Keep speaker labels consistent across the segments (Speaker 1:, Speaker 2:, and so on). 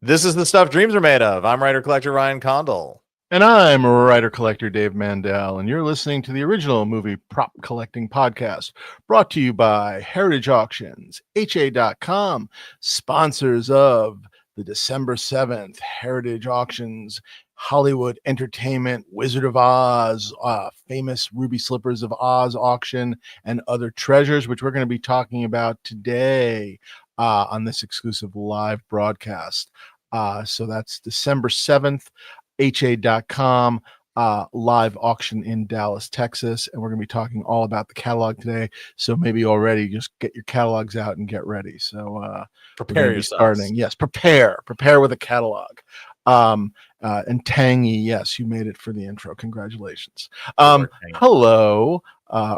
Speaker 1: This is the stuff dreams are made of. I'm writer-collector Ryan Condal.
Speaker 2: And I'm writer-collector Dave Mandel, and you're listening to the original movie prop collecting podcast, brought to you by Heritage Auctions, HA.com, sponsors of the December 7th Heritage Auctions, Hollywood Entertainment, Wizard of Oz, famous Ruby Slippers of Oz auction, and other treasures, which we're going to be talking about today on this exclusive live broadcast. So that's December 7th. HA.com live auction in Dallas, Texas. And we're going to be talking all about the catalog today. So maybe already just get your catalogs out and get ready. So
Speaker 1: Prepare yourselves.
Speaker 2: Yes, prepare with a catalog. And Tangy, yes, you made it for the intro. Congratulations. Hello,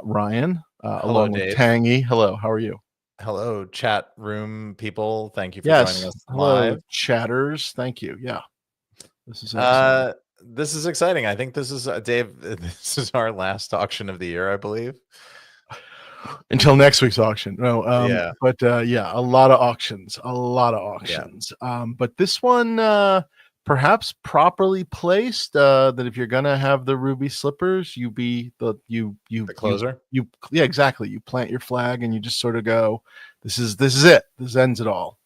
Speaker 2: Ryan,
Speaker 1: Hello,
Speaker 2: along
Speaker 1: Dave.
Speaker 2: with Tangy. Hello, how are you?
Speaker 1: Hello, chat room people. Thank you for
Speaker 2: Yes.
Speaker 1: joining us
Speaker 2: Hello,
Speaker 1: live.
Speaker 2: chatters. Thank you. Yeah.
Speaker 1: This is exciting. I think this is Dave. This is our last auction of the year, I believe.
Speaker 2: Until next week's auction. No,
Speaker 1: Yeah.
Speaker 2: But a lot of auctions. But this one, perhaps properly placed. That if you're gonna have the ruby slippers, you be the
Speaker 1: closer.
Speaker 2: Yeah, exactly. You plant your flag and you just sort of go, this is it. This ends it all.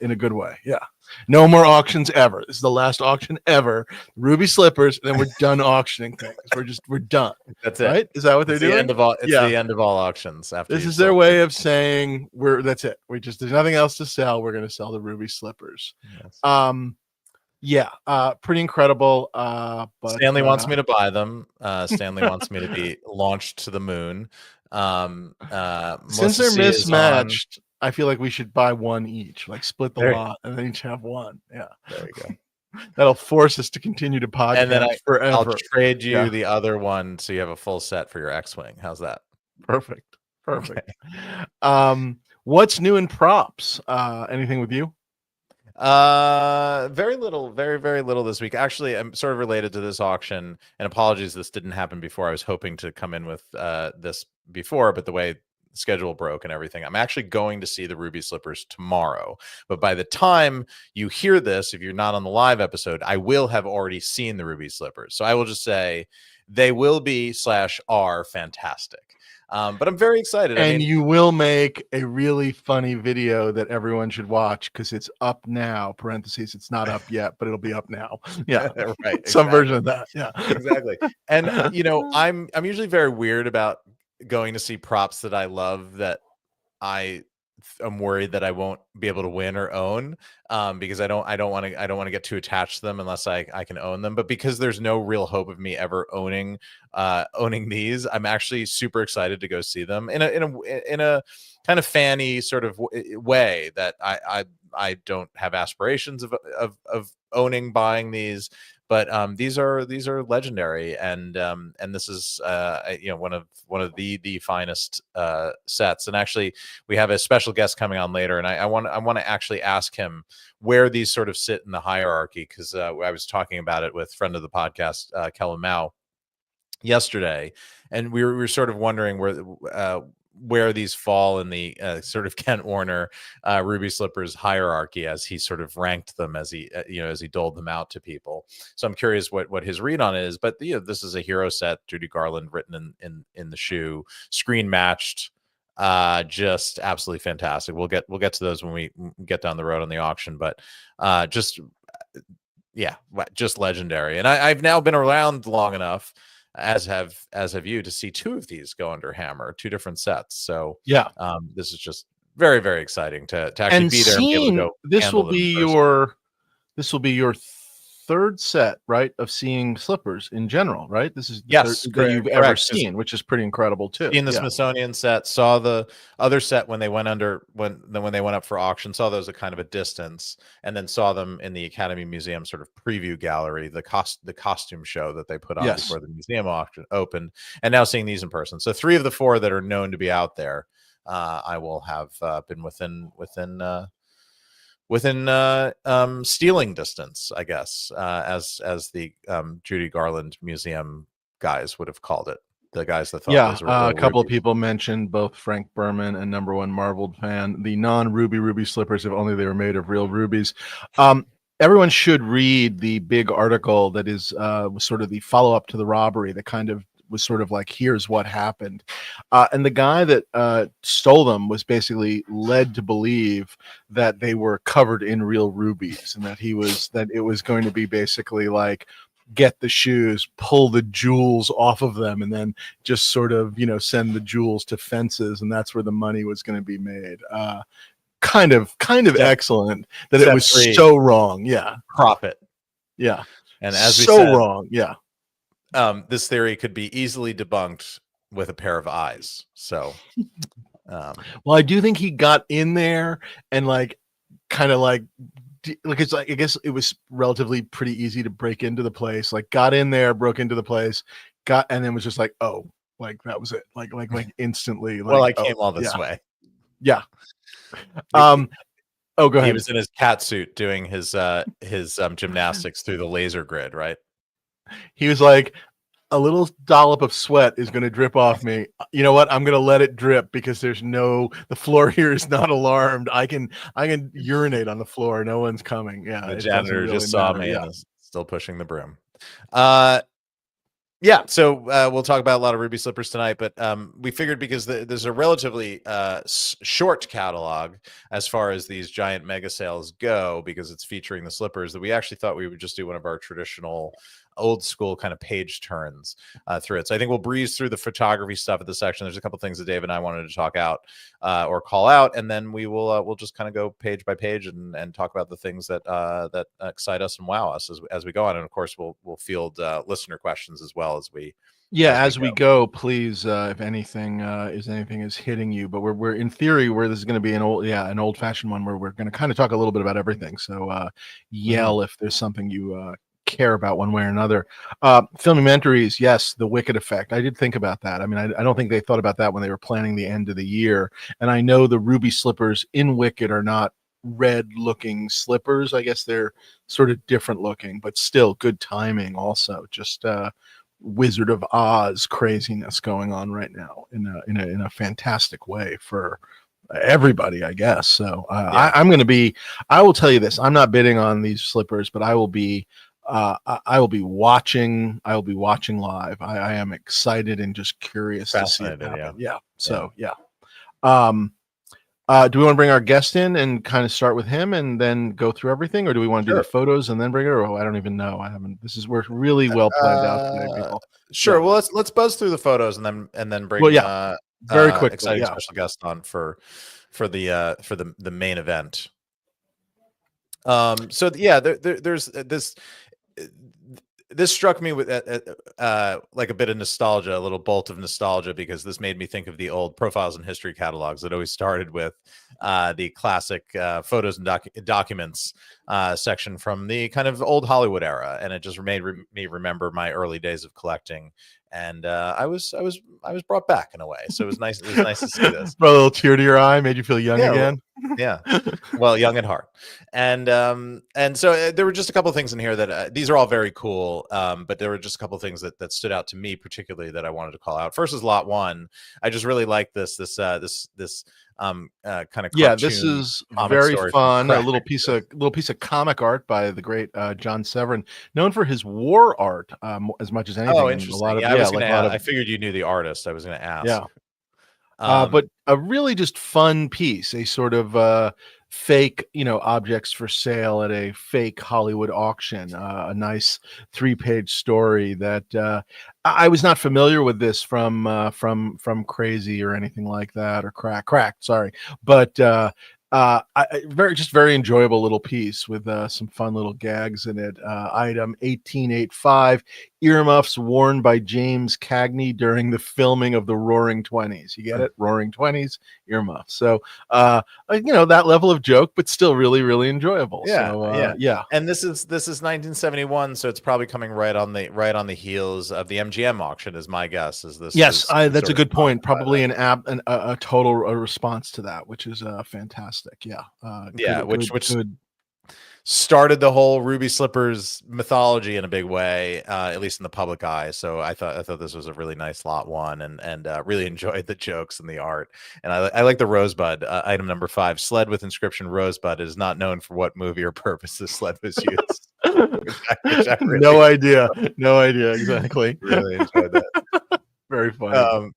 Speaker 2: In a good way. Yeah. No more auctions ever. This is the last auction ever. Ruby slippers, and then we're done auctioning things. We're done.
Speaker 1: That's it.
Speaker 2: Right? Is that what they're doing?
Speaker 1: The end of all. It's the end of all auctions. After
Speaker 2: this is their way of saying that's it. There's nothing else to sell. We're going to sell the ruby slippers.
Speaker 1: Yes.
Speaker 2: Pretty incredible. But
Speaker 1: Stanley wants me to buy them. Stanley wants me to be launched to the moon.
Speaker 2: Since they're mismatched, I feel like we should buy one each, like split the lot and then each have one. Yeah.
Speaker 1: There you go.
Speaker 2: That'll force us to continue to podcast
Speaker 1: and then
Speaker 2: forever.
Speaker 1: I'll trade you the other one so you have a full set for your X-Wing. How's that?
Speaker 2: Perfect. Okay. What's new in props? Anything with you?
Speaker 1: Very little, very little this week. Actually, I'm sort of related to this auction, and apologies this didn't happen before. I was hoping to come in with this before, but the way schedule broke and everything, I'm actually going to see the ruby slippers tomorrow. But by the time you hear this, if you're not on the live episode, I will have already seen the ruby slippers. So I will just say they will be /are fantastic. But I'm very excited.
Speaker 2: And you will make a really funny video that everyone should watch because it's up now. Parentheses, it's not up yet, but it'll be up now. Yeah,
Speaker 1: right.
Speaker 2: Some version of that. Yeah,
Speaker 1: exactly. And I'm usually very weird about going to see props that I love that I'm worried that I won't be able to win or own because I don't want to get too attached to them unless I can own them. But because there's no real hope of me ever owning these, I'm actually super excited to go see them in a kind of fanny sort of way that I don't have aspirations of owning, buying these. But these are legendary, and this is one of the finest sets. And actually, we have a special guest coming on later, and I want to actually ask him where these sort of sit in the hierarchy, because I was talking about it with friend of the podcast, Kellen Mao, yesterday, and we were sort of wondering where these fall in the sort of Kent Warner ruby slippers hierarchy as he sort of ranked them as he doled them out to people. So I'm curious what his read on it is. But this is a hero set, Judy Garland written in the shoe, screen matched, just absolutely fantastic. We'll get to those when we get down the road on the auction, but just legendary. And I've now been around long enough, as have you, to see two of these go under hammer, two different sets. So this is just very, very exciting to actually be there and be able to go.
Speaker 2: This will be your third set, right, of seeing slippers in general, right? This is the third that you've ever seen, which is pretty incredible too.
Speaker 1: In the Smithsonian set, saw the other set when they went when they went up for auction, saw those at kind of a distance, and then saw them in the Academy Museum sort of preview gallery, the costume show that they put on before the museum auction opened, and now seeing these in person. So 3 of the 4 that are known to be out there, I will have been within stealing distance, I guess, as the Judy Garland Museum guys would have called it. The guys that thought those were
Speaker 2: a couple of people mentioned, both Frank Berman and #1 Marveled fan, the non-ruby slippers, if only they were made of real rubies. everyone should read the big article that is was sort of the follow-up to the robbery that kind of was sort of like, here's what happened. And the guy that stole them was basically led to believe that they were covered in real rubies, and that it was going to be basically like, get the shoes, pull the jewels off of them, and then just sort of, send the jewels to fences, and that's where the money was going to be made. Kind of excellent that it
Speaker 1: Step
Speaker 2: was
Speaker 1: 3,
Speaker 2: so wrong. Yeah.
Speaker 1: profit.
Speaker 2: Yeah.
Speaker 1: And as we
Speaker 2: so
Speaker 1: said,
Speaker 2: wrong. Yeah.
Speaker 1: This theory could be easily debunked with a pair of eyes. So,
Speaker 2: well, I do think he got in there and kind of it's like, I guess it was relatively pretty easy to break into the place. Like, got in there, broke into the place, and then was just like, oh, like that was it. Like instantly. Like,
Speaker 1: well, I came all this
Speaker 2: yeah.
Speaker 1: way.
Speaker 2: Yeah.
Speaker 1: Oh,
Speaker 2: go ahead.
Speaker 1: He was in his cat suit doing his gymnastics through the laser grid, right?
Speaker 2: He was like, a little dollop of sweat is going to drip off me. You know what? I'm going to let it drip because the floor here is not alarmed. I can urinate on the floor. No one's coming. Yeah.
Speaker 1: The janitor just saw me and is still pushing the broom. Yeah, so we'll talk about a lot of ruby slippers tonight, but we figured because there's a relatively short catalog as far as these giant mega sales go, because it's featuring the slippers, that we actually thought we would just do one of our traditional old school kind of page turns through it. So I think we'll breeze through the photography stuff at this section. There's a couple things that Dave and I wanted to talk out or call out, and then we'll just kind of go page by page and talk about the things that that excite us and wow us as we go on. And of course, we'll field listener questions as well as we
Speaker 2: go. Please, if anything is hitting you, but we're in theory where this is going to be an old fashioned one where we're going to kind of talk a little bit about everything. So yell if there's something you care about one way or another. Filmumentaries, yes, the Wicked effect. I did think about that. I mean, I don't think they thought about that when they were planning the end of the year. And I know the ruby slippers in Wicked are not red looking slippers. I guess they're sort of different looking, but still good timing also. Just Wizard of Oz craziness going on right now in a fantastic way for everybody, I guess. So I will tell you this, I'm not bidding on these slippers, but I will be watching live. I am excited and just curious to see it happen. Yeah. So yeah. Do we want to bring our guest in and kind of start with him and then go through everything, or do we want to do the photos and then bring her? I don't even know. We're really well planned out today, people.
Speaker 1: Sure. Yeah. Well, let's buzz through the photos and then bring
Speaker 2: very quickly
Speaker 1: exciting special guest on for the main event. So yeah, there's this struck me with like a bit of nostalgia, a little bolt of nostalgia, because this made me think of the old Profiles in History catalogs that always started with the classic photos and documents section from the kind of old Hollywood era, and it just made me remember my early days of collecting. And I was brought back in a way, so it was nice. It was nice to see this.
Speaker 2: Brought a little tear to your eye, made you feel young again.
Speaker 1: Yeah, well, young at heart. And so there were just a couple of things in here that these are all very cool, but there were just a couple of things that stood out to me particularly that I wanted to call out. First is lot one. I just really like this kind of
Speaker 2: this is very fun. A little piece of comic art by the great John Severin, known for his war art as much as anything.
Speaker 1: Oh, interesting. I figured you knew the artist. I was going to ask.
Speaker 2: Yeah. But a really just fun piece, a sort of fake, objects for sale at a fake Hollywood auction. A nice 3-page story that I was not familiar with this from Crazy or anything like that, or Cracked. Sorry, but very enjoyable little piece with some fun little gags in it. Item 1885, earmuffs worn by James Cagney during the filming of the Roaring Twenties. You get it? Roaring Twenties, earmuffs. So that level of joke, but still really, really enjoyable. Yeah.
Speaker 1: And this is 1971, so it's probably coming right on the heels of the MGM auction, is my guess. Is this?
Speaker 2: Yes, that's a good point. Probably a total response to that, which is fantastic. Yeah.
Speaker 1: Which started the whole Ruby Slippers mythology in a big way, at least in the public eye. So I thought this was a really nice lot one, and really enjoyed the jokes and the art. And I like the Rosebud, item number 5, sled with inscription Rosebud is not known for what movie or purpose the sled was used. which I
Speaker 2: No idea. No idea exactly.
Speaker 1: really enjoyed that.
Speaker 2: Very funny.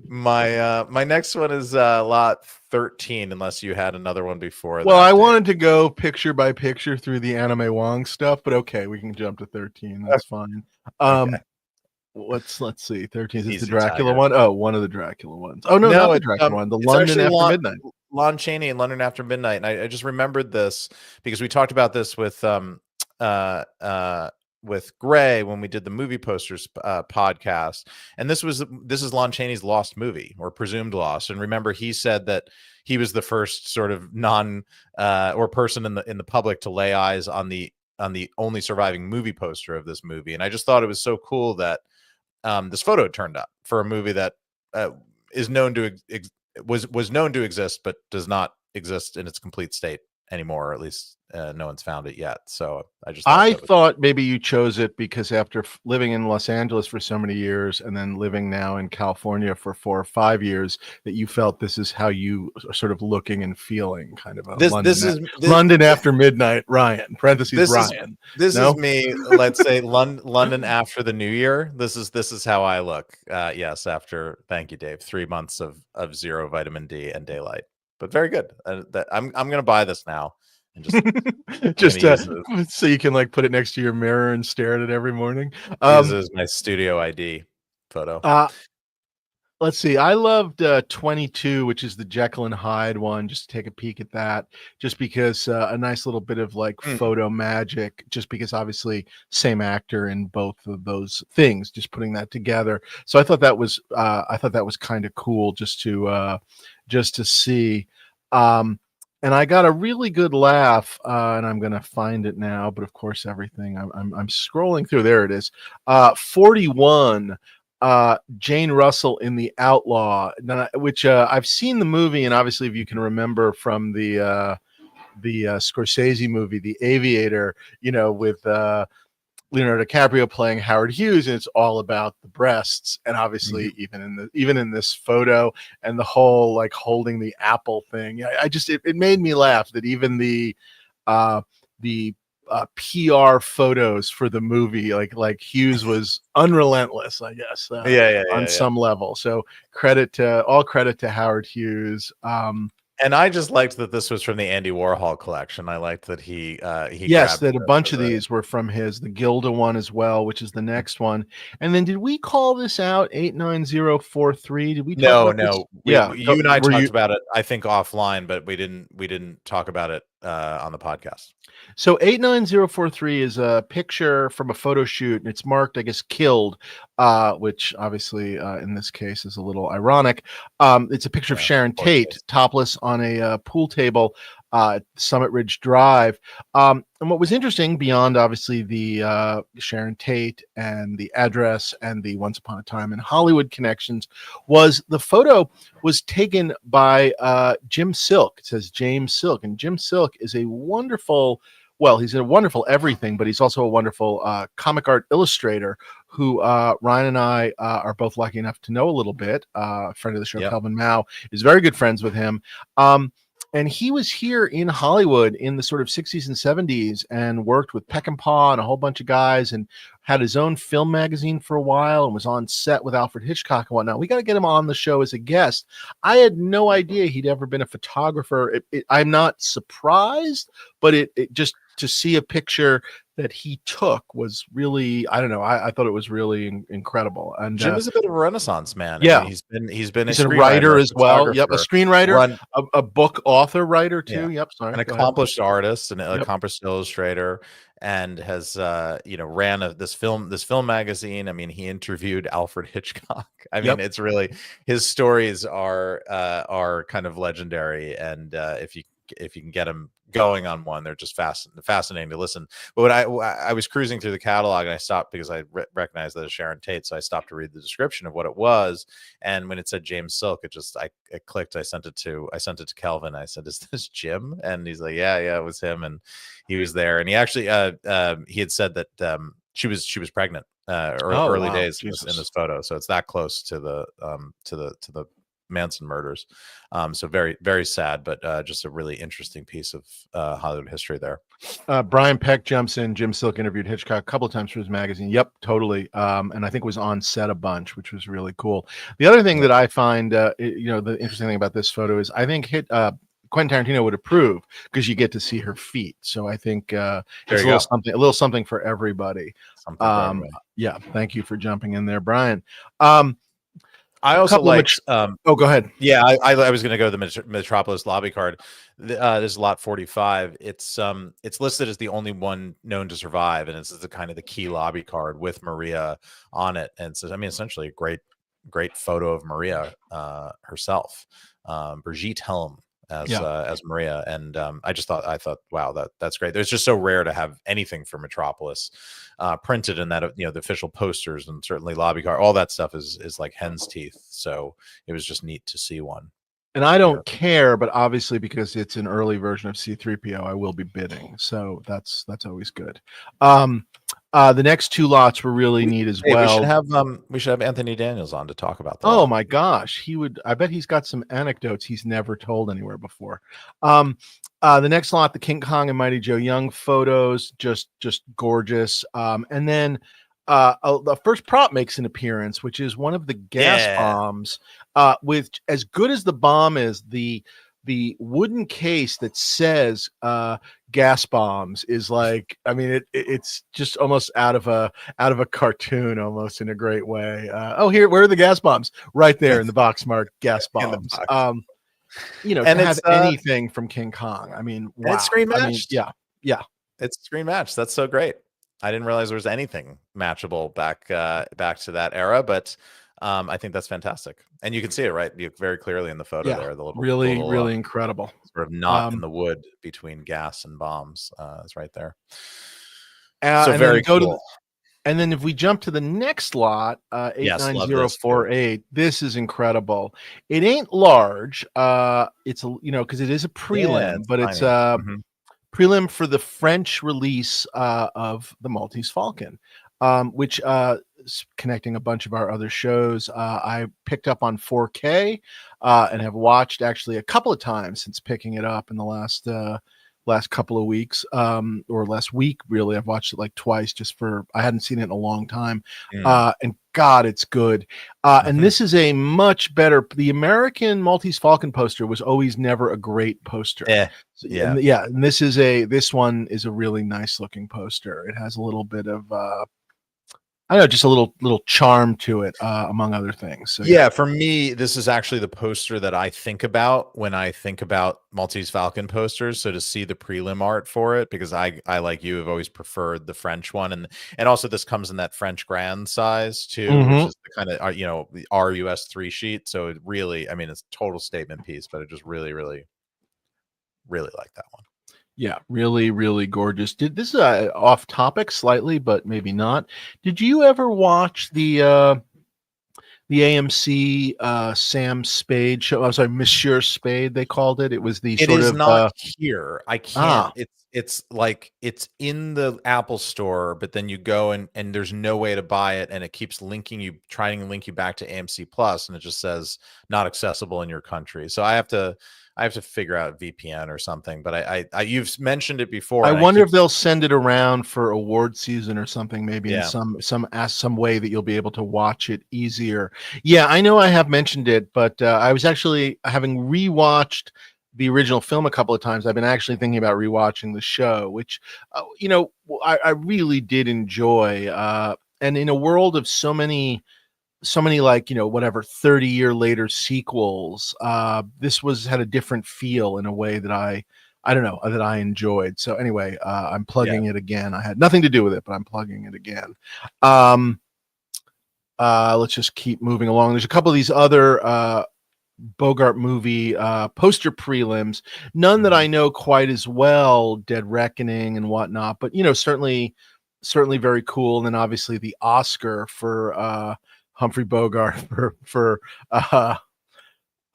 Speaker 1: My next one is lot 13, unless you had another one before.
Speaker 2: Well,
Speaker 1: that,
Speaker 2: I
Speaker 1: Dave.
Speaker 2: wanted to go picture by picture through the Anime Wong stuff, but okay, we can jump to 13. That's fine.
Speaker 1: Okay.
Speaker 2: Let's see. 13 is this the
Speaker 1: Easy
Speaker 2: Dracula
Speaker 1: tiger.
Speaker 2: one? Oh, one of the Dracula ones. Oh no, not the Dracula one. The London After Midnight.
Speaker 1: Lon Chaney and London After Midnight. And I just remembered this because we talked about this with Gray when we did the movie posters podcast, and this is Lon Chaney's lost movie, or presumed lost. And remember, he said that he was the first sort of non or person in the public to lay eyes on the only surviving movie poster of this movie. And I just thought it was so cool that this photo turned up for a movie that is known to was known to exist, but does not exist in its complete state anymore, or at least no one's found it yet. So I
Speaker 2: thought maybe you chose it because after living in Los Angeles for so many years and then living now in California for 4 or 5 years, that you felt this is how you are sort of looking and feeling, kind of a London After Midnight, Ryan, parentheses Ryan.
Speaker 1: This is me, let's say London after the new year. This is how I look. Yes, after, thank you, Dave, 3 months of zero vitamin D and daylight. But very good. I'm gonna buy this now and just
Speaker 2: so you can like put it next to your mirror and stare at it every morning.
Speaker 1: This is my studio ID photo.
Speaker 2: Let's see. I loved 22, which is the Jekyll and Hyde one. Just to take a peek at that, just because a nice little bit of like photo magic. Just because obviously same actor in both of those things. Just putting that together. So I thought that was kind of cool just to see. And I got a really good laugh, and I'm going to find it now. But of course, everything I'm scrolling through. There it is. 41. Jane Russell in The Outlaw, which I've seen the movie, and obviously, if you can remember from the Scorsese movie, The Aviator, with Leonardo DiCaprio playing Howard Hughes, and it's all about the breasts, and obviously even in this photo and the whole like holding the apple thing, it made me laugh that even the PR photos for the movie, like Hughes was unrelentless, I guess, on some level. So all credit to Howard Hughes.
Speaker 1: And I just liked that this was from the Andy Warhol collection. I liked that he
Speaker 2: that a bunch of these were from the Gilda one as well, which is the next one. And then did we call this out 89043? Did we talk about this?
Speaker 1: You and I talked about it, I think, offline, but we didn't talk about it on the podcast.
Speaker 2: So 89043 is a picture from a photo shoot, and it's marked, I guess, killed, which obviously in this case is a little ironic. It's a picture of Sharon Tate topless on a pool table at Summit Ridge Drive. And what was interesting, beyond obviously the Sharon Tate and the address and the Once Upon a Time in Hollywood connections, was the photo was taken by Jim Silk. It says James Silk, and Jim Silk is a wonderful, he's a wonderful everything, but he's also a wonderful comic art illustrator who Ryan and I are both lucky enough to know a little bit. A friend of the show, Calvin Mao, is very good friends with him. And he was here in Hollywood in the sort of 60s and 70s and worked with Peckinpah and a whole bunch of guys, and had his own film magazine for a while and was on set with Alfred Hitchcock and whatnot. We got to get him on the show as a guest. I had no idea he'd ever been a photographer. I'm not surprised, but it just to see a picture that he took was really, I don't know, I thought it was really incredible. And
Speaker 1: Jim is a bit of a Renaissance man.
Speaker 2: Yeah,
Speaker 1: I mean, he's been
Speaker 2: a writer as well. Yep, a screenwriter, a book author, writer too.
Speaker 1: Yeah.
Speaker 2: Yep, sorry,
Speaker 1: an accomplished artist, an accomplished illustrator, and has ran this film magazine. I mean, he interviewed Alfred Hitchcock. I mean, it's really, his stories are kind of legendary. And if you if you can get them going on one, they're just fascinating to listen. But I was cruising through the catalog and I stopped because I recognized that it's Sharon Tate, so I stopped to read the description of what it was. And when it said James Silk, it clicked. I sent it to Kelvin. I said, "Is this Jim?" And he's like, "Yeah, it was him." And he was there, and he actually he had said that she was pregnant early
Speaker 2: wow.
Speaker 1: days in this photo, so it's that close to the Manson murders. So very, very sad, but just a really interesting piece of Hollywood history there.
Speaker 2: Brian Peck jumps in. Jim Silk interviewed Hitchcock a couple of times for his magazine. Yep, totally. And I think was on set a bunch, which was really cool. The other thing that I find, the interesting thing about this photo is I think Quentin Tarantino would approve because you get to see her feet. So I think it's a little something for everybody. Yeah, thank you for jumping in there, Brian.
Speaker 1: I also like.
Speaker 2: Go ahead.
Speaker 1: Yeah, I was going to go to the Metropolis lobby card. This is lot 45. It's listed as the only one known to survive, and it's the kind of the key lobby card with Maria on it. And so, I mean, essentially a great photo of Maria herself, Brigitte Helm as Maria. And I thought, wow, that's great. It's just so rare to have anything for Metropolis printed in that, the official posters and certainly lobby card, all that stuff is like hen's teeth. So it was just neat to see one.
Speaker 2: And I don't care, but obviously because it's an early version of C-3PO, I will be bidding. So that's always good. The next two lots were really neat as well.
Speaker 1: We should have Anthony Daniels on to talk about that.
Speaker 2: Oh my gosh, he would. I bet he's got some anecdotes he's never told anywhere before. The next lot, the King Kong and Mighty Joe Young photos, just gorgeous. And then the first prop makes an appearance, which is one of the gas bombs. With as good as the bomb is, the wooden case that says gas bombs is like, I mean, it's just almost out of a cartoon, almost in a great way. Here, where are the gas bombs? Right there in the box marked gas bombs. And to have anything from King Kong. I mean, wow.
Speaker 1: It's screen matched.
Speaker 2: I mean, yeah.
Speaker 1: It's screen matched. That's so great. I didn't realize there was anything matchable back to that era, but I think that's fantastic. And you can see it very clearly in the photo there. The little,
Speaker 2: really incredible
Speaker 1: sort of knot in the wood between gas and bombs. It's right there. So very cool.
Speaker 2: And then if we jump to the next lot, 89048, this is incredible. It ain't large. It's because it is a prelim, but it's prelim for the French release of the Maltese Falcon, which connecting a bunch of our other shows, I picked up on 4K and have watched actually a couple of times since picking it up in the last couple of weeks, or last week, really. I've watched it like twice I hadn't seen it in a long time. And God, it's good. And this is a much better, the American Maltese Falcon poster was always never a great poster. And this one is a really nice looking poster. It has a little bit of, I don't know, just a little charm to it, among other things. So,
Speaker 1: for me, this is actually the poster that I think about when I think about Maltese Falcon posters. So to see the prelim art for it, because I like you have always preferred the French one, and also this comes in that French grand size too, which is the kind of the RUS 3 sheet. So it really, I mean, it's a total statement piece, but I just really, really, really like that one.
Speaker 2: Yeah, really, really gorgeous. This is off topic slightly, but maybe not. Did you ever watch the AMC Sam Spade show? I'm sorry, Monsieur Spade, they called it. It was the
Speaker 1: It is not here. I can't. It's like it's in the Apple store, but then you go and there's no way to buy it, and it keeps trying to link you back to AMC Plus, and it just says not accessible in your country. So I have to figure out VPN or something, but I you've mentioned it before.
Speaker 2: I wonder if they'll send it around for award season or something, maybe in some way that you'll be able to watch it easier. Yeah, I know I have mentioned it, but I was actually having rewatched the original film a couple of times. I've been actually thinking about rewatching the show, which I really did enjoy. And in a world of so many like 30-year later sequels, this had a different feel in a way that I don't know, that I enjoyed. So anyway, I'm plugging it again. I had nothing to do with it, but I'm plugging it again. Let's just keep moving along. There's a couple of these other Bogart movie poster prelims. None that I know quite as well, Dead Reckoning and whatnot, but certainly very cool. And then obviously the Oscar for Humphrey Bogart for uh,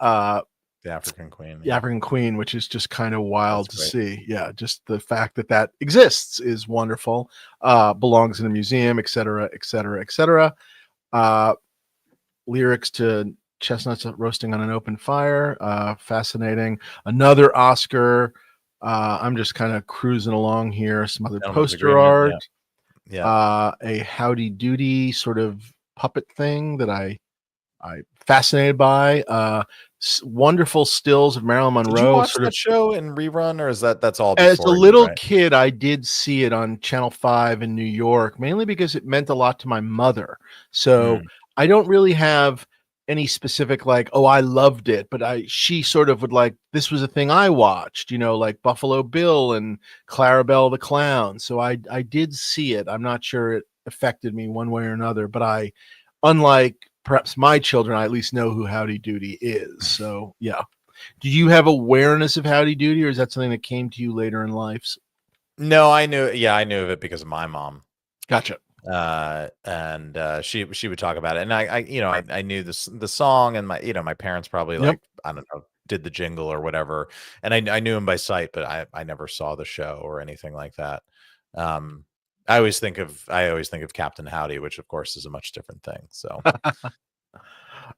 Speaker 1: The African Queen.
Speaker 2: the African Queen, which is just kind of
Speaker 1: That's
Speaker 2: wild to
Speaker 1: great.
Speaker 2: see. Yeah, just the fact that exists is wonderful. Belongs in a museum, etc., etc., etc. Lyrics to Chestnuts Roasting on an Open Fire, fascinating. Another Oscar. I'm just kind of cruising along here. Some other
Speaker 1: Gentleman's
Speaker 2: poster
Speaker 1: Agreement.
Speaker 2: art.
Speaker 1: Yeah.
Speaker 2: A Howdy Doody sort of puppet thing that I fascinated by. Wonderful stills of Marilyn
Speaker 1: Did you
Speaker 2: Monroe.
Speaker 1: watch
Speaker 2: Sort
Speaker 1: that
Speaker 2: of
Speaker 1: show in rerun, or is that's all
Speaker 2: as a
Speaker 1: before you,
Speaker 2: little
Speaker 1: right?
Speaker 2: kid, I did see it on Channel 5 in New York, mainly because it meant a lot to my mother. So
Speaker 1: Mm.
Speaker 2: I don't really have any specific like, oh, I loved it, but she sort of would like, this was a thing I watched, like Buffalo Bill and Clarabelle the Clown. So I did see it. I'm not sure it affected me one way or another, but unlike perhaps my children, I at least know who Howdy Doody is. So yeah. Do you have awareness of Howdy Doody, or is that something that came to you later in life?
Speaker 1: No, I knew. Yeah, I knew of it because of my mom.
Speaker 2: Gotcha.
Speaker 1: And she would talk about it, and I knew the song, and my parents probably
Speaker 2: Yep.
Speaker 1: like, I don't know, did the jingle or whatever, and I knew him by sight, but I never saw the show or anything like that. I always think of Captain Howdy, which of course is a much different thing. So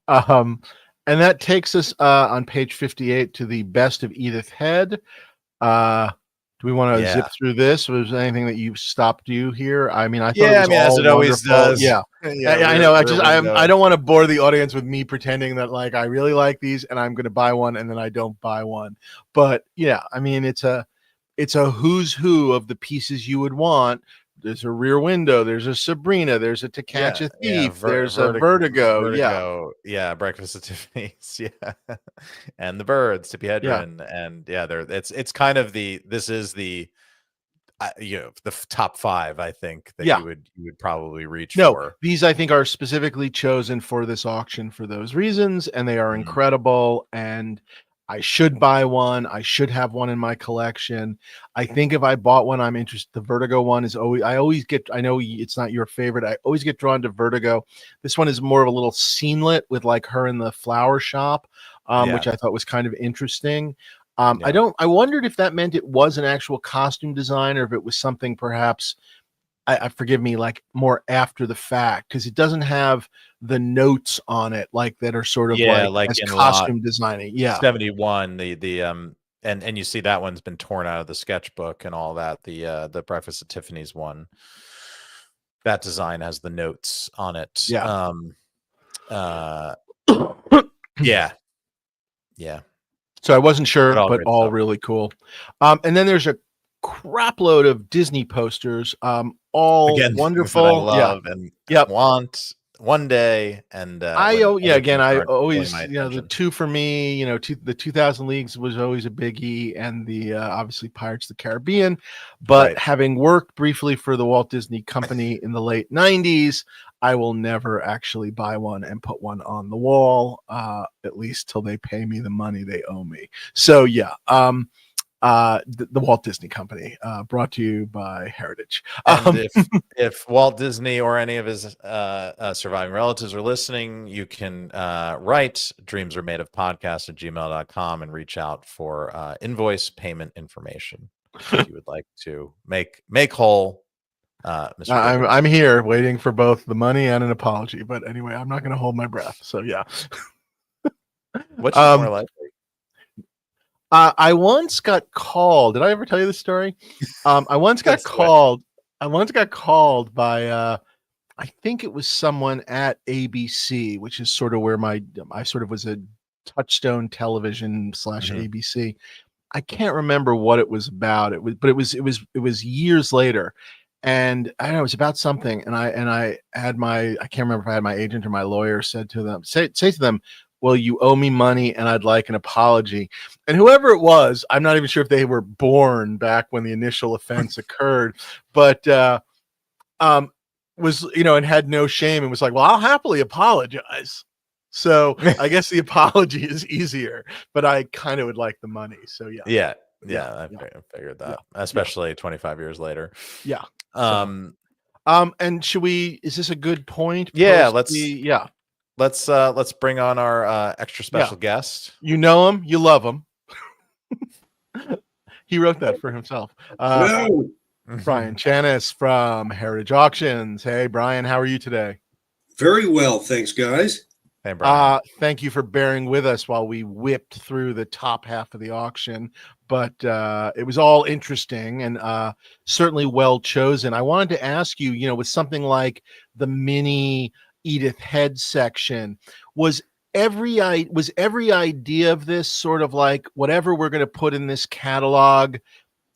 Speaker 2: um, and that takes us on page 58 to the best of Edith Head. Do we want to
Speaker 1: yeah,
Speaker 2: zip through this? Was there anything that you stopped you here? I mean, I thought it
Speaker 1: yeah. I
Speaker 2: was
Speaker 1: mean, as
Speaker 2: all
Speaker 1: it always
Speaker 2: wonderful.
Speaker 1: does.
Speaker 2: Yeah.
Speaker 1: Yeah,
Speaker 2: I know. I
Speaker 1: Rear
Speaker 2: I
Speaker 1: Window.
Speaker 2: don't want to bore the audience with me pretending that like I really like these and I'm going to buy one and then I don't buy one. But yeah, I mean, it's a who's who of the pieces you would want. There's a Rear Window. There's a Sabrina. There's a To Catch a Thief. There's a Vertigo. Yeah,
Speaker 1: Yeah, Breakfast at Tiffany's. Yeah, and the Birds, Tippi
Speaker 2: yeah,
Speaker 1: Hedren, and yeah, it's kind of this is the top five, I think, that
Speaker 2: yeah.
Speaker 1: you would probably reach
Speaker 2: No,
Speaker 1: for.
Speaker 2: these I think are specifically chosen for this auction for those reasons, and they are
Speaker 1: Mhm.
Speaker 2: incredible. And I should buy one. I should have one in my collection. I think if I bought one, I'm interested. The Vertigo one is always. I always get. I know it's not your favorite. I always get drawn to Vertigo. This one is more of a little scenelet with like her in the flower shop,
Speaker 1: Yeah,
Speaker 2: which I thought was kind of interesting. I
Speaker 1: yeah,
Speaker 2: don't. I wondered if that meant it was an actual costume design or if it was something perhaps I forgive me, like more after the fact, because it doesn't have the notes on it like that are sort of
Speaker 1: yeah.
Speaker 2: like
Speaker 1: Like
Speaker 2: as
Speaker 1: in lot
Speaker 2: costume designing. Yeah,
Speaker 1: 71, and you see that one's been torn out of the sketchbook and all that. The Breakfast at Tiffany's one, that design has the notes on it.
Speaker 2: yeah.
Speaker 1: Uh, yeah, yeah.
Speaker 2: So I wasn't
Speaker 1: But
Speaker 2: sure,
Speaker 1: all
Speaker 2: but
Speaker 1: great
Speaker 2: all
Speaker 1: stuff.
Speaker 2: really cool. And then there's a crap load of Disney posters, all
Speaker 1: Again, things that I
Speaker 2: wonderful. Yeah.
Speaker 1: love and
Speaker 2: Yep.
Speaker 1: want one day, and
Speaker 2: Oh yeah,
Speaker 1: other
Speaker 2: again,
Speaker 1: things
Speaker 2: I
Speaker 1: aren't pulling my
Speaker 2: always, the
Speaker 1: attention.
Speaker 2: two for me, the 2000 Leagues was always a biggie, and the obviously Pirates of the Caribbean. But
Speaker 1: Right.
Speaker 2: having worked briefly for the Walt Disney Company in the late 90s, I will never actually buy one and put one on the wall, at least till they pay me the money they owe me. So yeah, the Walt Disney Company, brought to you by Heritage.
Speaker 1: And if Walt Disney or any of his surviving relatives are listening, you can write dreamsareMadeOfPodcast@gmail.com and reach out for invoice payment information if you would like to make whole Mr. Dickens.
Speaker 2: I'm here waiting for both the money and an apology. But anyway, I'm not going to hold my breath. So yeah.
Speaker 1: Which is more
Speaker 2: Um,
Speaker 1: likely?
Speaker 2: I once got called. Did I ever tell you this story? I once got
Speaker 1: That's the way.
Speaker 2: called. I once got called by I think it was someone at ABC, which is sort of where I sort of was a Touchstone Television /
Speaker 1: Mhm.
Speaker 2: ABC. I can't remember what it was about. It was years later. And I don't know, it was about something. And I had I can't remember if I had my agent or my lawyer said to them, say to them, well, you owe me money and I'd like an apology. And whoever it was, I'm not even sure if they were born back when the initial offense occurred, but was, and had no shame and was like, well, I'll happily apologize. So I guess the apology is easier, but I kind of would like the money. So yeah,
Speaker 1: Yeah,
Speaker 2: yeah,
Speaker 1: yeah,
Speaker 2: yeah,
Speaker 1: figured
Speaker 2: yeah,
Speaker 1: that,
Speaker 2: yeah,
Speaker 1: especially 25 years later.
Speaker 2: yeah. So,
Speaker 1: Um,
Speaker 2: and is this a good point
Speaker 1: yeah,
Speaker 2: post yeah,
Speaker 1: let's bring on our extra
Speaker 2: yeah.
Speaker 1: special guest.
Speaker 2: You know him, you love him. He wrote that for himself.
Speaker 3: Hello.
Speaker 2: Brian Chanis from Heritage Auctions. Hey, Brian, how are you today?
Speaker 3: Very well, thanks, guys.
Speaker 1: Hey, Brian.
Speaker 2: Thank you for bearing with us while we whipped through the top half of the auction, but it was all interesting and certainly well chosen. I wanted to ask you, with something like the mini Edith Head section, was every idea of this sort of like whatever we're going to put in this catalog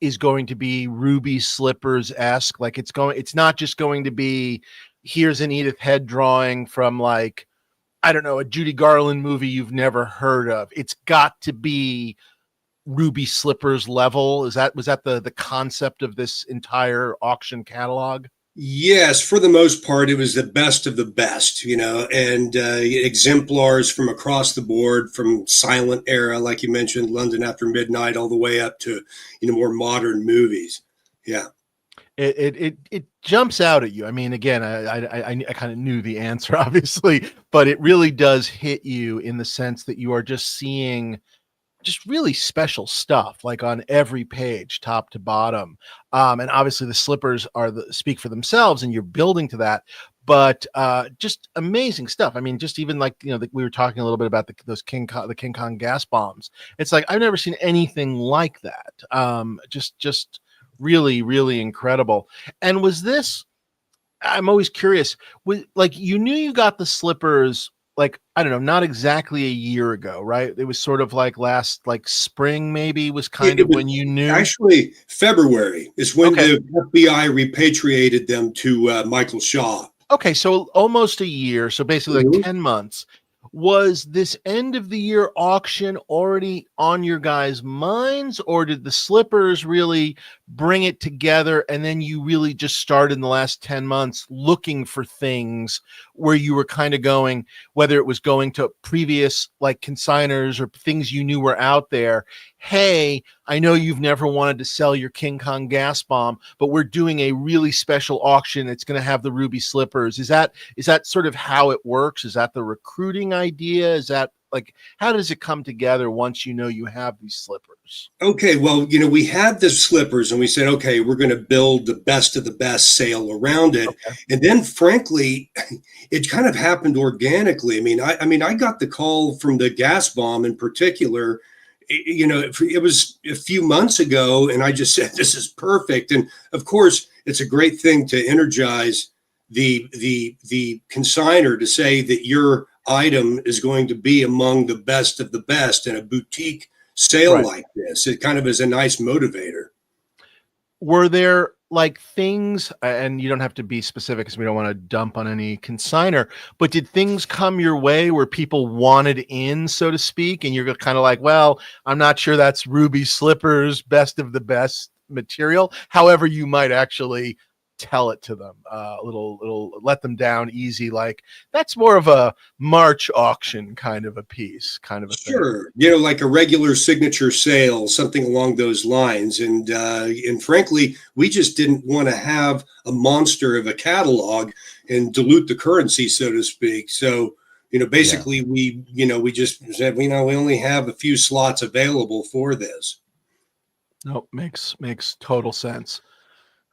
Speaker 2: is going to be Ruby Slippers-esque? Like it's not just going to be here's an Edith Head drawing from like, I don't know, a Judy Garland movie you've never heard of. It's got to be Ruby Slippers level. Was that the concept of this entire auction catalog?
Speaker 3: Yes, for the most part, it was the best of the best, and exemplars from across the board, from silent era, like you mentioned, London After Midnight, all the way up to, more modern movies. Yeah.
Speaker 2: It jumps out at you. I mean, again, I kind of knew the answer, obviously, but it really does hit you in the sense that you are just seeing just really special stuff, like on every page, top to bottom. And obviously, the slippers speak for themselves, and you're building to that. But just amazing stuff. I mean, just even like we were talking a little bit about the King Kong gas bombs. It's like I've never seen anything like that. Just really, really incredible. And was this? I'm always curious. Was like you knew you got the slippers, like, I don't know, not exactly a year ago, right? It was sort of like last, like spring, maybe was kind
Speaker 3: It
Speaker 2: of
Speaker 3: was
Speaker 2: when you knew.
Speaker 3: actually February is when
Speaker 2: Okay.
Speaker 3: the FBI repatriated them to Michael Shaw.
Speaker 2: Okay, so almost a year, so basically like
Speaker 3: Mhm.
Speaker 2: 10 months. Was this end of the year auction already on your guys' minds, or did the slippers really bring it together and then you really just started in the last 10 months looking for things where you were kind of going, whether it was going to previous like consigners or things you knew were out there? Hey, I know you've never wanted to sell your King Kong gas bomb, but we're doing a really special auction. It's going to have the ruby slippers. Is that sort of how it works? Is that the recruiting idea? Is that like, how does it come together once you know you have these slippers?
Speaker 3: Okay, well, we had the slippers and we said, okay, we're going to build the best of the best sale around it.
Speaker 2: Okay.
Speaker 3: And then frankly, it kind of happened organically. I mean, I got the call from the gas bomb in particular. It was a few months ago, and I just said, this is perfect. And of course, it's a great thing to energize the consigner to say that your item is going to be among the best of the best in a boutique sale
Speaker 2: Right.
Speaker 3: like this. It kind of is a nice motivator.
Speaker 2: Were there like things, and you don't have to be specific because we don't want to dump on any consigner, but did things come your way where people wanted in, so to speak, and you're kind of like, well, I'm not sure that's Ruby Slippers best of the best material. However, you might actually tell it to them a little let them down easy, like that's more of a March auction kind of a piece, kind of a thing.
Speaker 3: Sure, like a regular signature sale, something along those lines. And frankly, we just didn't want to have a monster of a catalog and dilute the currency, so to speak. So, basically, we just said, we only have a few slots available for this.
Speaker 2: No, makes total sense.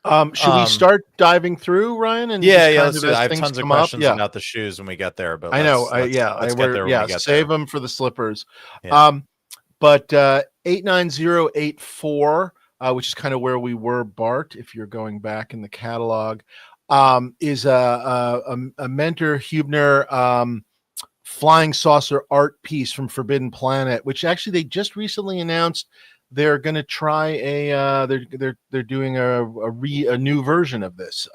Speaker 2: Should we start diving through, Ryan? And
Speaker 1: Yeah,
Speaker 2: just kind
Speaker 1: let's
Speaker 2: of
Speaker 1: do that.
Speaker 2: as
Speaker 1: I have
Speaker 2: things
Speaker 1: tons of
Speaker 2: come up?
Speaker 1: questions
Speaker 2: Yeah,
Speaker 1: about the shoes when we get there, but
Speaker 2: I know.
Speaker 1: let's get there when we get
Speaker 2: save
Speaker 1: there.
Speaker 2: them for the slippers.
Speaker 1: Yeah.
Speaker 2: But 89084, which is kind of where we were, Bart, if you're going back in the catalog, is a Mentor Hubner flying saucer art piece from Forbidden Planet, which actually they just recently announced they're going to try they're doing a new version of this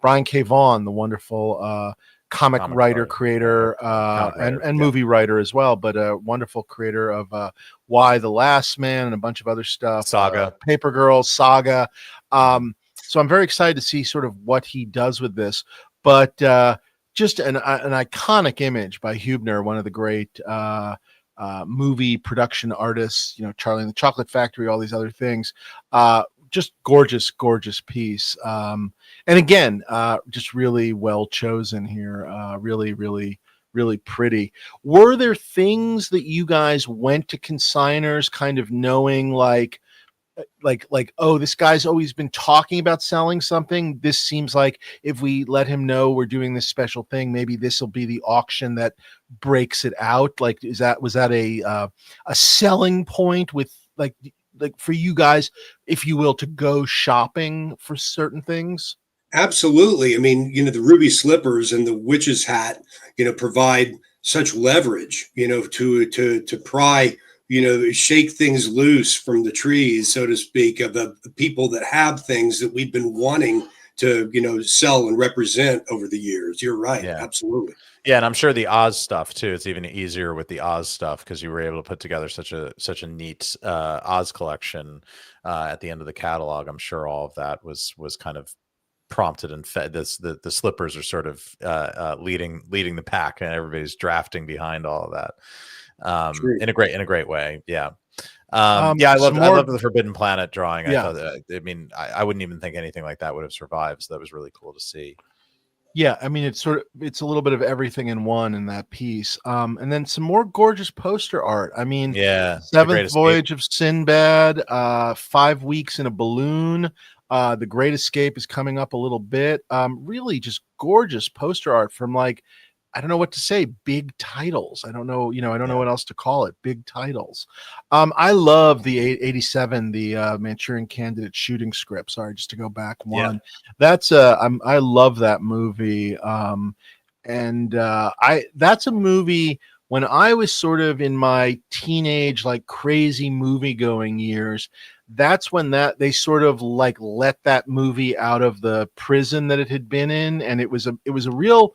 Speaker 2: Brian K. Vaughan, the wonderful comic writer, creator, and movie writer as well, but a wonderful creator of Why the Last Man and a bunch of other stuff,
Speaker 1: Saga,
Speaker 2: Paper Girls, Saga. So I'm very excited to see sort of what he does with this, but just an iconic image by Hubner, one of the great movie production artists, Charlie and the Chocolate Factory, all these other things. Just gorgeous, gorgeous piece. And again, just really well chosen here. Really, really, really pretty. Were there things that you guys went to consigners kind of knowing like, oh, this guy's always been talking about selling something. This seems like if we let him know we're doing this special thing, maybe this will be the auction that breaks it out. Like, was that a selling point with like for you guys, if you will, to go shopping for certain things?
Speaker 3: Absolutely. I mean, the ruby slippers and the witch's hat, provide such leverage, to pry, shake things loose from the trees, so to speak, of the people that have things that we've been wanting to, sell and represent over the years. You're right.
Speaker 1: Yeah.
Speaker 3: Absolutely.
Speaker 1: Yeah, and I'm sure the Oz stuff too. It's even easier with the Oz stuff because you were able to put together such a neat Oz collection at the end of the catalog. I'm sure all of that was kind of prompted and fed. The slippers are sort of leading the pack, and everybody's drafting behind all of that in a great way. Yeah. I love the Forbidden Planet drawing.
Speaker 2: Yeah.
Speaker 1: I thought I wouldn't even think anything like that would have survived. So that was really cool to see.
Speaker 2: Yeah, I mean, it's a little bit of everything in one in that piece. And then some more gorgeous poster art. I mean,
Speaker 1: yeah,
Speaker 2: Seventh Voyage of Sinbad, 5 Weeks in a Balloon. The Great Escape is coming up a little bit. Really just gorgeous poster art from like, I don't know what to say, big titles. I don't know, I don't know what else to call it. Big titles. I love the 87, the Manchurian Candidate shooting script. Sorry, just to go back one. Yeah. That's I love that movie. That's a movie when I was sort of in my teenage, like crazy movie going years. That's when they sort of like let that movie out of the prison that it had been in, and it was a real.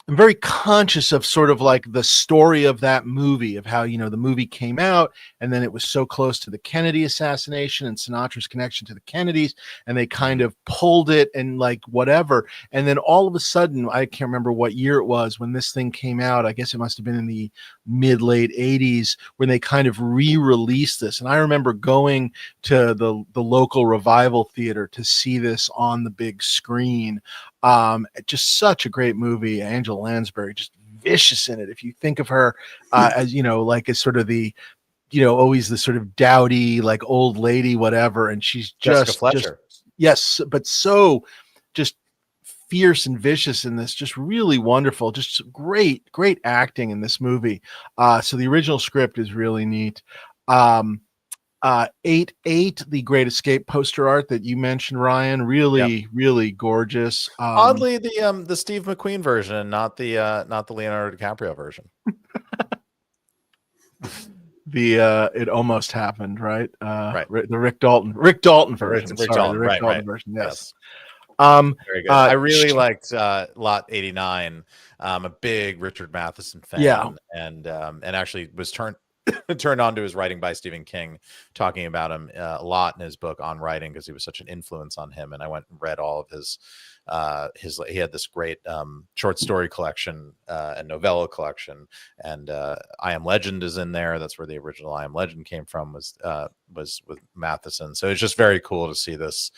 Speaker 2: I'm very conscious of sort of like the story of that movie, of how, the movie came out and then it was so close to the Kennedy assassination and Sinatra's connection to the Kennedys, and they kind of pulled it and like whatever. And then all of a sudden, I can't remember what year it was when this thing came out. I guess it must have been in the late 80s when they kind of re-released this. And I remember going to the local revival theater to see this on the big screen. Just such a great movie. Angela Lansbury, just vicious in it. If you think of her as, like as sort of the, always the sort of dowdy, like old lady, whatever. And she's just, yes, but so just fierce and vicious in this, just really wonderful, just great acting in this movie. So the original script is really neat. 8-8, the Great Escape poster art that you mentioned, Ryan, really gorgeous.
Speaker 1: Oddly, the Steve McQueen version, not the Leonardo DiCaprio version.
Speaker 2: It almost happened, right?
Speaker 1: Right.
Speaker 2: The Rick Dalton version.
Speaker 1: Rick Dalton
Speaker 2: version. Yes.
Speaker 1: Very good. I really liked Lot 89. I'm a big Richard Matheson fan.
Speaker 2: Yeah.
Speaker 1: And actually was turned on to his writing by Stephen King, talking about him a lot in his book on writing because he was such an influence on him. And I went and read all of his he had this great short story collection and novella collection, and I Am Legend is in there. That's where the original I Am Legend came from, was with Matheson. So it's just very cool to see this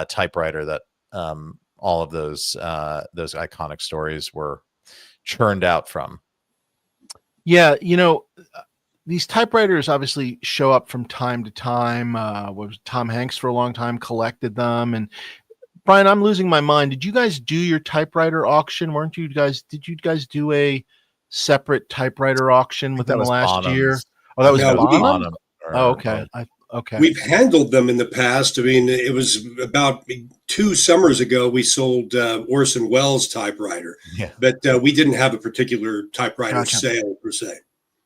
Speaker 1: typewriter that all of those iconic stories were churned out from.
Speaker 2: Yeah, these typewriters obviously show up from time to time. Tom Hanks for a long time collected them. And Brian, I'm losing my mind. Did you guys do your typewriter auction? Did you guys do a separate typewriter auction within the last year? Oh, that was Bonham? Oh, okay. Okay.
Speaker 3: We've handled them in the past. I mean, it was about 2 summers ago we sold Orson Welles' typewriter, but we didn't have a particular typewriter sale per se.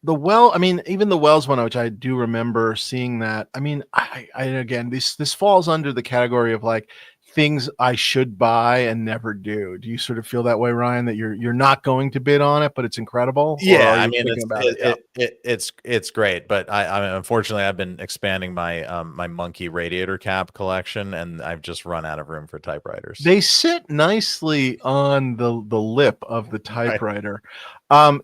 Speaker 2: Even the Wells one, which I do remember seeing that. I mean, I again, this falls under the category of like things I should buy and never do. Do you sort of feel that way, Ryan, that you're not going to bid on it, but it's incredible? Or
Speaker 1: Yeah,
Speaker 2: are
Speaker 1: I
Speaker 2: you
Speaker 1: mean,
Speaker 2: thinking about it? Yeah.
Speaker 1: it's great, but I unfortunately I've been expanding my my monkey radiator cap collection, and I've just run out of room for typewriters.
Speaker 2: They sit nicely on the lip of the typewriter.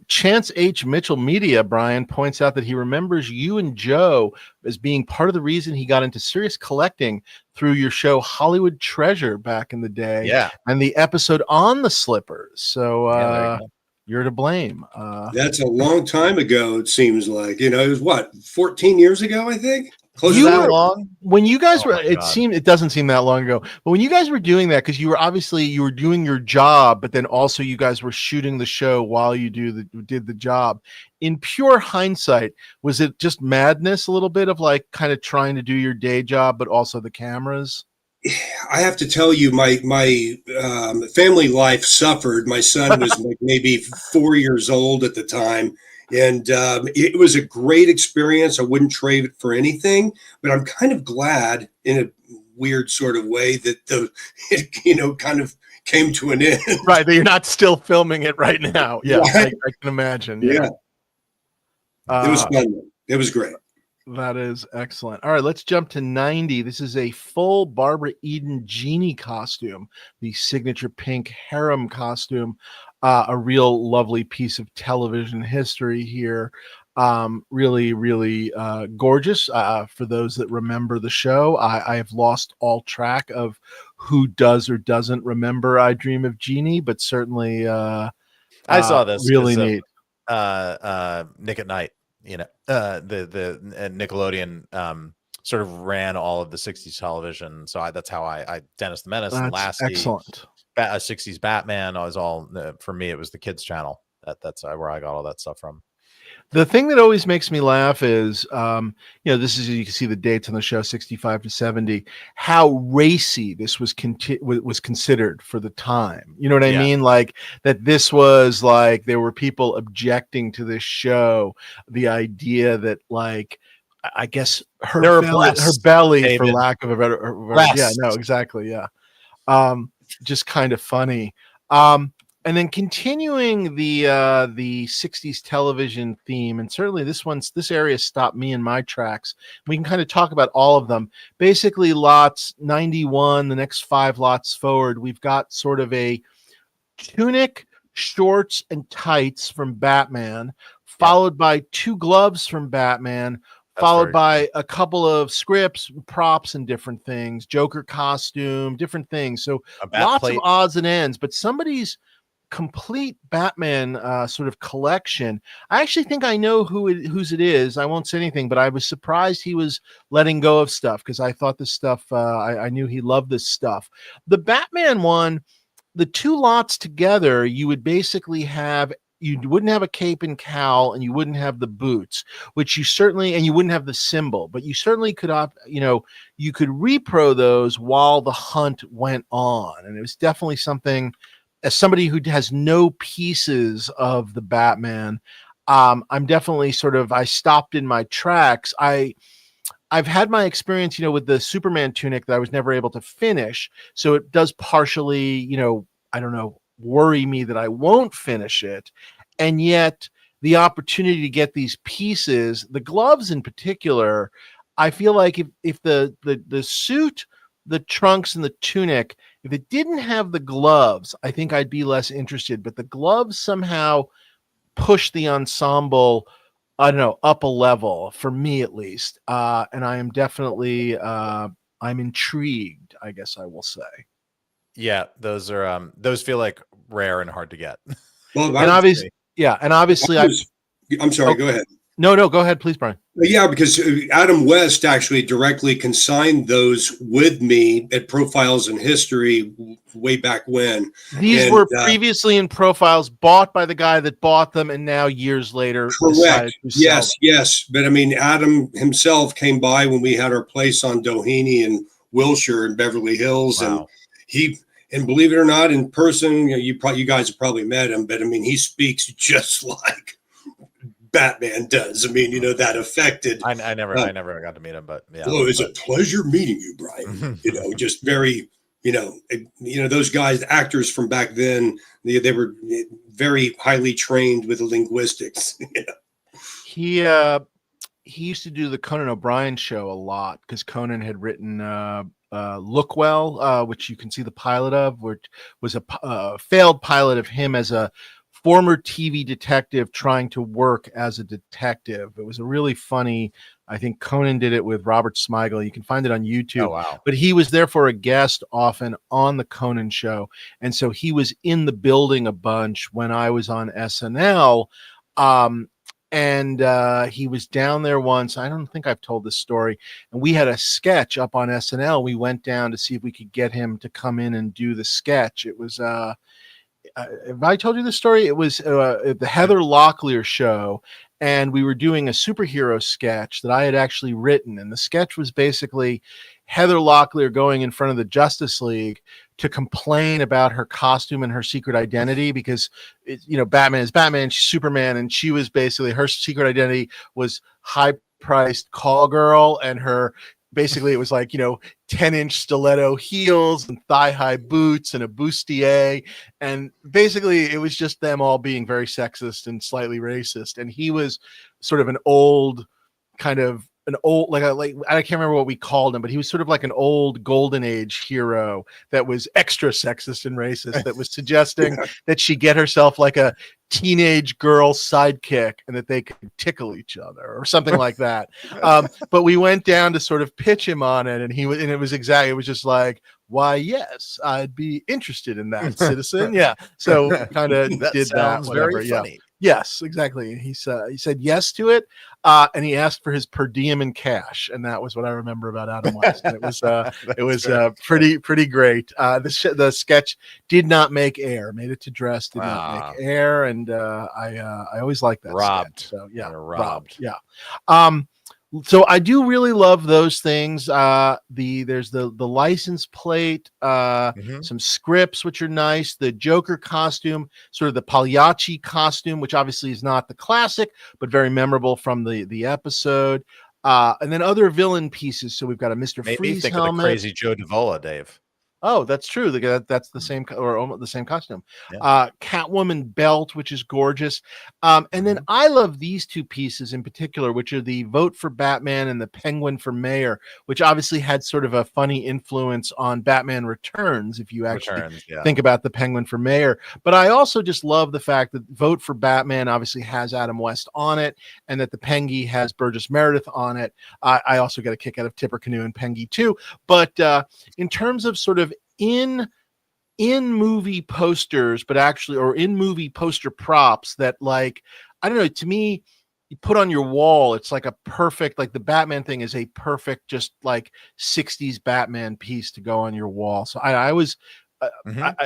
Speaker 2: Chance H. Mitchell Media, Brian, points out that he remembers you and Joe as being part of the reason he got into serious collecting through your show Hollywood Treasure back in the day,
Speaker 1: Yeah,
Speaker 2: and the episode on the slippers. So
Speaker 1: yeah, there you go.
Speaker 2: you're to blame.
Speaker 3: That's a long time ago. It seems like, it was what, 14 years ago, I think. Close
Speaker 1: Was
Speaker 3: to
Speaker 1: that
Speaker 3: that.
Speaker 1: long?
Speaker 2: When you guys
Speaker 1: Oh
Speaker 2: were,
Speaker 1: my God.
Speaker 2: it doesn't seem that long ago, but when you guys were doing that, because you were doing your job, but then also you guys were shooting the show while you did the job. In pure hindsight, was it just madness, a little bit of like kind of trying to do your day job, but also the cameras?
Speaker 3: I have to tell you, my family life suffered. My son was like maybe 4 years old at the time, and it was a great experience. I wouldn't trade it for anything, but I'm kind of glad, in a weird sort of way, that it kind of came to an end.
Speaker 2: Right, that you're not still filming it right now. Yeah,
Speaker 3: Right.
Speaker 2: I can imagine.
Speaker 3: Yeah, it was
Speaker 2: Uh,
Speaker 3: fun. It was great.
Speaker 2: That is excellent. All right, let's jump to 90. This is a full Barbara Eden genie costume, the signature pink harem costume. A real lovely piece of television history here. Really, really gorgeous. For those that remember the show, I have lost all track of who does or doesn't remember I Dream of Jeannie, but certainly
Speaker 1: I saw this
Speaker 2: really
Speaker 1: 'cause
Speaker 2: neat.
Speaker 1: Nick at Night, the Nickelodeon sort of ran all of the 60s television. So that's how I Dennis the Menace and
Speaker 2: That's
Speaker 1: Lassie,
Speaker 2: excellent.
Speaker 1: 60s Batman. I was all for me. It was the kids channel. That's where I got all that stuff from.
Speaker 2: The thing that always makes me laugh is, this is, you can see the dates on the show, 65 to 70, how racy this was considered for the time. You know what I
Speaker 1: Yeah.
Speaker 2: mean? Like that this was like, there were people objecting to this show. The idea that like, I guess her
Speaker 1: They were
Speaker 2: belly,
Speaker 1: breasts,
Speaker 2: for
Speaker 1: David.
Speaker 2: lack of a better word. Yeah,
Speaker 1: Breasts.
Speaker 2: no, exactly. Yeah. Just kind of funny. And then continuing the 60s television theme, and certainly this area stopped me in my tracks. We can kind of talk about all of them. Basically, lots 91, the next 5 lots forward, we've got sort of a tunic, shorts, and tights from Batman, followed by 2 gloves from Batman, followed by a couple of scripts, props, and different things, Joker costume, different things. So lots of odds and ends, but somebody's complete Batman sort of collection. I actually think I know whose it is. I won't say anything, but I was surprised he was letting go of stuff, because I thought this stuff, I knew he loved this stuff. The Batman one, the 2 lots together, you would basically have, you wouldn't have a cape and cowl, and you wouldn't have the boots, which you certainly, and you wouldn't have the symbol, but you certainly could you could repro those while the hunt went on. And it was definitely something, as somebody who has no pieces of the Batman, I'm definitely I stopped in my tracks. I've had my experience, with the Superman tunic that I was never able to finish. So it does partially, I don't know, worry me that I won't finish it. And yet the opportunity to get these pieces, the gloves in particular, I feel like if the suit, the trunks, and the tunic, if it didn't have the gloves, I think I'd be less interested. But the gloves somehow push the ensemble, I don't know, up a level, for me at least. And I am definitely, I'm intrigued, I guess I will say.
Speaker 1: Yeah, those are those feel like rare and hard to get.
Speaker 3: Well,
Speaker 2: and obviously,
Speaker 3: I'm sorry. Go ahead.
Speaker 2: No, go ahead, please, Brian.
Speaker 3: Yeah, because Adam West actually directly consigned those with me at Profiles in History way back when.
Speaker 2: These were previously in Profiles, bought by the guy that bought them, and now years later,
Speaker 3: correct. Yes. But I mean, Adam himself came by when we had our place on Doheny and Wilshire in Beverly Hills,
Speaker 1: Wow.
Speaker 3: and believe it or not, in person, you guys have probably met him, but I mean, he speaks just like Batman does. I mean, that affected.
Speaker 1: I never got to meet him, but yeah.
Speaker 3: Oh, it's a pleasure meeting you, Brian. Just very, those guys, the actors from back then, they were very highly trained with linguistics.
Speaker 2: He used to do the Conan O'Brien show a lot because Conan had written Look Well, which you can see the pilot of, which was a failed pilot of him as a former TV detective trying to work as a detective. It was a really funny. I think Conan did it with Robert Smigel. You can find it on YouTube.
Speaker 1: Oh, wow.
Speaker 2: But he was therefore a guest often on the Conan show. And so he was in the building a bunch when I was on SNL. And he was down there once. I don't think I've told this story. And we had a sketch up on SNL. We went down to see if we could get him to come in and do the sketch. It was have I told you this story? It was the Heather Locklear show, and we were doing a superhero sketch that I had actually written. And the sketch was basically Heather Locklear going in front of the Justice League to complain about her costume and her secret identity because, Batman is Batman, she's Superman, and she was basically, her secret identity was high-priced call girl, and her basically it was like 10-inch stiletto heels and thigh-high boots and a bustier, and basically it was just them all being very sexist and slightly racist. And he was sort of an old like I can't remember what we called him, but he was sort of like an old golden age hero that was extra sexist and racist, that was suggesting that she get herself like a teenage girl sidekick and that they could tickle each other or something like that. But we went down to sort of pitch him on it, and it was just like, why, yes, I'd be interested in that, citizen. Yeah. So kind of did that. Whatever.
Speaker 1: Very funny.
Speaker 2: Yes, exactly. He said yes to it, and he asked for his per diem in cash, and that was what I remember about Adam West. And it was pretty great. The sketch did not make air, made it to dress, did not make air, and I always liked that.
Speaker 1: Robbed.
Speaker 2: Sketch. So yeah,
Speaker 1: robbed.
Speaker 2: Yeah. So I do really love those things. There's the license plate, some scripts, which are nice. The Joker costume, sort of the Pagliacci costume, which obviously is not the classic, but very memorable from the episode. And then other villain pieces. So we've got a Mr. Freeze
Speaker 1: think
Speaker 2: helmet.
Speaker 1: of the crazy Joe Davola, Dave.
Speaker 2: Oh, that's true. That's the same or almost the same costume.
Speaker 1: Yeah.
Speaker 2: Catwoman belt, which is gorgeous. And then I love these two pieces in particular, which are the Vote for Batman and the Penguin for Mayor, which obviously had sort of a funny influence on Batman Returns, if you actually think about the Penguin for Mayor. But I also just love the fact that Vote for Batman obviously has Adam West on it, and that the Pengy has Burgess Meredith on it. I also get a kick out of Tipper Canoe and Pengy too. But in terms of sort of in movie posters, but actually, or in movie poster props that, like, I don't know, to me, you put on your wall, it's like a perfect, like the Batman thing is a perfect, just like 60s Batman piece to go on your wall. So I was, I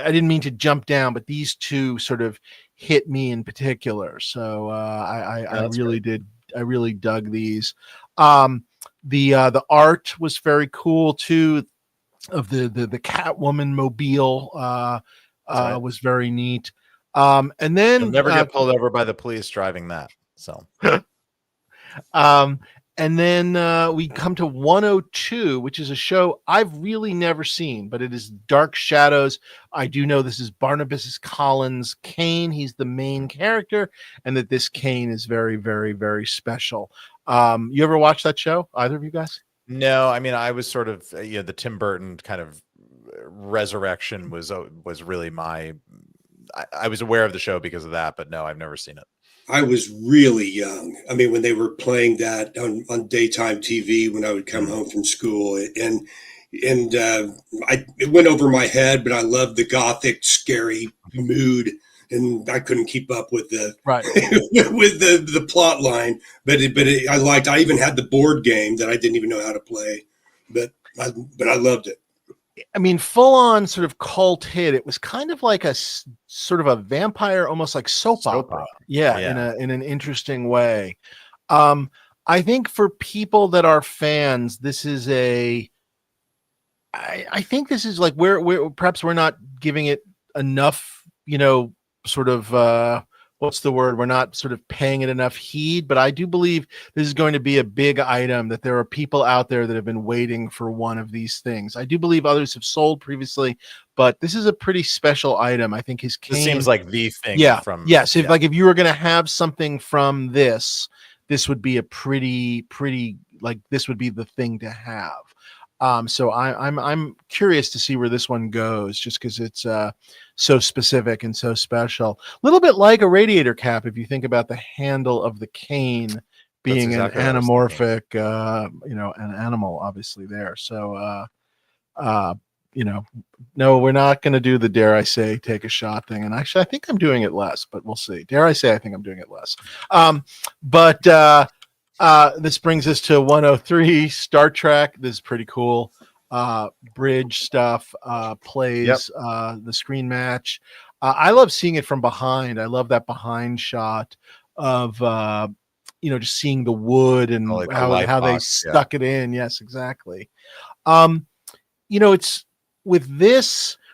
Speaker 2: didn't mean to jump down, but these two sort of hit me in particular. So I really did. I really dug these. The art was very cool too. Of the Catwoman mobile was very neat. And then
Speaker 1: you'll never get pulled over by the police driving that. So
Speaker 2: and then we come to 102, which is a show I've really never seen, but it is Dark Shadows. I do know this is Barnabas Collins' Kane. He's the main character, and that this Kane is very, very, very special. You ever watch that show? Either of you guys?
Speaker 1: No, I mean, I was sort of, the Tim Burton kind of resurrection was really my, I was aware of the show because of that, but no, I've never seen it.
Speaker 3: I was really young. I mean, when they were playing that on daytime TV, when I would come home from school, and it went over my head, but I loved the gothic, scary mood, and I couldn't keep up with the with the plot line. But I even had the board game that I didn't even know how to play, but I loved it.
Speaker 2: I mean, full on sort of cult hit. It was kind of like a sort of a vampire, almost like soap opera. Yeah, in an interesting way. I think for people that are fans, this is I think this is like where perhaps we're not giving it enough, sort of what's the word? We're not sort of paying it enough heed, but I do believe this is going to be a big item, that there are people out there that have been waiting for one of these things. I do believe others have sold previously, but this is a pretty special item. I think his cane.
Speaker 1: This seems like the thing
Speaker 2: Yeah.
Speaker 1: from.
Speaker 2: Yes.
Speaker 1: Yeah.
Speaker 2: If you were going to have something from this would be a pretty, like this would be the thing to have. So I'm curious to see where this one goes, just because it's so specific and so special. A little bit like a radiator cap, if you think about the handle of the cane being
Speaker 1: exactly
Speaker 2: an anamorphic, an animal, obviously there. So, no, we're not going to do the dare I say take a shot thing. And actually, I think I'm doing it less, but we'll see. Dare I say I think I'm doing it less. But this brings us to 103 Star Trek. This is pretty cool. Bridge stuff, plays, the screen match. I love seeing it from behind. I love that behind shot of just seeing the wood and
Speaker 1: like
Speaker 2: how they stuck it in. Yes, exactly. It's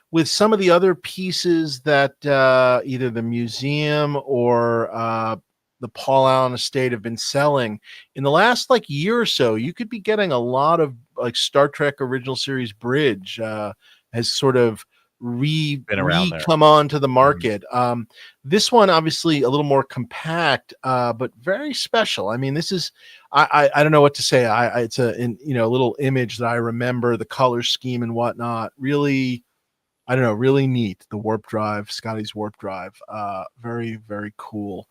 Speaker 2: with some of the other pieces that either the museum or the Paul Allen estate have been selling in the last year or so. You could be getting a lot of Star Trek original series bridge has sort of come onto the market. Mm-hmm. This one obviously a little more compact, but very special. I mean, this is I don't know what to say. It's a little image that I remember, the color scheme and whatnot. Really, I don't know, really neat. The warp drive, Scotty's warp drive, very, very cool.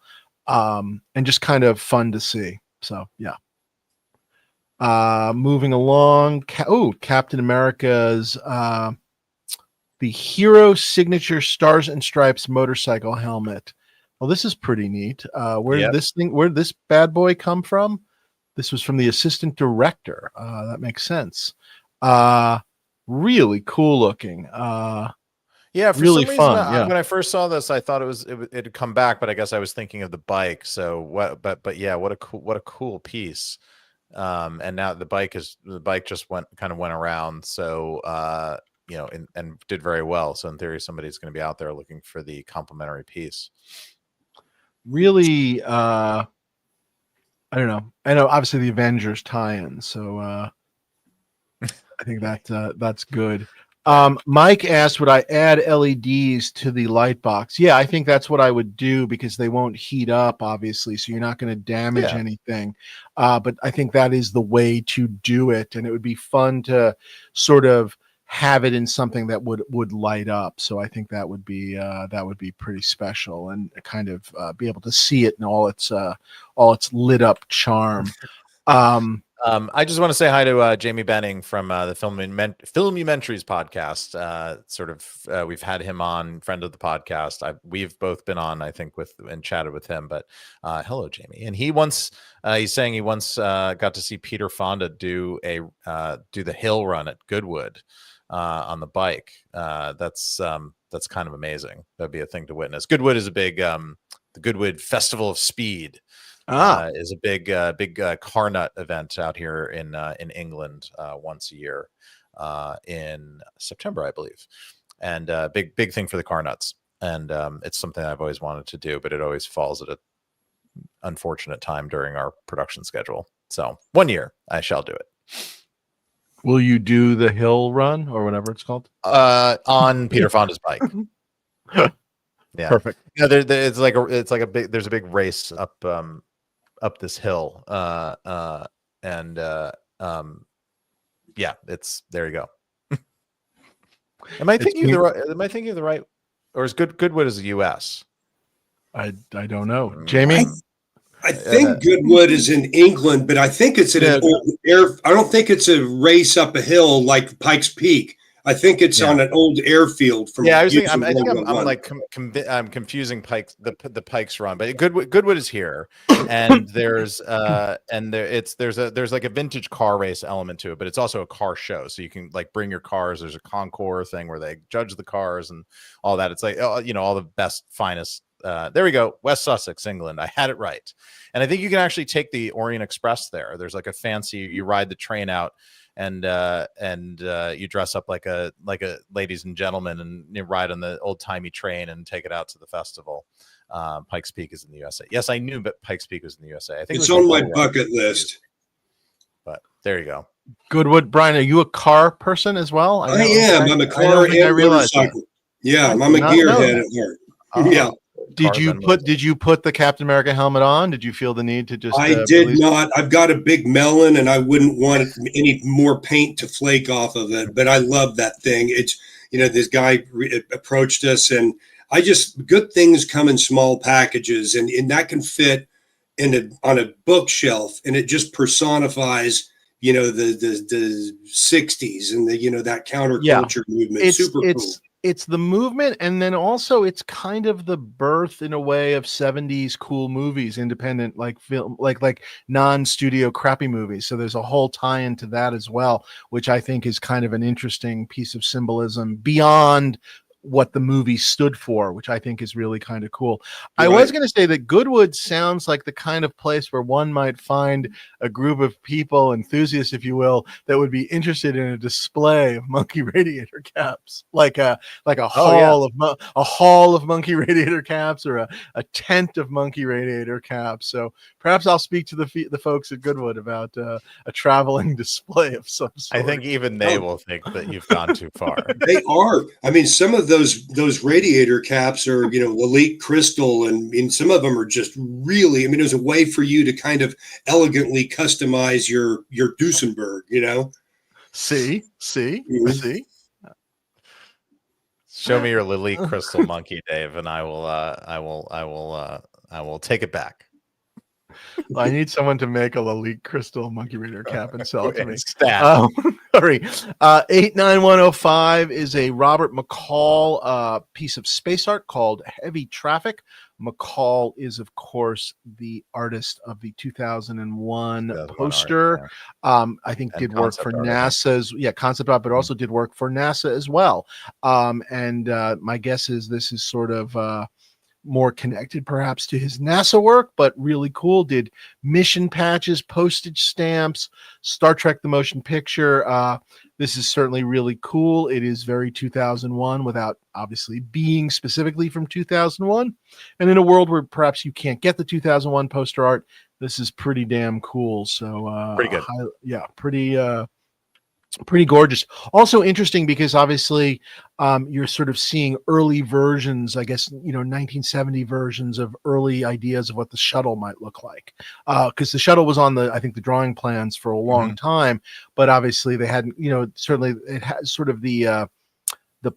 Speaker 2: And just kind of fun to see. So yeah. Moving along. Captain America's the Hero Signature Stars and Stripes motorcycle helmet. Well, this is pretty neat. Where did this bad boy come from? This was from the assistant director. That makes sense. Really cool looking.
Speaker 1: Yeah, for
Speaker 2: really
Speaker 1: some reason,
Speaker 2: fun.
Speaker 1: When I first saw this, I thought it had come back, but I guess I was thinking of the bike. So what? But yeah, what a cool piece. And now the bike just went around. So and did very well. So in theory, somebody's going to be out there looking for the complimentary piece.
Speaker 2: Really, I don't know. I know obviously the Avengers tie-in. So I think that's good. Mike asked, would I add LEDs to the light box? Yeah, I think that's what I would do, because they won't heat up, obviously, so you're not going to damage anything. But I think that is the way to do it, and it would be fun to sort of have it in something that would light up. So I think that would be pretty special, and kind of be able to see it in all its lit up charm.
Speaker 1: I just want to say hi to Jamie Benning from the Filmumentaries podcast. We've had him on, friend of the podcast. We've both been on, I think, and chatted with him. But hello, Jamie. And he's saying he once got to see Peter Fonda do the hill run at Goodwood on the bike. That's kind of amazing. That'd be a thing to witness. Goodwood is a big the Goodwood Festival of Speed. Is a big car nut event out here in England once a year in September, I believe, and big thing for the car nuts. And it's something I've always wanted to do, but it always falls at an unfortunate time during our production schedule. So one year I shall do it.
Speaker 2: Will you do the hill run or whatever it's called?
Speaker 1: On Peter Fonda's bike. Yeah,
Speaker 2: perfect.
Speaker 1: Yeah, there's a big race up this hill, yeah, it's there you go. Am I thinking of the right, or is Goodwood is the US?
Speaker 2: I don't know. Jamie?
Speaker 3: I think Goodwood is in England, but I think it's an old I don't think it's a race up a hill like Pikes Peak. I think it's on an old airfield from.
Speaker 1: Yeah, I think I'm confusing Pikes the Pikes run, but Goodwood is here, and there's like a vintage car race element to it, but it's also a car show, so you can bring your cars. There's a concours thing where they judge the cars and all that. It's all the best, finest. There we go, West Sussex, England. I had it right, and I think you can actually take the Orient Express there. There's like a fancy. You ride the train out. And you dress up like a ladies and gentlemen, and you ride on the old timey train and take it out to the festival. Pikes Peak is in the USA. Yes, I knew, but Pikes Peak was in the USA. I think
Speaker 3: It's
Speaker 1: it was
Speaker 3: on my
Speaker 1: before
Speaker 3: bucket list.
Speaker 1: but there you go.
Speaker 2: Goodwood. Brian, are you a car person as well?
Speaker 3: I am. I'm a car and motorcycle. Yeah, I'm a gearhead at heart. Yeah.
Speaker 2: Did you put the Captain America helmet on? Did you feel the need to just?
Speaker 3: I did not. I've got a big melon, and I wouldn't want any more paint to flake off of it. But I love that thing. It's this guy approached us, and good things come in small packages, and that can fit on a bookshelf, and it just personifies the 60s and that counterculture movement. Super cool.
Speaker 2: It's the movement, and then also it's kind of the birth in a way of 70s cool movies, independent like film, like non-studio crappy movies. So there's a whole tie-in to that as well, which I think is kind of an interesting piece of symbolism beyond what the movie stood for, which I think is really kind of cool. Right. I was going to say that Goodwood sounds like the kind of place where one might find a group of people, enthusiasts, if you will, that would be interested in a display of monkey radiator caps, like a hall of monkey radiator caps, or a tent of monkey radiator caps. So perhaps I'll speak to the folks at Goodwood about a traveling display of some sort.
Speaker 1: I think even they will think that you've gone too far.
Speaker 3: They are. I mean, some of those radiator caps are, elite crystal, and some of them are just really, there's a way for you to kind of elegantly customize your Duesenberg,
Speaker 2: See.
Speaker 1: Show me your Lily Crystal monkey, Dave, and I will take it back.
Speaker 2: I need someone to make a Lalique Crystal monkey radiator cap and sell it to me.
Speaker 1: Sorry.
Speaker 2: 89105 is a Robert McCall piece of space art called Heavy Traffic. McCall is, of course, the artist of the 2001 poster. I think did work for NASA's concept art, but also did work for NASA as well. And my guess is this is sort of more connected perhaps to his NASA work, but really cool. Did mission patches, postage stamps, Star Trek the Motion Picture. This is certainly really cool. It is very 2001 without obviously being specifically from 2001. And in a world where perhaps you can't get the 2001 poster art, this is pretty damn cool. So
Speaker 1: pretty good.
Speaker 2: Pretty gorgeous. Also interesting because obviously you're sort of seeing early versions, I guess, 1970 versions of early ideas of what the shuttle might look like. Because the shuttle was on I think the drawing plans for a long time, but obviously they hadn't, certainly it has sort of the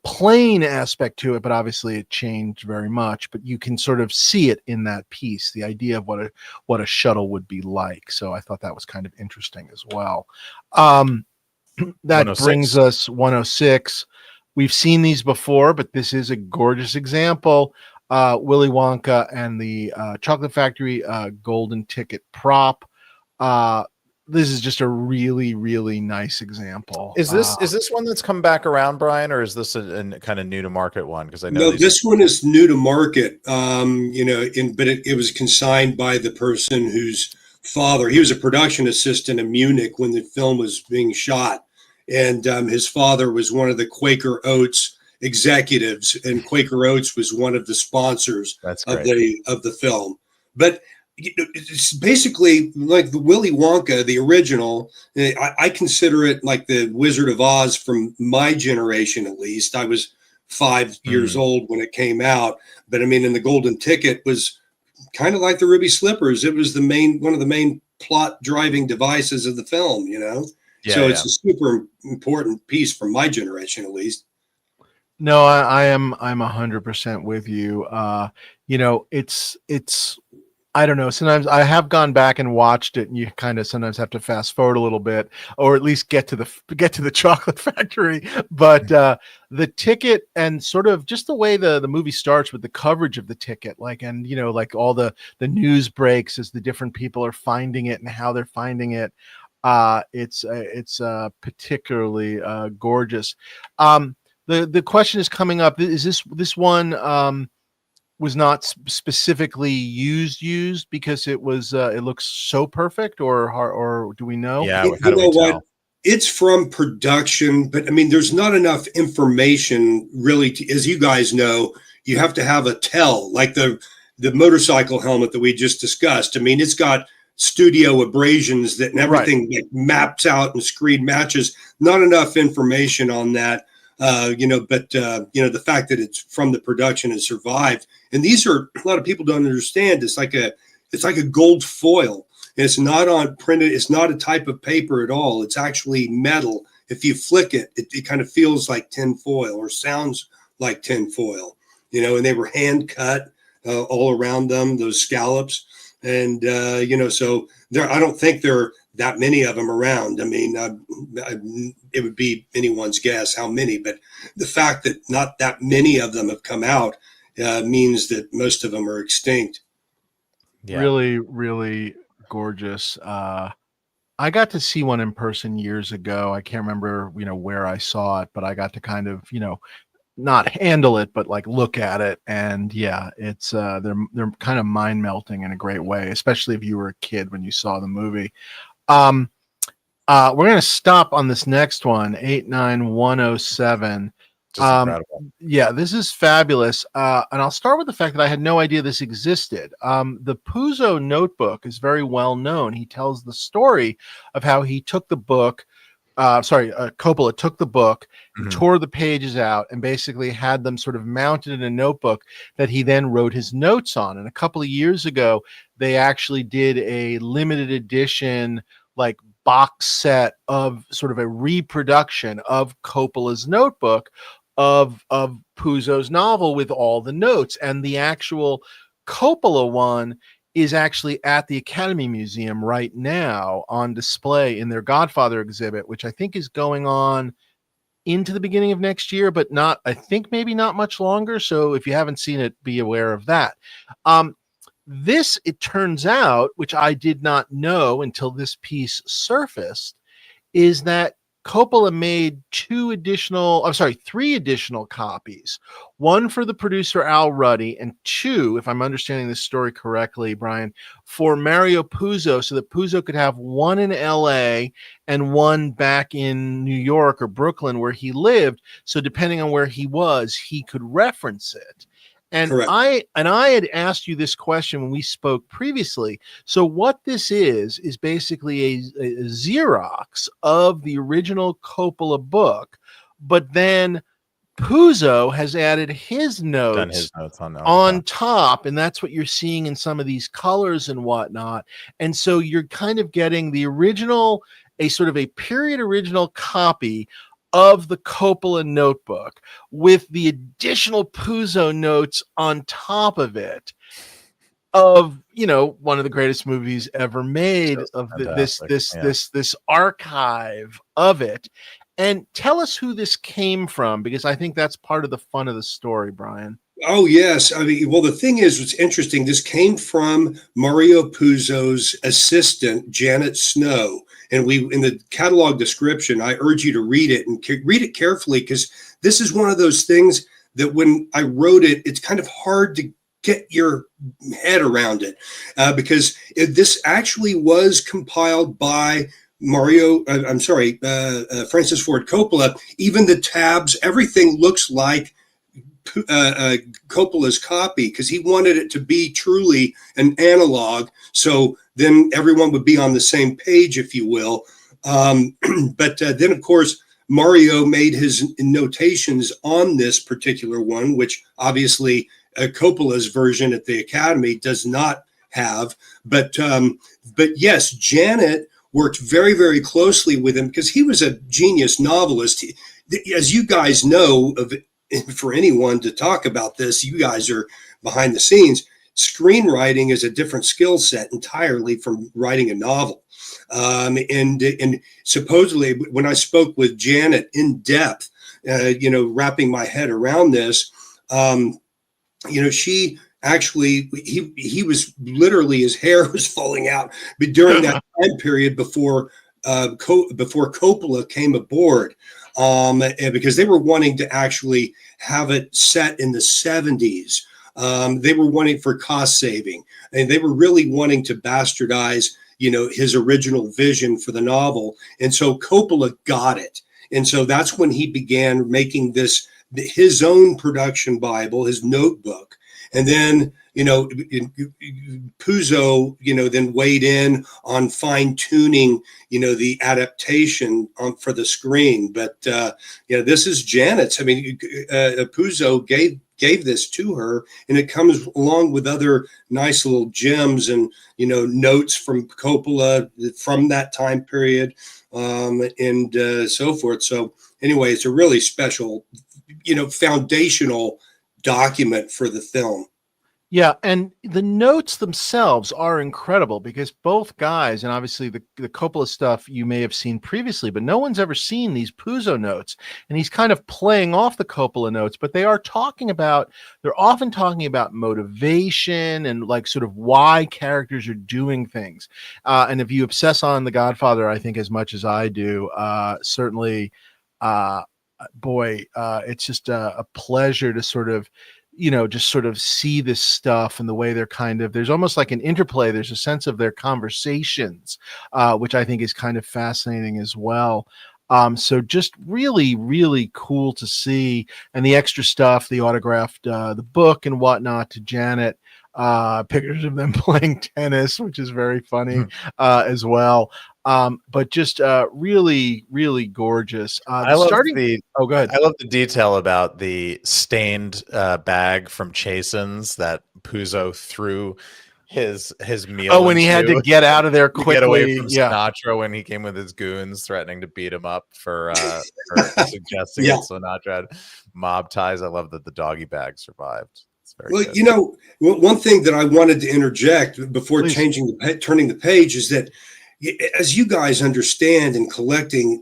Speaker 2: plane aspect to it, but obviously it changed very much. But you can sort of see it in that piece, the idea of what a shuttle would be like. So I thought that was kind of interesting as well. That 106. Brings us 106. We've seen these before, but this is a gorgeous example. Willy Wonka and the Chocolate Factory golden ticket prop. This is just a really, really nice example.
Speaker 1: Is this one that's come back around, Brian, or is this a kind of new to market one? Because I know
Speaker 3: this one is new to market. But it was consigned by the person whose father. He was a production assistant in Munich when the film was being shot. And his father was one of the Quaker Oats executives, and Quaker Oats was one of the sponsors of the film. But it's basically like the Willy Wonka, the original. I consider it like the Wizard of Oz from my generation, at least. I was 5 years old when it came out. But and the Golden Ticket was kind of like the Ruby Slippers. It was one of the main plot driving devices of the film, it's a super important piece from my generation, at least.
Speaker 2: No, I'm 100% with you. It's I don't know. Sometimes I have gone back and watched it, and you kind of sometimes have to fast forward a little bit, or at least get to the Chocolate Factory. But the ticket, and sort of just the way the movie starts with the coverage of the ticket, like all the news breaks as the different people are finding it and how they're finding it. It's particularly gorgeous. The question is coming up: is this one? Was not specifically used because it looks so perfect, or do we know?
Speaker 1: Yeah, how do we tell?
Speaker 3: It's from production, but there's not enough information really. As you guys know, you have to have a tell. Like the the motorcycle helmet that we just discussed. I mean, it's got studio abrasions that and everything like, maps out and screen matches. Not enough information on that, but the fact that it's from the production and survived. And these are a lot of people don't understand. It's like a gold foil. It's not on printed. It's not a type of paper at all. It's actually metal. If you flick it, it kind of feels like tin foil or sounds like tin foil, and they were hand cut all around them, those scallops. And, so I don't think there are that many of them around. I mean, it would be anyone's guess how many, but the fact that not that many of them have come out means that most of them are extinct.
Speaker 1: Yeah.
Speaker 2: Really, really gorgeous. I got to see one in person years ago. I can't remember, where I saw it, but I got to kind of, not handle it, but like look at it. And yeah, it's they're kind of mind melting in a great way, especially if you were a kid when you saw the movie. We're gonna stop on this next one, 89107.
Speaker 1: Just incredible.
Speaker 2: Yeah, this is fabulous. And I'll start with the fact that I had no idea this existed. The Puzo notebook is very well known. He tells the story of how he took the book. Coppola took the book, tore the pages out, and basically had them sort of mounted in a notebook that he then wrote his notes on. And a couple of years ago, they actually did a limited edition, like box set of sort of a reproduction of Coppola's notebook of Puzo's novel with all the notes. And the actual Coppola one is actually at the Academy Museum right now on display in their Godfather exhibit, which I think is going on into the beginning of next year, but maybe not much longer. So if you haven't seen it, be aware of that. This, it turns out, which I did not know until this piece surfaced, is that Coppola made three additional copies. One for the producer Al Ruddy, and two, if I'm understanding this story correctly, Brian, for Mario Puzo, so that Puzo could have one in LA and one back in New York or Brooklyn where he lived. So depending on where he was, he could reference it. And
Speaker 3: Correct.
Speaker 2: I had asked you this question when we spoke previously. So what this is basically a Xerox of the original Coppola book, but then Puzo has added his notes on top, and that's what you're seeing in some of these colors and whatnot. And so you're kind of getting the original, a sort of a period original copy of the Coppola notebook with the additional Puzo notes on top of it of, one of the greatest movies ever made, of this archive of it. And tell us who this came from, because I think that's part of the fun of the story, Brian.
Speaker 3: Oh, yes. I mean, well, the thing is, what's interesting, this came from Mario Puzo's assistant, Janet Snow. And in the catalog description, I urge you to read it and read it carefully, because this is one of those things that when I wrote it, it's kind of hard to get your head around it, because this actually was compiled by Francis Ford Coppola. Even the tabs, everything looks like Coppola's copy, because he wanted it to be truly an analog, so then everyone would be on the same page, if you will. But then, of course, Mario made his notations on this particular one, which obviously Coppola's version at the Academy does not have. But yes, Janet worked very, very closely with him, because he was a genius novelist. As you guys know, for anyone to talk about this, you guys are behind the scenes. Screenwriting is a different skill set entirely from writing a novel. And supposedly, when I spoke with Janet in depth, wrapping my head around this, she actually, he was literally, his hair was falling out. But during that time period before Coppola came aboard, and because they were wanting to actually have it set in the 70s. They were wanting for cost saving, and they were really wanting to bastardize, his original vision for the novel. And so Coppola got it. And so that's when he began making his own production Bible, his notebook. And then, Puzo, then weighed in on fine tuning, the adaptation for the screen. But, this is Janet's. I mean, Puzo gave this to her, and it comes along with other nice little gems and, notes from Coppola from that time period, and so forth. So anyway, it's a really special, foundational document for the film.
Speaker 2: Yeah, and the notes themselves are incredible because both guys, and obviously the Coppola stuff you may have seen previously, but no one's ever seen these Puzo notes. And he's kind of playing off the Coppola notes, but they're often talking about motivation and like sort of why characters are doing things. And if you obsess on The Godfather, I think as much as I do, certainly, it's just a pleasure to sort of just sort of see this stuff and the way they're there's almost like an interplay. There's a sense of their conversations, which I think is kind of fascinating as well. So just really, really cool to see. And the extra stuff, the autographed, the book and whatnot to Janet, pictures of them playing tennis, which is very funny, as well. But just really, really gorgeous.
Speaker 1: Oh, go ahead. I love the detail about the stained bag from Chasen's that Puzo threw his meal.
Speaker 2: Oh, when he had to get out of there quickly,
Speaker 1: get away from Sinatra when he came with his goons, threatening to beat him up for suggesting that Sinatra had mob ties. I love that the doggy bag survived.
Speaker 3: Well, good. One thing that I wanted to interject before turning the page is that, as you guys understand in collecting,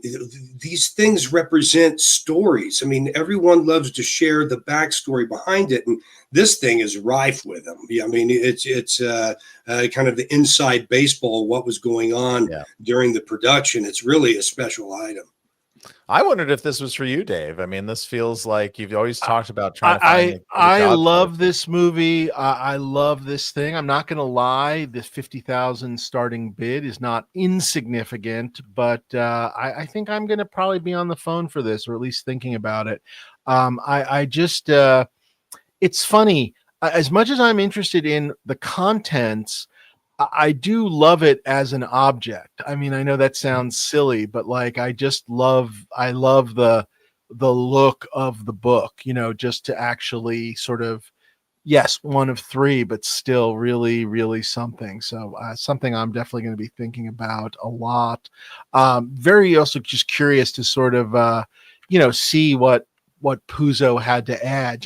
Speaker 3: these things represent stories. I mean, everyone loves to share the backstory behind it, and this thing is rife with them. Yeah, I mean, it's kind of the inside baseball, what was going on during the production. It's really a special item.
Speaker 1: I wondered if this was for you, Dave. I mean, this feels like you've always talked about trying to find.
Speaker 2: I love this movie. I love this thing. I'm not going to lie. The 50,000 starting bid is not insignificant, but I think I'm going to probably be on the phone for this, or at least thinking about it. It's funny. As much as I'm interested in the contents, I do love it as an object. I mean, I know that sounds silly, but like, I love the look of the book, just to actually sort of, yes, one of three, but still really, really something. So something I'm definitely going to be thinking about a lot. Very also just curious to sort of, see what Puzo had to add,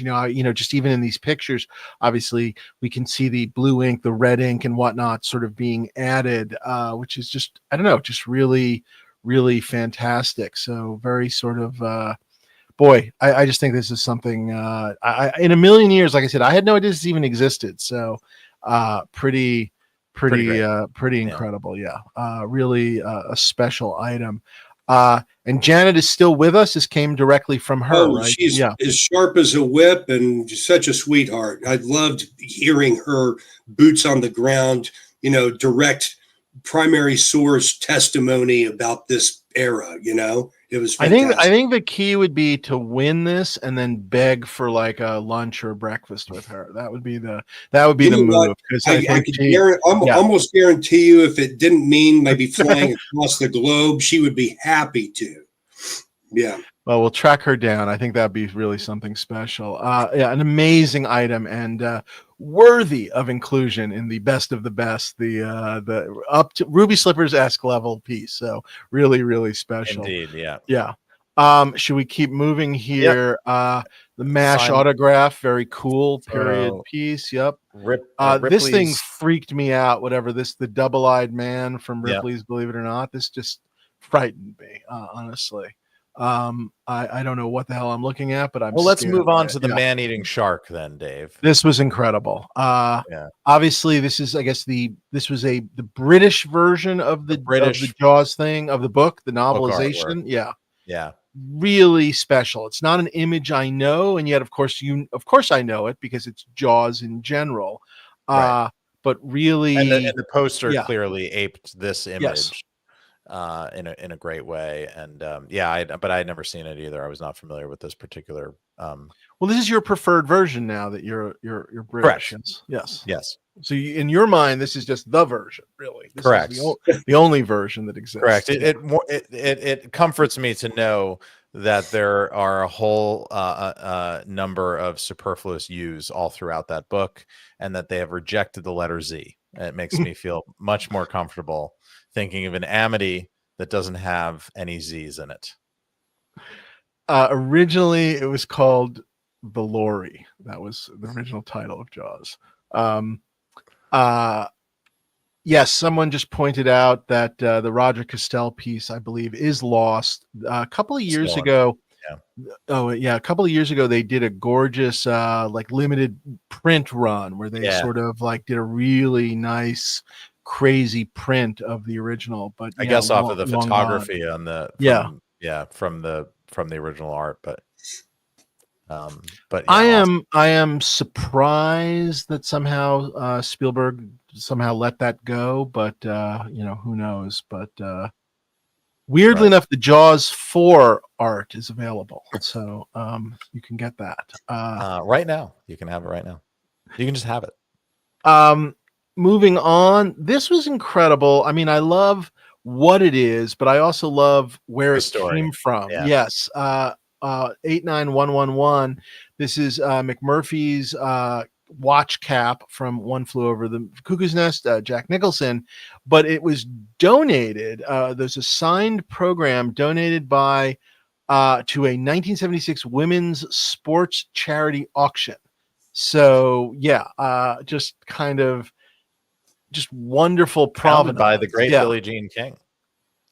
Speaker 2: just even in these pictures, obviously we can see the blue ink, the red ink and whatnot sort of being added, which is just, I don't know, just really, really fantastic. So very sort of, I just think this is something, in a million years, like I said, I had no idea this even existed. So, pretty incredible. Yeah. Really a special item. And Janet is still with us. This came directly from her, right?
Speaker 3: She's as sharp as a whip and such a sweetheart. I loved hearing her boots on the ground, direct primary source testimony about this era. It was fantastic.
Speaker 2: I think the key would be to win this and then beg for like a lunch or breakfast with her. That would be the move.
Speaker 3: I almost guarantee you, if it didn't mean maybe flying across the globe, she would be happy to. Yeah.
Speaker 2: Well, we'll track her down. I think that'd be really something special. An amazing item and worthy of inclusion in the best of the best, the up to Ruby Slippers-esque level piece. So really, really special.
Speaker 1: Indeed,
Speaker 2: yeah. Should we keep moving here? Yep. The MASH autograph, very cool period piece. Yep. This thing freaked me out. Whatever the double-eyed man from Ripley's Believe It or Not. This just frightened me, honestly. I don't know what the hell I'm looking at, but
Speaker 1: let's move on to the man-eating shark then, Dave.
Speaker 2: This was incredible. Obviously this is, I guess the British version of the Jaws thing, of the book, the novelization. Yeah. Really special. It's not an image I know, and yet of course I know it because it's Jaws in general. Right. But really,
Speaker 1: and the poster clearly aped this image.
Speaker 2: Yes.
Speaker 1: in a great way. And but I had never seen it either. I was not familiar with this particular.
Speaker 2: Well, this is your preferred version now that you're British.
Speaker 1: Correct.
Speaker 2: Yes. Yes.
Speaker 1: Yes.
Speaker 2: So in your mind, this is just the version, really. This
Speaker 1: Correct.
Speaker 2: is the only version that exists.
Speaker 1: Correct. It comforts me to know that there are a whole number of superfluous U's all throughout that book, and that they have rejected the letter Z. It makes me feel much more comfortable thinking of an Amity that doesn't have any Z's in it.
Speaker 2: Originally, it was called The Lorry. That was the original title of Jaws. Yes, someone just pointed out that the Roger Castell piece, I believe, is lost. A couple of years ago.
Speaker 1: Yeah.
Speaker 2: Oh yeah, a couple of years ago they did a gorgeous like limited print run where they sort of like did a really nice crazy print of the original, but
Speaker 1: I guess off of the photography on the from the original art, but
Speaker 2: I am surprised that somehow Spielberg somehow let that go, but who knows. But weirdly enough, the Jaws 4 art is available, so you can get that
Speaker 1: right now. You can have it right now. You can just have it.
Speaker 2: Moving on, this was incredible. I mean, I love what it is, but I also love where it came from.
Speaker 1: Yeah.
Speaker 2: Yes. 89111. This is McMurphy's watch cap from One Flew Over the Cuckoo's Nest, Jack Nicholson, but it was donated. There's a signed program donated by to a 1976 women's sports charity auction. So just wonderful provenance
Speaker 1: by the great Billie Jean King.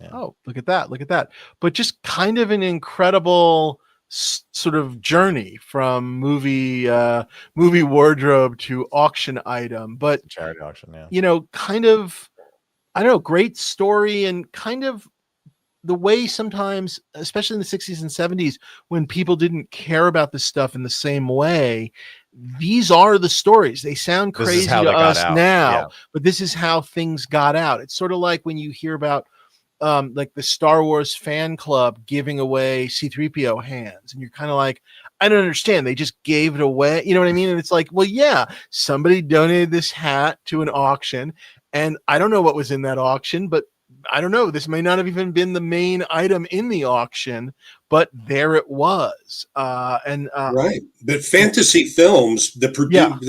Speaker 2: Yeah. Oh, look at that. But just kind of an incredible sort of journey from movie wardrobe to auction item, but
Speaker 1: charity auction.
Speaker 2: Kind of, I don't know, great story, and kind of the way sometimes, especially in the 60s and 70s, when people didn't care about this stuff in the same way, these are the stories. They sound crazy to us now, but this is how things got out. It's sort of like when you hear about like the Star Wars fan club giving away C-3PO hands, and you're kind of like, I don't understand. They just gave it away. You know what I mean? And it's like, well, yeah, somebody donated this hat to an auction, and I don't know what was in that auction, but I don't know. This may not have even been the main item in the auction, but there it was.
Speaker 3: Right. But Fantasy Films, the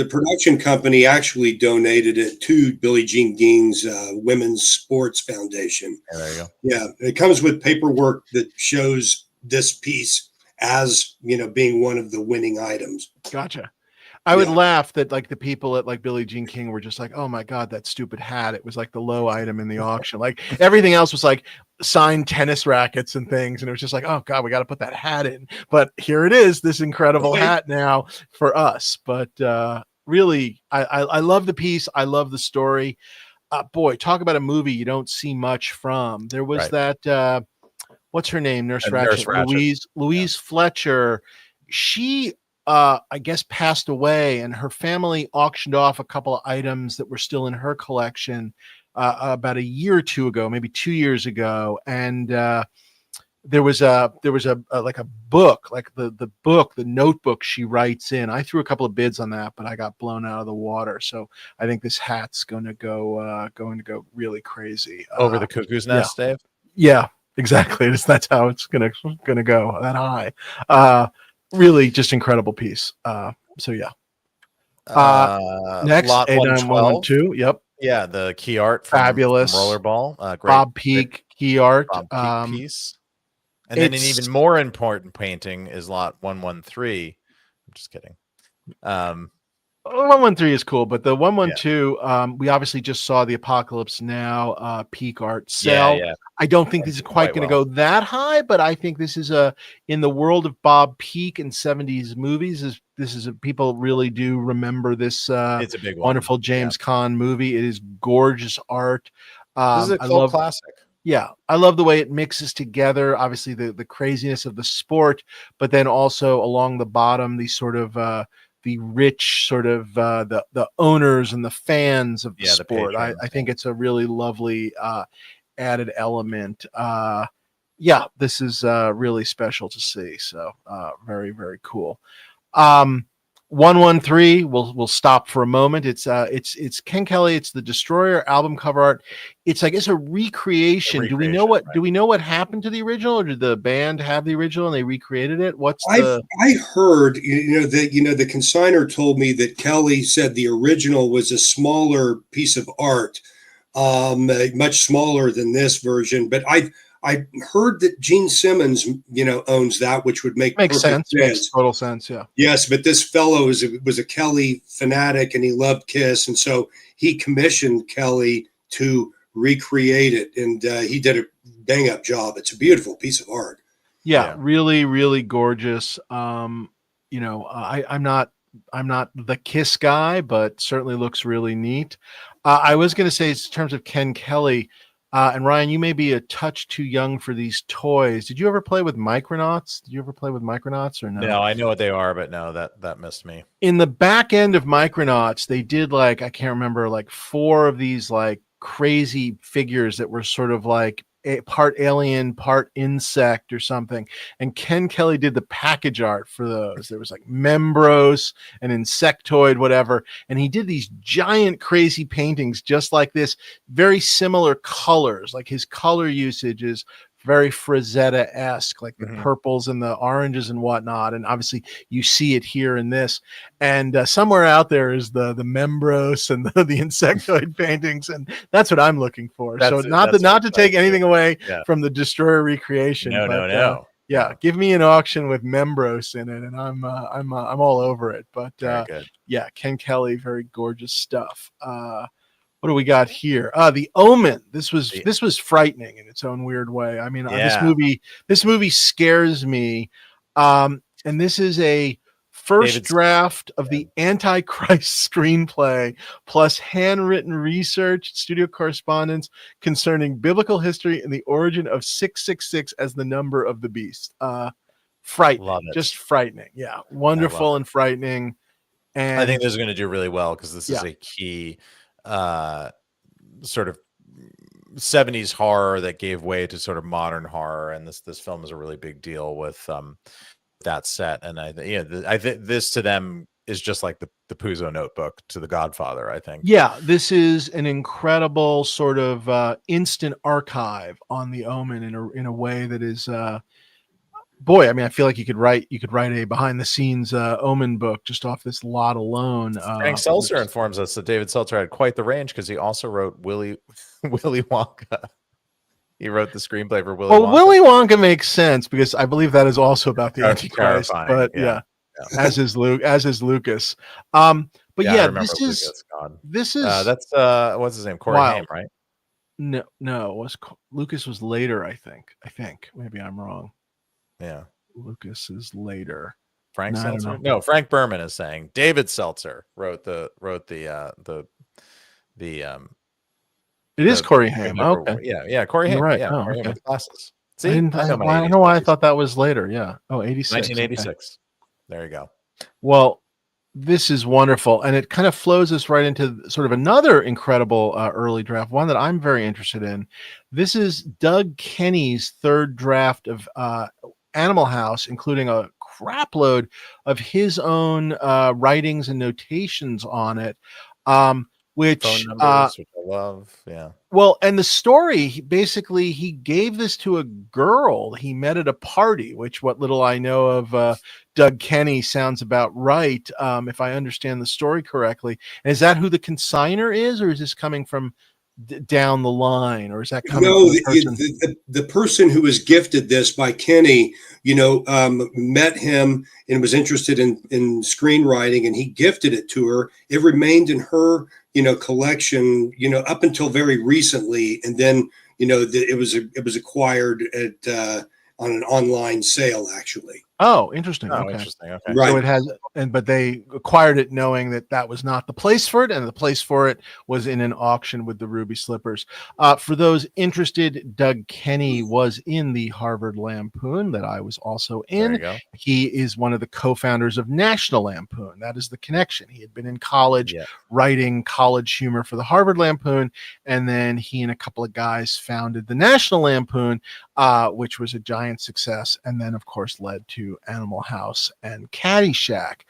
Speaker 3: production company, actually donated it to Billie Jean King's Women's Sports Foundation.
Speaker 1: There you go.
Speaker 3: Yeah. It comes with paperwork that shows this piece as, being one of the winning items.
Speaker 2: Gotcha. I would laugh that like the people at like Billie Jean King were just like, oh my God, that stupid hat. It was like the low item in the auction. Like everything else was like signed tennis rackets and things. And it was just like, oh God, we got to put that hat in. But here it is, this incredible hat now for us. But really, I love the piece. I love the story. Boy, talk about a movie you don't see much from. There was that, what's her name? Nurse Ratched. Louise Fletcher. She I guess passed away, and her family auctioned off a couple of items that were still in her collection about a year or two ago, maybe 2 years ago. And there was a like a book, like the notebook she writes in. I threw a couple of bids on that, but I got blown out of the water. So I think this hat's going to go really crazy.
Speaker 1: Over the Cuckoo's Nest, Dave?
Speaker 2: Yeah, exactly. That's how it's gonna go, that high. Really just incredible piece. Next,
Speaker 1: Lot
Speaker 2: 89112. Yep.
Speaker 1: Yeah, the key art from
Speaker 2: fabulous
Speaker 1: Rollerball. Great
Speaker 2: Bob Peak key art.
Speaker 1: Bob Peak piece. And then an even more important painting is Lot 113. I'm just kidding.
Speaker 2: 113 is cool, but the 112, we obviously just saw the Apocalypse Now peak art sell.
Speaker 1: Yeah.
Speaker 2: I don't think this is quite going to go that high, but I think this is in the world of Bob Peak and 70s movies. People really do remember this.
Speaker 1: It's a big one.
Speaker 2: Wonderful James Caan movie. It is gorgeous art.
Speaker 1: This is a cult classic.
Speaker 2: Yeah, I love the way it mixes together. Obviously, the craziness of the sport, but then also along the bottom, these sort of the rich sort of the owners and the fans of the sport. I think it's a really lovely added element. Yeah, this is really special to see. So very, very cool. 113. We'll stop for a moment. It's Ken Kelly. It's the Destroyer album cover art. It's, I guess, a recreation. Do we know what
Speaker 1: Right.
Speaker 2: Do we know what happened to the original, or did the band have the original and they recreated it?
Speaker 3: I heard, the consignor told me that Kelly said the original was a smaller piece of art, much smaller than this version. But I heard that Gene Simmons, owns that, which would make
Speaker 2: Makes
Speaker 3: perfect
Speaker 2: sense. Makes
Speaker 3: sense.
Speaker 2: total sense. Yeah.
Speaker 3: Yes, but this fellow was a Kelly fanatic, and he loved Kiss, and so he commissioned Kelly to recreate it, and he did a bang up job. It's a beautiful piece of art.
Speaker 2: Yeah, really, really gorgeous. I'm not the Kiss guy, but certainly looks really neat. I was going to say, in terms of Ken Kelly, and Ryan, you may be a touch too young for these toys. Did you ever play with Micronauts? Did you ever play with Micronauts or no?
Speaker 1: No, I know what they are, but no, that missed me.
Speaker 2: In the back end of Micronauts, they did I can't remember, 4 of these crazy figures that were sort of part alien, part insect or something. And Ken Kelly did the package art for those. There was Membros, an insectoid, whatever. And he did these giant crazy paintings just like this, very similar colors. His color usage is very Frazetta-esque, the purples and the oranges and whatnot. And obviously you see it here in this. And somewhere out there is the Membros and the insectoid paintings. And that's what I'm looking for. So not to take anything away from the Destroyer recreation.
Speaker 1: No.
Speaker 2: Yeah, give me an auction with Membros in it, and I'm all over it. But yeah, Ken Kelly, very gorgeous stuff. What do we got here? The Omen. This was frightening in its own weird way. I mean, this movie scares me. And this is a first draft of the Antichrist screenplay, plus handwritten research, studio correspondence concerning biblical history and the origin of 666 as the number of the beast. Frightening, just frightening. Yeah, wonderful and frightening. And
Speaker 1: I think this is going to do really well because this is a key sort of 70s horror that gave way to sort of modern horror, and this film is a really big deal with that set. And I think this to them is just like the Puzo notebook to the Godfather. I think
Speaker 2: this is an incredible sort of instant archive on the Omen in a way that is boy, I mean, I feel like you could write a behind the scenes Omen book just off this lot alone.
Speaker 1: Frank Seltzer informs us that David Seltzer had quite the range because he also wrote Willy Wonka. He wrote the screenplay for Willy Wonka.
Speaker 2: Willy Wonka makes sense because I believe that is also about the Antichrist. But as is Lucas. But this is
Speaker 1: that's what's his name? Corey Haim, right?
Speaker 2: No, Lucas was later, I think. Maybe I'm wrong.
Speaker 1: Yeah,
Speaker 2: Lucas is later.
Speaker 1: Frank Seltzer? No, Frank Berman is saying David Seltzer wrote the
Speaker 2: It is Corey Haim. Okay.
Speaker 1: Yeah, Corey Haim.
Speaker 2: Right.
Speaker 1: Yeah, Corey Haim with the glasses. See,
Speaker 2: I don't know why I thought that was later. Yeah. Oh, 86.
Speaker 1: 1986.
Speaker 2: Okay.
Speaker 1: There you go.
Speaker 2: Well, this is wonderful, and it kind of flows us right into sort of another incredible early draft, one that I'm very interested in. This is Doug Kenny's third draft of Animal House, including a crapload of his own writings and notations on it, which
Speaker 1: phone numbers, which I love. Yeah.
Speaker 2: Well, and the story, basically, he gave this to a girl he met at a party, which what little I know of Doug Kenny sounds about right, if I understand the story correctly. And is that who the consignor is, or is this coming from down the line, or is that coming from
Speaker 3: the person who was gifted this by Kenny, met him and was interested in screenwriting, and he gifted it to her. It remained in her collection up until very recently, and then it was acquired at on an online sale, actually.
Speaker 2: Oh, interesting.
Speaker 1: Oh,
Speaker 2: okay.
Speaker 1: interesting. Okay.
Speaker 3: Right.
Speaker 2: So it has but they acquired it knowing that that was not the place for it, and the place for it was in an auction with the ruby slippers. For those interested, Doug Kenny was in the Harvard Lampoon that I was also
Speaker 1: There you
Speaker 2: in.
Speaker 1: go.
Speaker 2: He is one of the co-founders of National Lampoon. That is the connection. He had been in college
Speaker 1: Yeah.
Speaker 2: writing college humor for the Harvard Lampoon, and then he and a couple of guys founded the National Lampoon, which was a giant success, and then of course led to Animal House and Caddyshack.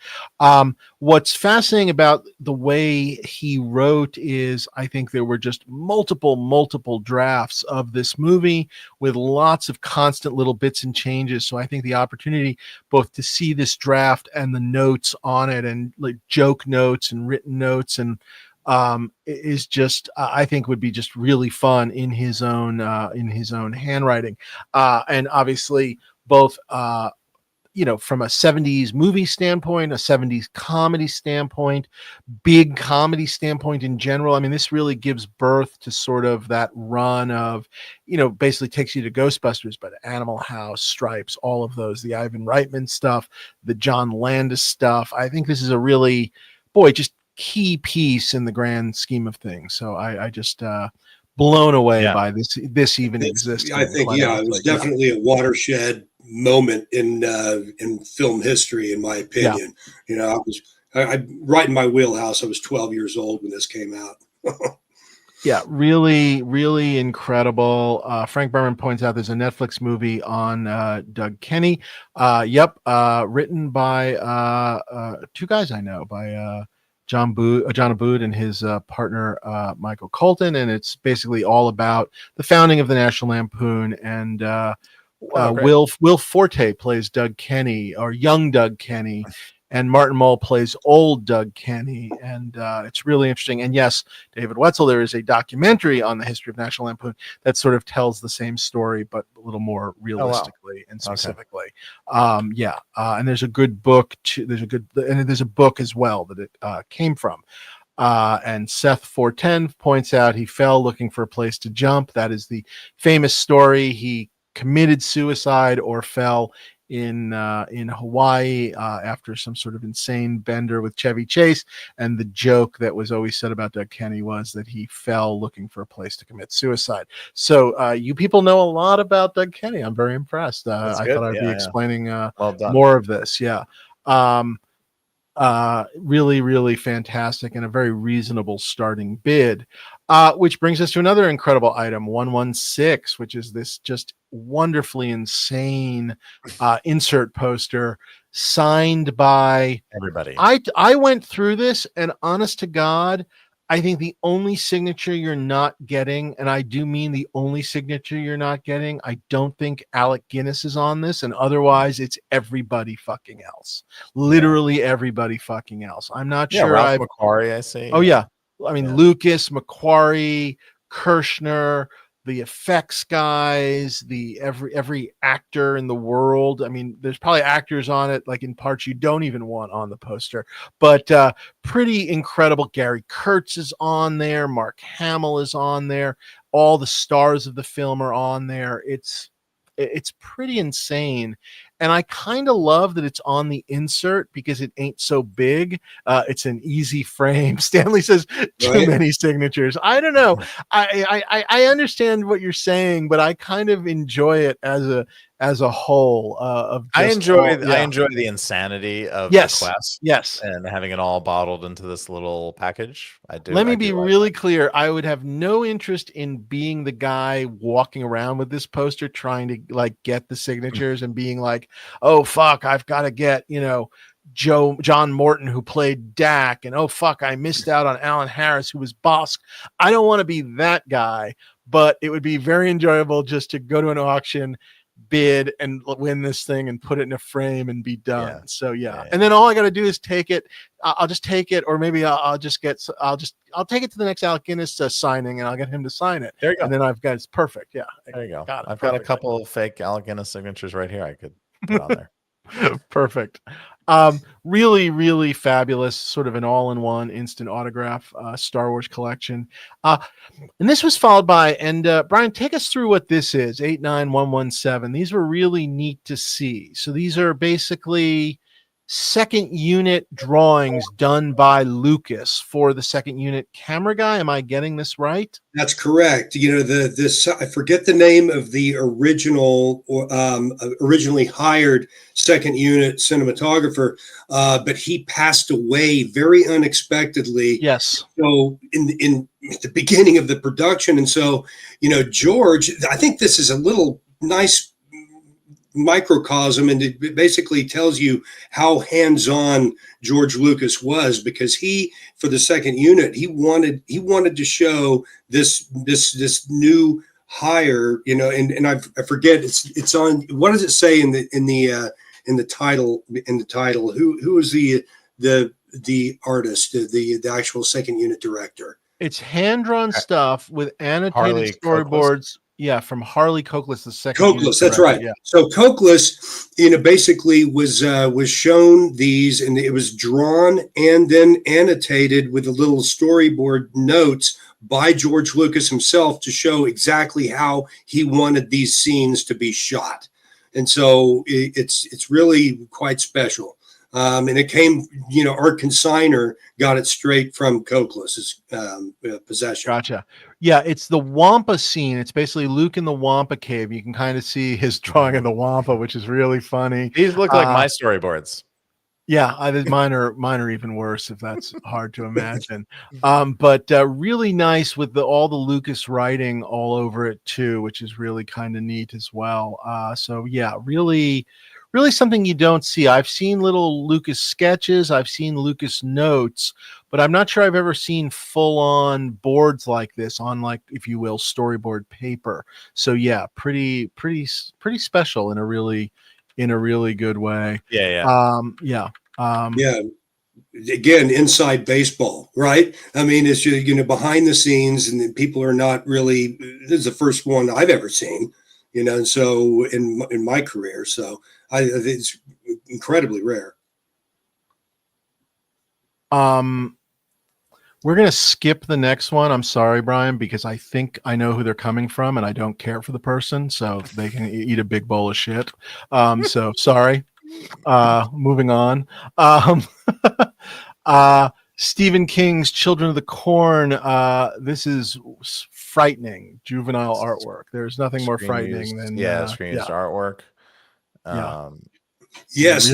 Speaker 2: What's fascinating about the way he wrote is I think there were just multiple drafts of this movie with lots of constant little bits and changes. So I think the opportunity both to see this draft and the notes on it, and like joke notes and written notes, and is just I think would be just really fun in his own handwriting, and obviously both from a 70s movie standpoint, a 70s comedy standpoint, big comedy standpoint in general. I mean, this really gives birth to sort of that run of, basically takes you to Ghostbusters, but Animal House, Stripes, all of those, the Ivan Reitman stuff, the John Landis stuff. I think this is a really, just key piece in the grand scheme of things. So I just blown away by this even existing.
Speaker 3: I think, it was definitely a watershed moment in film history, in my opinion. I right in my wheelhouse. I was 12 years old when this came out.
Speaker 2: Yeah, really, really incredible. Frank Berman points out there's a Netflix movie on Doug Kenny. Written by two guys I know, by John Abood and his partner Michael Colton, and it's basically all about the founding of the National Lampoon. And Will Forte plays Doug Kenny, or young Doug Kenny, and Martin Mull plays old Doug Kenny, and it's really interesting. And yes, David Wetzel, there is a documentary on the history of National Lampoon that sort of tells the same story, but a little more realistically and specifically. Okay. And there's a good book too. There's a book as well that it came from. And Seth 410 points out he fell looking for a place to jump. That is the famous story. He committed suicide or fell in Hawaii after some sort of insane bender with Chevy Chase. And the joke that was always said about Doug Kenny was that he fell looking for a place to commit suicide. So you people know a lot about Doug Kenny. I'm very impressed. I thought I'd be explaining more of this. Yeah. Really, really fantastic, and a very reasonable starting bid, which brings us to another incredible item, 116, which is this just wonderfully insane insert poster signed by
Speaker 1: everybody.
Speaker 2: I went through this, and honest to God, I think the only signature you're not getting, and I do mean the only signature you're not getting, I don't think Alec Guinness is on this, and otherwise it's everybody fucking else. Literally everybody fucking else. I'm not sure.
Speaker 1: Ralph McQuarrie, I see.
Speaker 2: Oh, yeah. I mean, Lucas, McQuarrie, Kirshner, the effects guys, the every actor in the world. I mean, there's probably actors on it, like in parts you don't even want on the poster, but pretty incredible. Gary Kurtz is on there. Mark Hamill is on there. All the stars of the film are on there. It's pretty insane. And I kind of love that it's on the insert because it ain't so big. It's an easy frame. Stanley says too many signatures. I don't know. I understand what you're saying, but I kind of enjoy it as a whole. I enjoy
Speaker 1: the insanity of the quest.
Speaker 2: Yes,
Speaker 1: and having it all bottled into this little package. I do.
Speaker 2: Let me be really clear. I would have no interest in being the guy walking around with this poster trying to get the signatures and being like, oh fuck, I've got to get John Morton, who played Dak, and oh fuck, I missed out on Alan Harris, who was Bosk. I don't want to be that guy, but it would be very enjoyable just to go to an auction, bid, and win this thing and put it in a frame and be done. And then all I got to do is take it. I'll just take it, or maybe I'll take it to the next Alec Guinness signing, and I'll get him to sign it.
Speaker 1: There you go.
Speaker 2: And then I've got it's perfect. Yeah,
Speaker 1: there you go. I've got a couple of fake Alec Guinness signatures right here. I could put on there.
Speaker 2: Perfect. Really, really fabulous, sort of an all-in-one instant autograph Star Wars collection. And this was followed by, and Brian, take us through what this is, 89117. These were really neat to see. So these are basically second unit drawings done by Lucas for the second unit camera guy. Am I getting this right?
Speaker 3: That's correct. You know, this I forget the name of the originally hired second unit cinematographer, but he passed away very unexpectedly.
Speaker 2: Yes.
Speaker 3: So in the beginning of the production, and so George, I think this is a little nice microcosm, and it basically tells you how hands-on George Lucas was, because for the second unit, he wanted to show this new hire, and I forget, it's on, what does it say in the title, who is the artist, the actual second unit director?
Speaker 2: It's hand-drawn stuff with annotated
Speaker 1: Harley
Speaker 2: storyboards. Yeah, from Harley Cokless, the second.
Speaker 3: Cokless, that's right.
Speaker 2: Yeah.
Speaker 3: So Cokless, basically was shown these, and it was drawn and then annotated with a little storyboard notes by George Lucas himself to show exactly how he wanted these scenes to be shot. And so it's really quite special. And it came, Art Consigner got it straight from Cokless's possession.
Speaker 2: Gotcha. Yeah, it's the Wampa scene. It's basically Luke in the Wampa cave. You can kind of see his drawing of the Wampa, which is really funny.
Speaker 1: These look like my storyboards.
Speaker 2: Yeah, mine are even worse, if that's hard to imagine. But really nice with all the Lucas writing all over it too, which is really kind of neat as well. So yeah, really something you don't see. I've seen little Lucas sketches, I've seen Lucas notes, but I'm not sure I've ever seen full-on boards like this on, like, if you will, storyboard paper. So yeah, pretty special in a really good way.
Speaker 1: Yeah.
Speaker 3: Yeah. Again, inside baseball, right? I mean, it's behind the scenes, and people are not really. This is the first one I've ever seen, and so in my career, so I think it's incredibly rare.
Speaker 2: We're gonna skip the next one. I'm sorry, Brian, because I think I know who they're coming from, and I don't care for the person, so they can eat a big bowl of shit. So sorry. Moving on. Stephen King's Children of the Corn. This is frightening juvenile artwork. There's nothing more frightening than
Speaker 1: screen used artwork.
Speaker 3: Yes,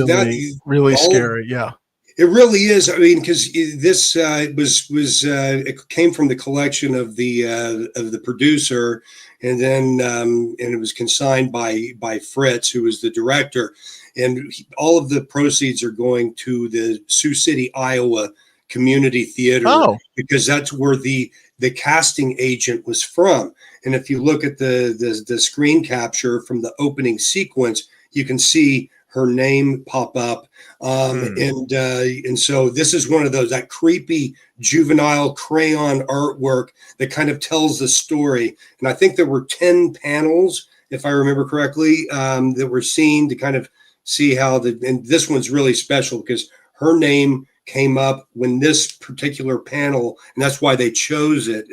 Speaker 2: really scary. Yeah,
Speaker 3: it really is. I mean, because this it came from the collection of the producer, and then and it was consigned by Fritz, who was the director, and all of the proceeds are going to the Sioux City, Iowa Community Theater, because that's where the casting agent was from. And if you look at the screen capture from the opening sequence, you can see her name pop up. And so this is one of those, that creepy juvenile crayon artwork that kind of tells the story. And I think there were 10 panels, if I remember correctly, that were seen to kind of see how and this one's really special because her name came up when this particular panel, and that's why they chose it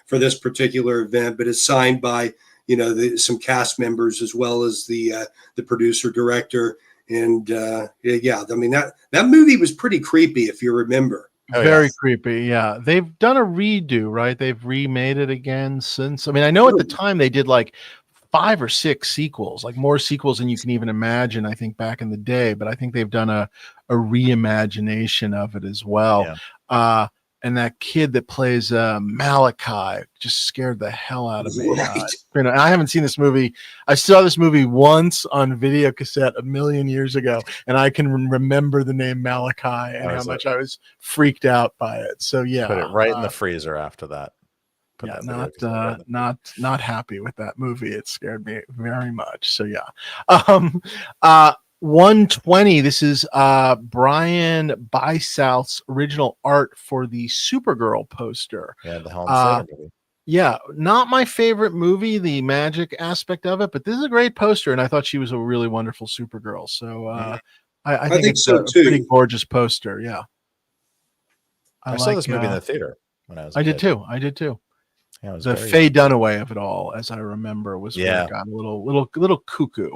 Speaker 3: for this particular event. But it's signed by some cast members as well as the producer director, and I mean that movie was pretty creepy if you remember.
Speaker 2: Very creepy. Yeah, they've done a redo, right? They've remade it again since. I mean, I know at the time they did like 5 or 6 sequels, like more sequels than you can even imagine, I think, back in the day. But I think they've done a reimagination of it as well. Yeah. And that kid that plays Malachi just scared the hell out of me. Right. I haven't seen this movie. I saw this movie once on video cassette a million years ago, and I can remember the name Malachi and how much I was freaked out by it. So yeah,
Speaker 1: put it right in the freezer after that.
Speaker 2: Not happy with that movie. It scared me very much. So yeah. 120. This is Brian Bysouth's original art for the Supergirl poster.
Speaker 1: Yeah, the Helen Slater movie.
Speaker 2: Yeah, not my favorite movie, the magic aspect of it, but this is a great poster, and I thought she was a really wonderful Supergirl. So I think it's
Speaker 3: so
Speaker 2: too. Pretty gorgeous poster. Yeah.
Speaker 1: I saw this movie in the theater when I was a
Speaker 2: kid. I did too. Yeah, the Faye Dunaway of it all, as I remember, was where it got a little cuckoo.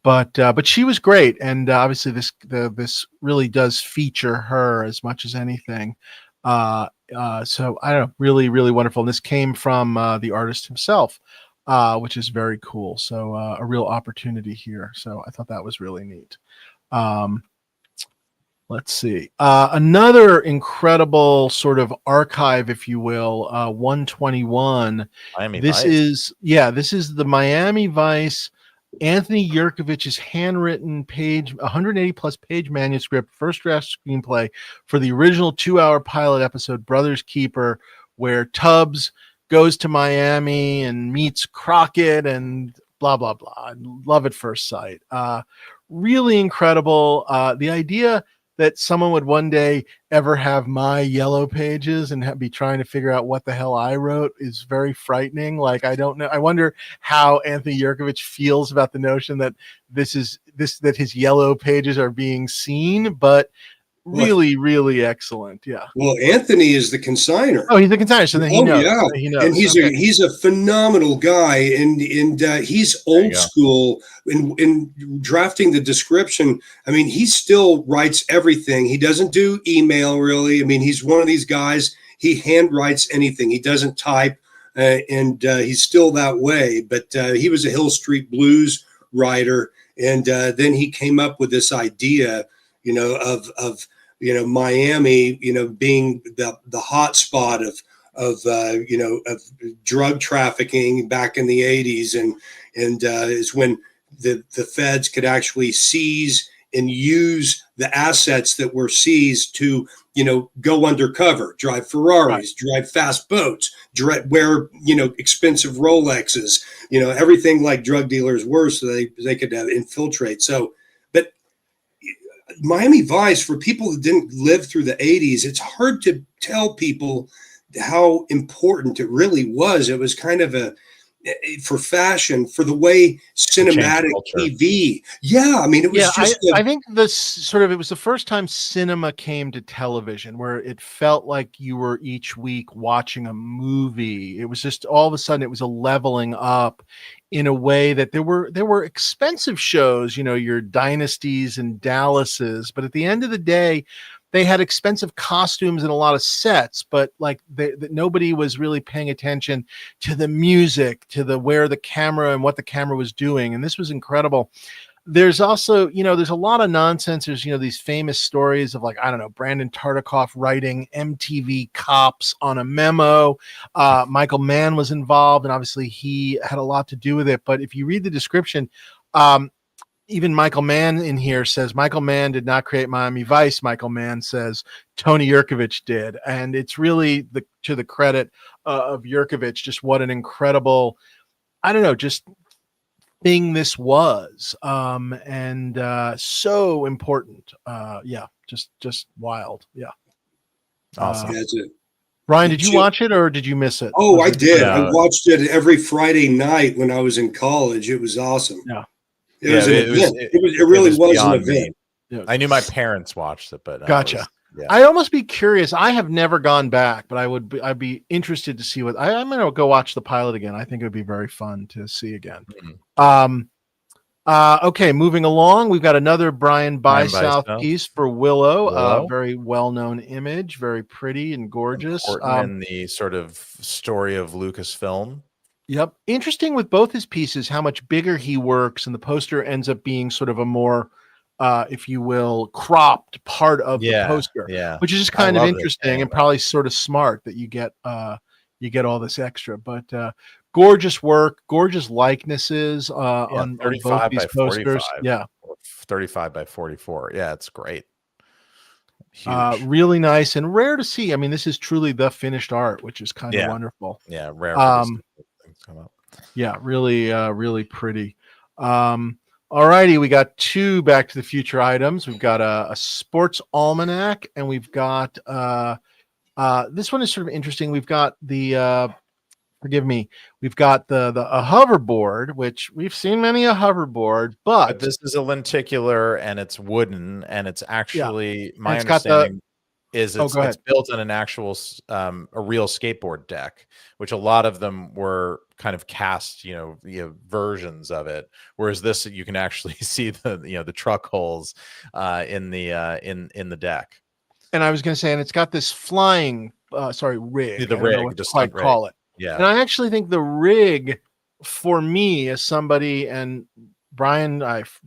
Speaker 2: but she was great, and obviously this really does feature her as much as anything. So I don't know, really, really wonderful. And this came from the artist himself, which is very cool. So a real opportunity here. So I thought that was really neat. Let's see. Another incredible sort of archive, if you will, 121.
Speaker 1: Miami
Speaker 2: This
Speaker 1: Vice.
Speaker 2: this is the Miami Vice, Anthony Yerkovic's handwritten 180 plus page manuscript, first draft screenplay for the original 2-hour pilot episode, Brothers Keeper, where Tubbs goes to Miami and meets Crockett and blah, blah, blah. Love at first sight. Really incredible. The idea that someone would one day ever have my yellow pages and be trying to figure out what the hell I wrote is very frightening. Like, I don't know. I wonder how Anthony Yerkovich feels about the notion that that his yellow pages are being seen, but really, really excellent. Yeah.
Speaker 3: Well, Anthony is the consigner.
Speaker 2: Oh, he's the consigner, so then he knows.
Speaker 3: Yeah,
Speaker 2: so he knows.
Speaker 3: And he's a phenomenal guy, and he's old school in drafting the description. I mean, he still writes everything. He doesn't do email really. I mean, he's one of these guys. He hand writes anything. He doesn't type, and he's still that way. But he was a Hill Street Blues writer, and then he came up with this idea, of Miami, being the hot spot of drug trafficking back in the 80s, and is when the feds could actually seize and use the assets that were seized to go undercover, drive Ferraris, drive fast boats, wear expensive Rolexes, everything like drug dealers were, so they could infiltrate. So, but Miami Vice, for people that didn't live through the 80s, it's hard to tell people how important it really was. It was kind of for fashion, for the way cinematic TV. Yeah, I mean, it was
Speaker 2: I think it was the first time cinema came to television where it felt like you were each week watching a movie. It was just all of a sudden it was a leveling up in a way that there were expensive shows, your Dynasties and Dallases, but at the end of the day, they had expensive costumes and a lot of sets, but like nobody was really paying attention to the music, to where the camera and what the camera was doing. And this was incredible. There's also, there's a lot of nonsense. There's, these famous stories of Brandon Tartikoff writing MTV Cops on a memo. Michael Mann was involved, and obviously he had a lot to do with it. But if you read the description, even Michael Mann in here says Michael Mann did not create Miami Vice. Michael Mann says Tony Yerkovich did. And it's really to the credit of Yerkovich, just what an incredible, just thing this was. And so important. Just wild. Yeah.
Speaker 1: Awesome.
Speaker 3: That's it.
Speaker 2: Brian, did you watch it or did you miss it?
Speaker 3: Oh, I did. I watched it every Friday night when I was in college. It was awesome.
Speaker 2: Yeah.
Speaker 3: It really was an event.
Speaker 1: Yeah. I knew my parents watched it, but
Speaker 2: gotcha. I'd almost be curious. I have never gone back, but I'd be interested to see I'm going to go watch the pilot again. I think it would be very fun to see again. Mm-hmm. Okay, moving along, we've got another Brian Bysouth piece for Willow. Very well-known image, very pretty and gorgeous.
Speaker 1: In the sort of story of Lucasfilm.
Speaker 2: Yep. Interesting with both his pieces, how much bigger he works, and the poster ends up being sort of a more, if you will, cropped part of the poster, which is just kind of interesting and probably sort of smart that you get all this extra. But gorgeous work, gorgeous likenesses on both these posters.
Speaker 1: 35 by 44. Yeah, it's great.
Speaker 2: Really nice and rare to see. I mean, this is truly the finished art, which is kind of wonderful.
Speaker 1: Yeah, rare.
Speaker 2: Yeah, really, really pretty. All righty, we got two Back to the Future items. We've got a sports almanac, and we've got this one is sort of interesting. We've got the we've got a hoverboard, which we've seen many a hoverboard, but
Speaker 1: this is a lenticular and it's wooden, and it's actually my understanding. is
Speaker 2: Oh, go
Speaker 1: it's
Speaker 2: ahead.
Speaker 1: built on an actual a real skateboard deck, which a lot of them were kind of cast, versions of it. Whereas this, you can actually see the truck holes in the deck.
Speaker 2: And I was going to say, and it's got this flying, rig.
Speaker 1: The
Speaker 2: I don't know
Speaker 1: rig,
Speaker 2: what
Speaker 1: the
Speaker 2: to quite
Speaker 1: stunt rig.
Speaker 2: call it.
Speaker 1: Yeah.
Speaker 2: And I actually think the rig, for me, as somebody, and Brian,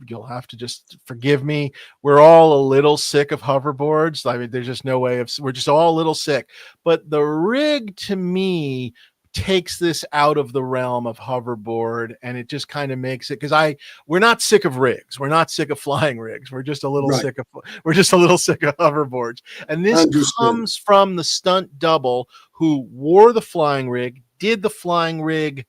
Speaker 2: you'll have to just forgive me. We're all a little sick of hoverboards. I mean, there's just no way we're just all a little sick. But the rig, to me, takes this out of the realm of hoverboard, and it just kind of makes it, because we're not sick of rigs. We're not sick of flying rigs. We're just a little
Speaker 3: Right.
Speaker 2: sick of hoverboards. And this
Speaker 3: Understood.
Speaker 2: comes from the stunt double who wore the flying rig, did the flying rig,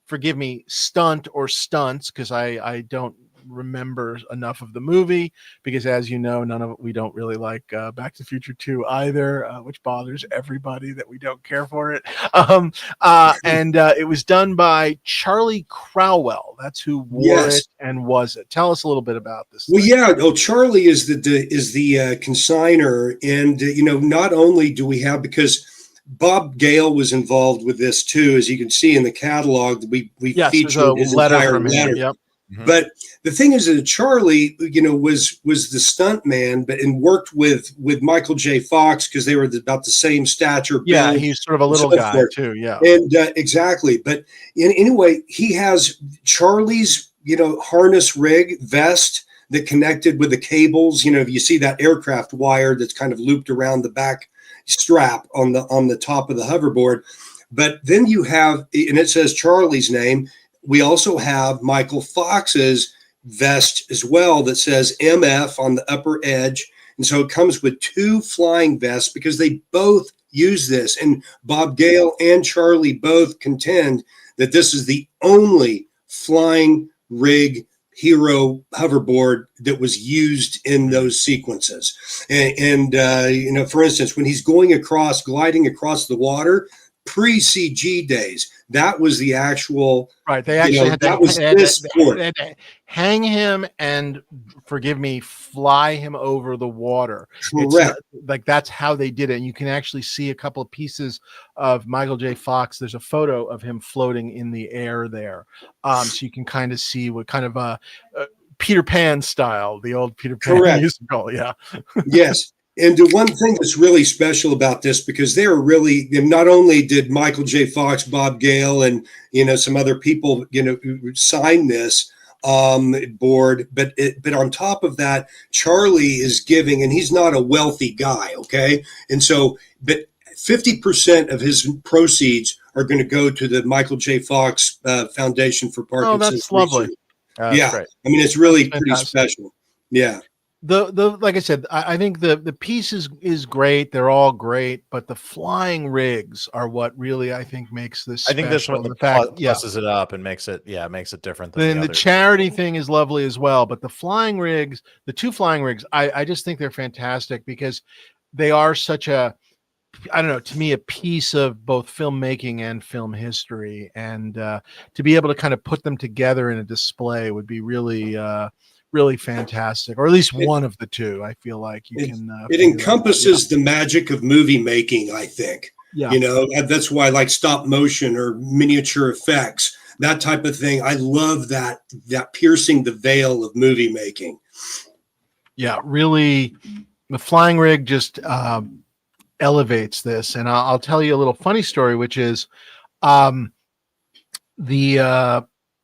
Speaker 2: forgive me, stunt or stunts, because I don't remember enough of the movie, because as you know, we don't really like Back to the Future 2 either, which bothers everybody that we don't care for it. And it was done by Charlie Crowell. That's who wore it and was it. Tell us a little bit about this.
Speaker 3: Well, yeah. Oh, Charlie is the consigner, and not only do we have, because Bob Gale was involved with this too, as you can see in the catalog. We featured his entire letter.
Speaker 2: Yep.
Speaker 3: Mm-hmm. But the thing is that Charlie, was the stunt man, and worked with Michael J. Fox, because they were about the same stature.
Speaker 2: Yeah, he's sort of a little guy too. Yeah,
Speaker 3: and exactly. But anyway, he has Charlie's harness rig vest that connected with the cables. You see that aircraft wire that's kind of looped around the back strap on the top of the hoverboard. But then you have, and it says Charlie's name. We also have Michael Fox's vest as well that says MF on the upper edge. And so it comes with two flying vests, because they both use this. And Bob Gale and Charlie both contend that this is the only flying rig hero hoverboard that was used in those sequences. And for instance, when he's gliding across the water, pre-CG days, that was the actual,
Speaker 2: right. They actually had to hang him and, forgive me, fly him over the water.
Speaker 3: Correct.
Speaker 2: That's how they did it. And you can actually see a couple of pieces of Michael J. Fox. There's a photo of him floating in the air there. So you can kind of see what kind of Peter Pan style, the old Peter Pan musical. Yeah.
Speaker 3: Yes. And the one thing that's really special about this, because they were really, not only did Michael J. Fox, Bob Gale, and some other people sign this board, but on top of that, Charlie is giving, and he's not a wealthy guy, okay? And so, but 50% of his proceeds are going to go to the Michael J. Fox Foundation for Parkinson's.
Speaker 2: Oh, that's lovely.
Speaker 3: Yeah,
Speaker 2: great.
Speaker 3: I mean, it's really pretty special. Yeah.
Speaker 2: Like I said, I think the piece is great. They're all great, but the flying rigs are what really, I think, makes this special.
Speaker 1: I think this one pluses it up and makes it different than
Speaker 2: the charity thing is lovely as well. But the flying rigs, the two flying rigs, I just think they're fantastic, because they are such a, I don't know, to me, a piece of both filmmaking and film history. And to be able to kind of put them together in a display would be really really fantastic, or at least one of the two. I feel like it
Speaker 3: encompasses the magic of movie making, I think. Yeah. That's why I like stop motion or miniature effects, that type of thing. I love that piercing the veil of movie making. Yeah,
Speaker 2: really, the flying rig just elevates this. And I'll tell you a little funny story, which is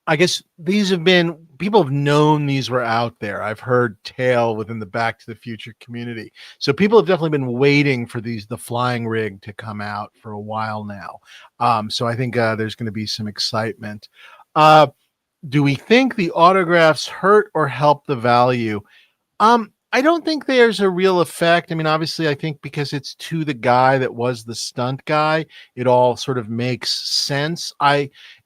Speaker 2: I guess these have been, people have known these were out there. I've heard tale within the Back to the Future community. So people have definitely been waiting for the flying rig to come out for a while now. So I think there's going to be some excitement. Do we think the autographs hurt or help the value? I don't think there's a real effect. I mean, obviously, I think because it's to the guy that was the stunt guy, it all sort of makes sense.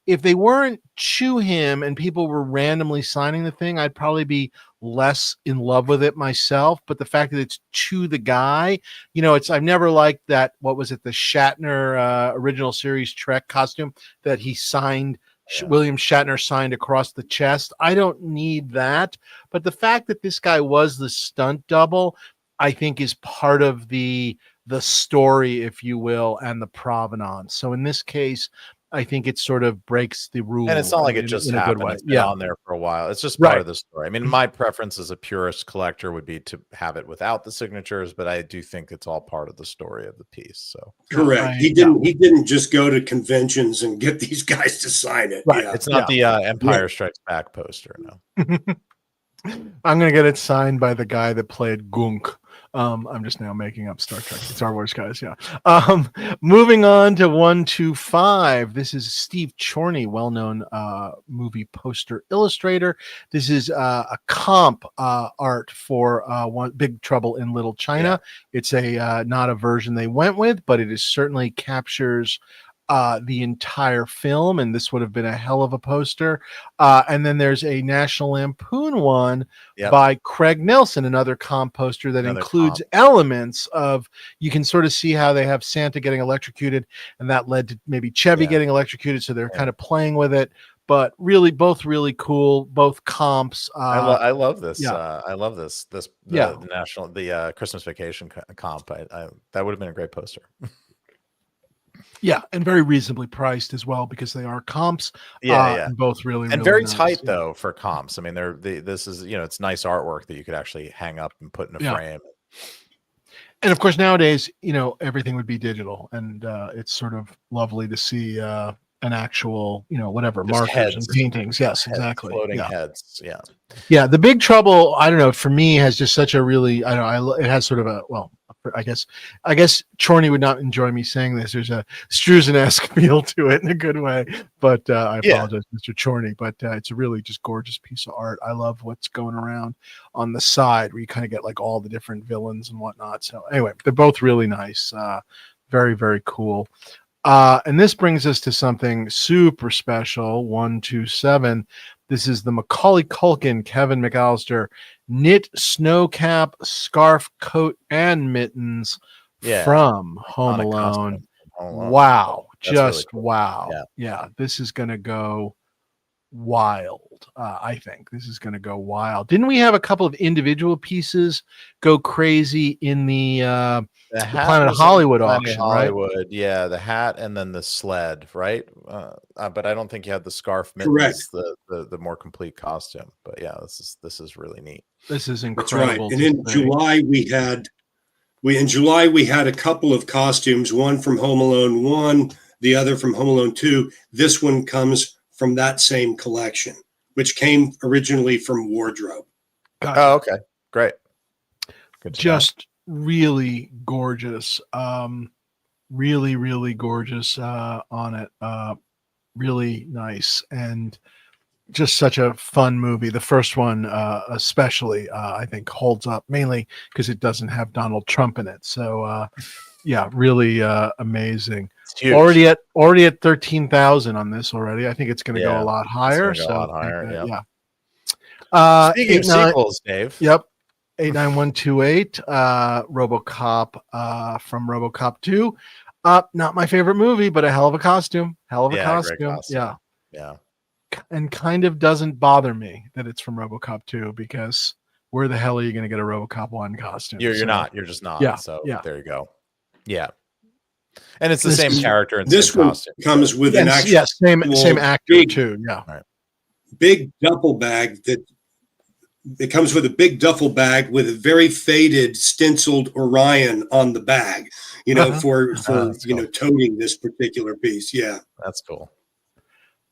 Speaker 2: If they weren't to him and people were randomly signing the thing, I'd probably be less in love with it myself. But the fact that it's to the guy, I've never liked that. What was it? The Shatner original series Trek costume that he signed. Yeah. William Shatner signed across the chest. I don't need that. But the fact that this guy was the stunt double, I think is part of the story, if you will, and the provenance. So in this case, I think it sort of breaks the rule,
Speaker 1: And it's not like it just
Speaker 2: in a good
Speaker 1: happened.
Speaker 2: way.
Speaker 1: It's been
Speaker 2: Yeah,
Speaker 1: on there for a while. It's just part
Speaker 2: right.
Speaker 1: of the story. I mean, my preference as a purist collector would be to have it without the signatures, but I do think it's all part of the story of the piece. So
Speaker 3: Correct. He didn't just go to conventions and get these guys to sign it.
Speaker 2: Right.
Speaker 3: Yeah.
Speaker 1: it's not the Empire Strikes Back poster. No.
Speaker 2: I'm gonna get it signed by the guy that played Gunk. I'm just now making up Star Wars guys. Yeah. Moving on to 125. This is Steve Chorney, well-known movie poster illustrator. This is a comp art for One Big Trouble in Little China. It's a not a version they went with, but it is certainly captures the entire film, and this would have been a hell of a poster. And then there's a National Lampoon one by Craig Nelson, another comp poster that includes elements of, you can sort of see how they have Santa getting electrocuted, and that led to maybe Chevy getting electrocuted, so they're kind of playing with it. But really, both really cool, both comps.
Speaker 1: I love this. I love this. The Christmas Vacation comp. That would have been a great poster.
Speaker 2: Yeah, and very reasonably priced as well, because they are comps. And both really
Speaker 1: very
Speaker 2: nice.
Speaker 1: tight though for comps. I mean, this is, it's nice artwork that you could actually hang up and put in a frame.
Speaker 2: And of course, nowadays, everything would be digital, and it's sort of lovely to see an actual, whatever, just markers heads and paintings. Yes, exactly.
Speaker 1: Floating heads.
Speaker 2: Yeah. The Big Trouble, I don't know, for me has just such a really, it has sort of a, well, I guess Chorney would not enjoy me saying this. There's a Struzan-esque feel to it in a good way, but I apologize, Mr. Chorney, but it's a really just gorgeous piece of art. I love what's going around on the side where you kind of get like all the different villains and whatnot. So anyway, they're both really nice. Very, very cool. And this brings us to something super special. 127. This is the Macaulay Culkin, Kevin McAllister knit snow cap, scarf, coat, and mittens from Home Alone. Wow. That's just really cool. Wow. Yeah. This is going to go wild. I think this is going to go wild. Didn't we have a couple of individual pieces go crazy in the Planet Hollywood auction, right?
Speaker 1: Yeah, the hat and then the sled, right? But I don't think you had the scarf, mittens, the more complete costume. But yeah, this is really neat.
Speaker 2: This is incredible.
Speaker 3: That's right. And in July we had a couple of costumes, one from Home Alone 1, the other from Home Alone 2. This one comes from that same collection, which came originally from Wardrobe.
Speaker 1: Oh, okay. Great. Good.
Speaker 2: Just really gorgeous. Really, really gorgeous on it. Really nice. And just such a fun movie. The first one especially, I think, holds up, mainly because it doesn't have Donald Trump in it. So yeah, really amazing. Already at 13,000 on this already. I think it's going to go a lot higher.
Speaker 1: A lot higher.
Speaker 2: Speaking
Speaker 1: of sequels, Dave.
Speaker 2: Yep. 89128, RoboCop from RoboCop 2. Not my favorite movie, but a hell of a costume.
Speaker 1: Great costume.
Speaker 2: Yeah. And kind of doesn't bother me that it's from RoboCop 2, because where the hell are you going to get a RoboCop 1 costume?
Speaker 1: You're not. You're just not.
Speaker 2: Yeah.
Speaker 1: So there you go. Yeah. And it's the same character. And
Speaker 3: this one comes with an actual
Speaker 2: same actor too. Yeah.
Speaker 1: Right.
Speaker 3: Big duffel bag it comes with a big duffel bag with a very faded stenciled Orion on the bag, for toting this particular piece. Yeah.
Speaker 1: That's cool.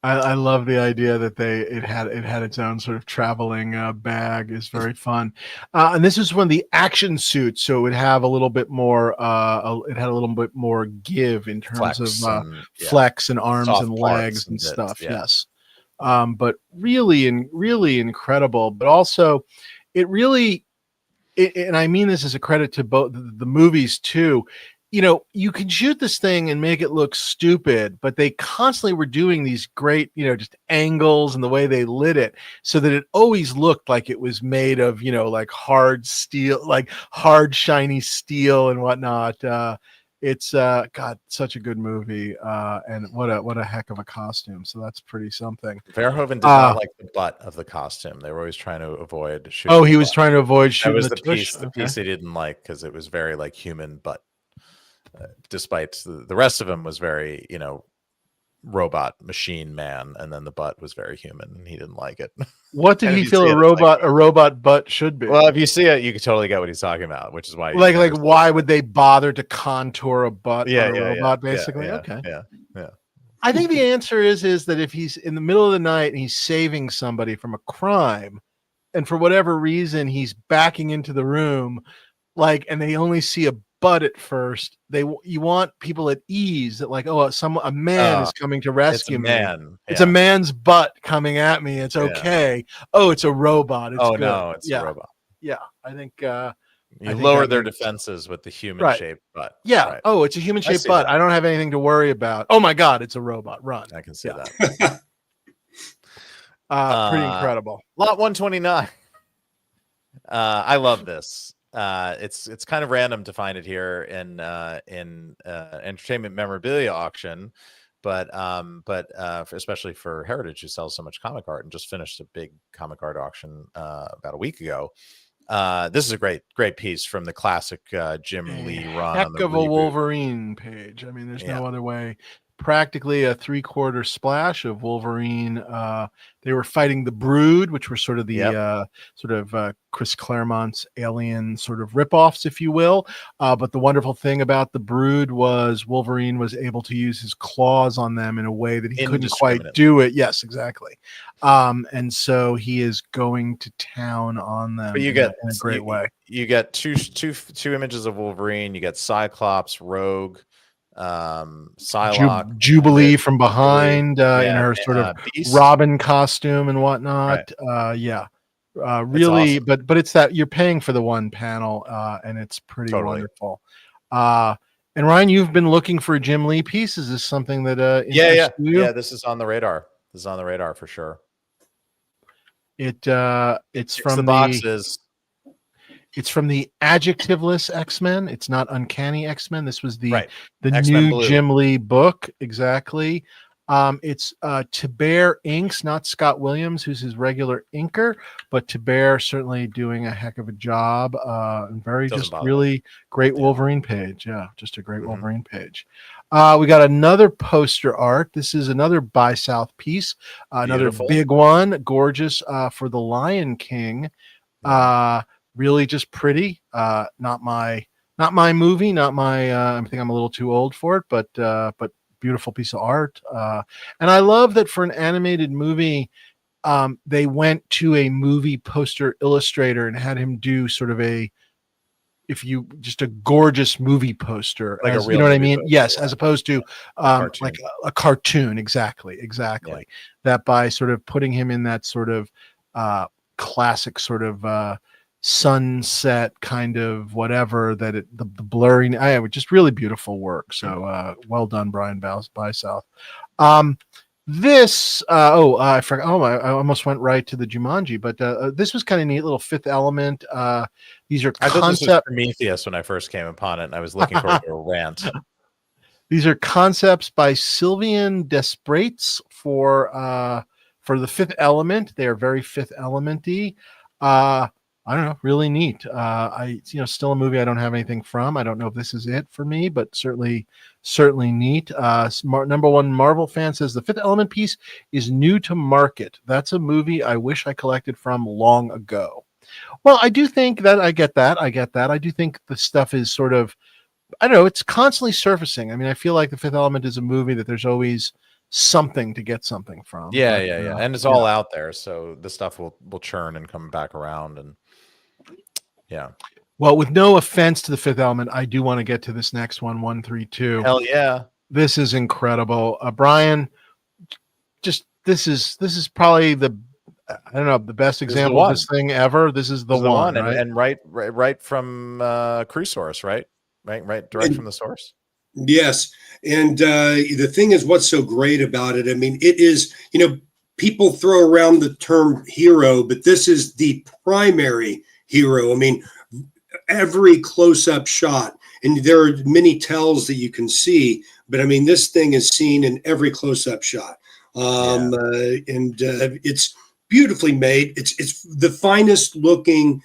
Speaker 2: I love the idea that it had its own sort of traveling bag. Is very fun. And this is one of the action suits, so it would have a little bit more. It had a little bit more give in terms of flex and arms and legs and stuff. Yeah. Yes. But really incredible. But also, it really, and I mean this as a credit to both the movies too. You can shoot this thing and make it look stupid, but they constantly were doing these great, just angles and the way they lit it, so that it always looked like it was made of, like hard steel, like hard, shiny steel and whatnot. It's God, such a good movie, and what a heck of a costume. So that's pretty something.
Speaker 1: Verhoeven did not like the butt of the costume. They were always trying to avoid shooting.
Speaker 2: Oh, he
Speaker 1: the
Speaker 2: was
Speaker 1: butt.
Speaker 2: trying to avoid
Speaker 1: That
Speaker 2: shooting
Speaker 1: was
Speaker 2: the tush.
Speaker 1: the piece he didn't like because it was very like human butt. Despite the rest of him was very, robot machine man, and then the butt was very human, and he didn't like it.
Speaker 2: What did
Speaker 1: And
Speaker 2: he
Speaker 1: if you
Speaker 2: feel
Speaker 1: see
Speaker 2: a
Speaker 1: it, it's like-
Speaker 2: robot butt should be?
Speaker 1: well, if you see it, you can totally get what he's talking about, which is why you
Speaker 2: like
Speaker 1: never see
Speaker 2: why
Speaker 1: it.
Speaker 2: would they bother to contour a butt
Speaker 1: Yeah,
Speaker 2: on a
Speaker 1: yeah,
Speaker 2: robot?
Speaker 1: yeah,
Speaker 2: Basically,
Speaker 1: yeah,
Speaker 2: okay.
Speaker 1: yeah.
Speaker 2: I think the answer is that if he's in the middle of the night and he's saving somebody from a crime, and for whatever reason he's backing into the room, and they only see a butt at first, you want people at ease that a man is coming to rescue me.
Speaker 1: Man.
Speaker 2: It's a man's butt coming at me. It's okay. Oh, it's a robot. It's good.
Speaker 1: No, it's a robot.
Speaker 2: Yeah, I think
Speaker 1: you lower their defenses with the human shaped butt.
Speaker 2: Yeah.
Speaker 1: Right.
Speaker 2: Oh, it's a human shaped butt. I don't have anything to worry about. Oh my God, it's a robot. Run.
Speaker 1: I can see that.
Speaker 2: Pretty incredible.
Speaker 1: Lot 129. I love this. It's kind of random to find it here in entertainment memorabilia auction, but especially for Heritage, who sells so much comic art and just finished a big comic art auction about a week ago. This is a great piece from the classic Jim Lee run.
Speaker 2: Heck
Speaker 1: on the
Speaker 2: of a
Speaker 1: reboot.
Speaker 2: Wolverine page. I mean, there's no other way. Practically a 3/4 splash of Wolverine. They were fighting the Brood, which were sort of the Chris Claremont's Alien sort of ripoffs, if you will. But the wonderful thing about the Brood was Wolverine was able to use his claws on them in a way that he couldn't quite do it. Yes, exactly. And so he is going to town on them in a great way.
Speaker 1: You get two images of Wolverine. You get Cyclops, Rogue, Psylocke,
Speaker 2: Jubilee from behind in her sort of
Speaker 1: Beast.
Speaker 2: Robin costume and whatnot.
Speaker 1: Right.
Speaker 2: Really,
Speaker 1: awesome.
Speaker 2: but it's that you're paying for the one panel, and it's pretty wonderful. And Ryan, you've been looking for a Jim Lee piece. Is this something that interests you?
Speaker 1: Yeah, this is on the radar. This is on the radar for sure.
Speaker 2: It's
Speaker 1: from the boxes.
Speaker 2: It's from the adjectiveless X-Men. It's not Uncanny X-Men. This was the
Speaker 1: X-Men
Speaker 2: new
Speaker 1: Blue.
Speaker 2: Jim Lee book. Exactly. It's Tiber inks, not Scott Williams, who's his regular inker, but Tiber certainly doing a heck of a job. And really great Wolverine page. Yeah, just a great Wolverine page. We got another poster art. This is another By South piece, another big one, gorgeous for the Lion King. Really just pretty. Not my movie. Not my. I think I'm a little too old for it, but beautiful piece of art. And I love that for an animated movie, they went to a movie poster illustrator and had him do sort of just a gorgeous movie poster,
Speaker 1: like a real,
Speaker 2: you know what I mean?
Speaker 1: Poster,
Speaker 2: yes, as opposed to like a cartoon. Exactly.
Speaker 1: Yeah.
Speaker 2: That by sort of putting him in that sort of classic sort of sunset kind of whatever the blurring, just really beautiful work. So well done, Brian by South. This I forgot. I almost went right to the Jumanji, but this was kind of neat. Little Fifth Element. These are
Speaker 1: I thought this was Prometheus when I first came upon it, and I was looking for a rant.
Speaker 2: These are concepts by Sylvian Desprates for the Fifth Element. They are very Fifth Element-y. I don't know, really neat. Still a movie I don't have anything from. I don't know if this is it for me, but certainly neat. Number one Marvel fan says the Fifth Element piece is new to market. That's a movie I wish I collected from long ago. Well, I do think that I get that. I do think the stuff is sort of, I don't know, it's constantly surfacing. I mean, I feel like the Fifth Element is a movie that there's always something to get something from.
Speaker 1: Yeah. And it's all out there, so the stuff will churn and come back around. And yeah.
Speaker 2: Well, with no offense to the Fifth Element, I do want to get to this next one, 132.
Speaker 1: Hell yeah.
Speaker 2: This is incredible. Brian, this is probably the best example of this thing ever. This is the one. Right?
Speaker 1: And right from Crew Source, right? Right, direct from the source.
Speaker 3: Yes. And the thing is, what's so great about it, I mean, it is, people throw around the term hero, but this is the primary hero. I mean, every close-up shot, and there are many tells that you can see, but I mean, this thing is seen in every close-up shot. It's beautifully made. It's the finest looking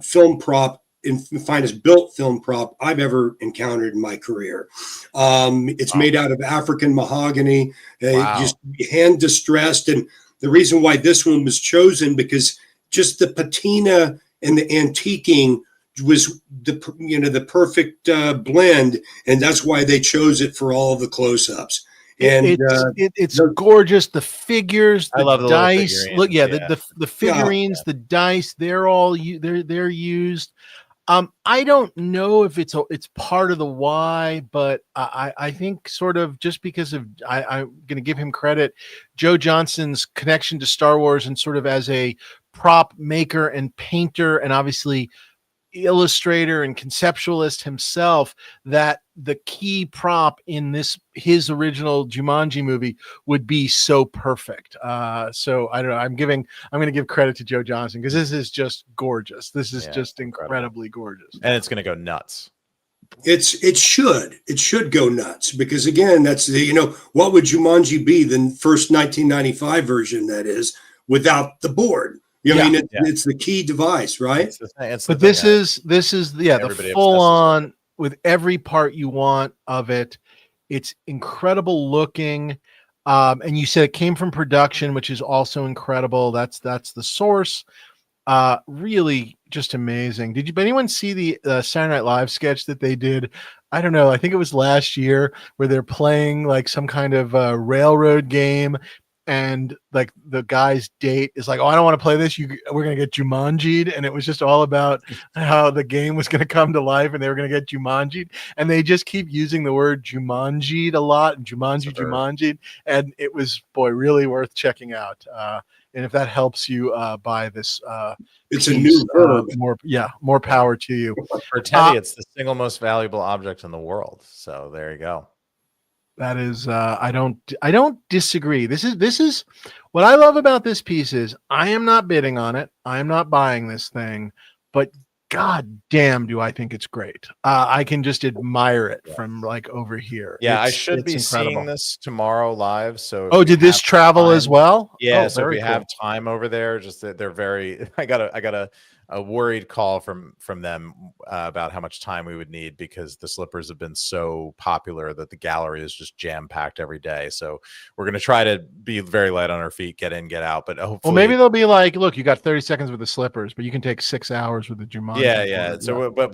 Speaker 3: film prop and finest built film prop I've ever encountered in my career. It's made out of African mahogany, just hand distressed. And the reason why this one was chosen, because just the patina and the antiquing was the perfect blend, and that's why they chose it for all of the close-ups. And
Speaker 2: it's gorgeous. The figures,
Speaker 1: I love the
Speaker 2: dice. Look, the figurines,
Speaker 3: Yeah.
Speaker 2: the dice. They're all they're used. I don't know if it's part of the why, but I think sort of just because of I'm going to give him credit, Joe Johnston's connection to Star Wars and sort of as a prop maker and painter and obviously illustrator and conceptualist himself, that the key prop in his original Jumanji movie would be so perfect. So I don't know. I'm going to give credit to Joe Johnston because this is just gorgeous. This is just incredibly gorgeous,
Speaker 1: and it's going to go nuts.
Speaker 3: It should go nuts, because again, that's what would Jumanji be, the first 1995 version, that is, without the board. I mean, it's the key device, right?
Speaker 2: But this is the full on with every part you want of it. It's incredible looking. And you said it came from production, which is also incredible. That's the source. Really just amazing. Did anyone see the Saturday Night Live sketch that they did? I don't know. I think it was last year, where they're playing like some kind of railroad game. And like the guy's date is like, oh, I don't want to play this. We're going to get Jumanji'd. And it was just all about how the game was going to come to life and they were going to get Jumanji'd. And they just keep using the word Jumanji'd a lot. Jumanji'd. And it was, really worth checking out. And if that helps you buy this,
Speaker 3: it's a new verb.
Speaker 2: More power to you.
Speaker 1: For Teddy, it's the single most valuable object in the world. So there you go.
Speaker 2: That is, I don't disagree. This is what I love about this piece is I am not bidding on it. I am not buying this thing, but God damn, do I think it's great. I can just admire it from like over here.
Speaker 1: Yeah, I should be seeing this tomorrow live. So
Speaker 2: did this travel as well?
Speaker 1: Yeah, so if we have time over there, just that they're very. I got a worried call from them about how much time we would need, because the slippers have been so popular that the gallery is just jam packed every day. So we're going to try to be very light on our feet, get in, get out. But hopefully,
Speaker 2: maybe they'll be like, look, you got 30 seconds with the slippers, but you can take 6 hours with the Jumanji.
Speaker 1: Yeah. So, but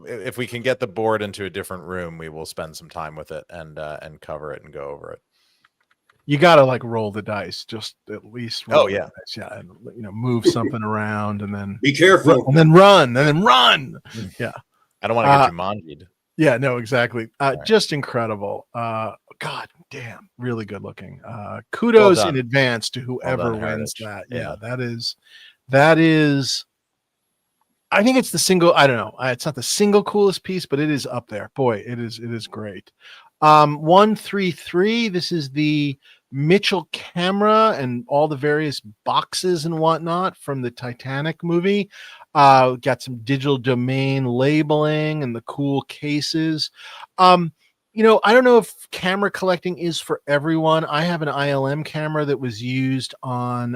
Speaker 1: if we can get the board into a different room, we will spend some time with it and cover it and go over it.
Speaker 2: You got to like roll the dice, just at least.
Speaker 1: Oh yeah.
Speaker 2: And move something around and then
Speaker 3: be careful
Speaker 2: and then run. Yeah.
Speaker 1: I don't want to get Jumanji'd.
Speaker 2: Yeah, no, exactly. Just incredible. God damn, really good looking. Kudos in advance to whoever wins that. Yeah, that is. I think it's the single. I don't know. It's not the single coolest piece, but it is up there. Boy, it is great. 133. This is the Mitchell camera and all the various boxes and whatnot from the Titanic movie. Got some digital domain labeling and the cool cases. I don't know if camera collecting is for everyone. I have an ILM camera that was used on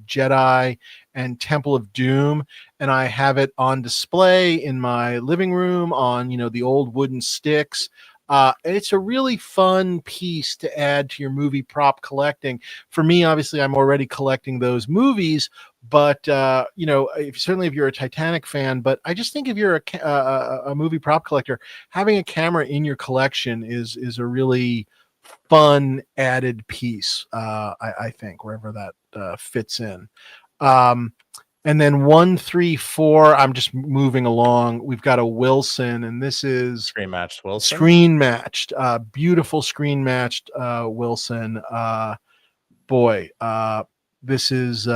Speaker 2: Jedi and Temple of Doom, and I have it on display in my living room on, the old wooden sticks. And it's a really fun piece to add to your movie prop collecting. For me, obviously, I'm already collecting those movies, but certainly if you're a Titanic fan. But I just think if you're a movie prop collector, having a camera in your collection is a really fun added piece. I think wherever that fits in. And then 134, I'm just moving along. We've got a Wilson, and this is
Speaker 1: screen matched Wilson.
Speaker 2: Beautiful screen matched Wilson. This is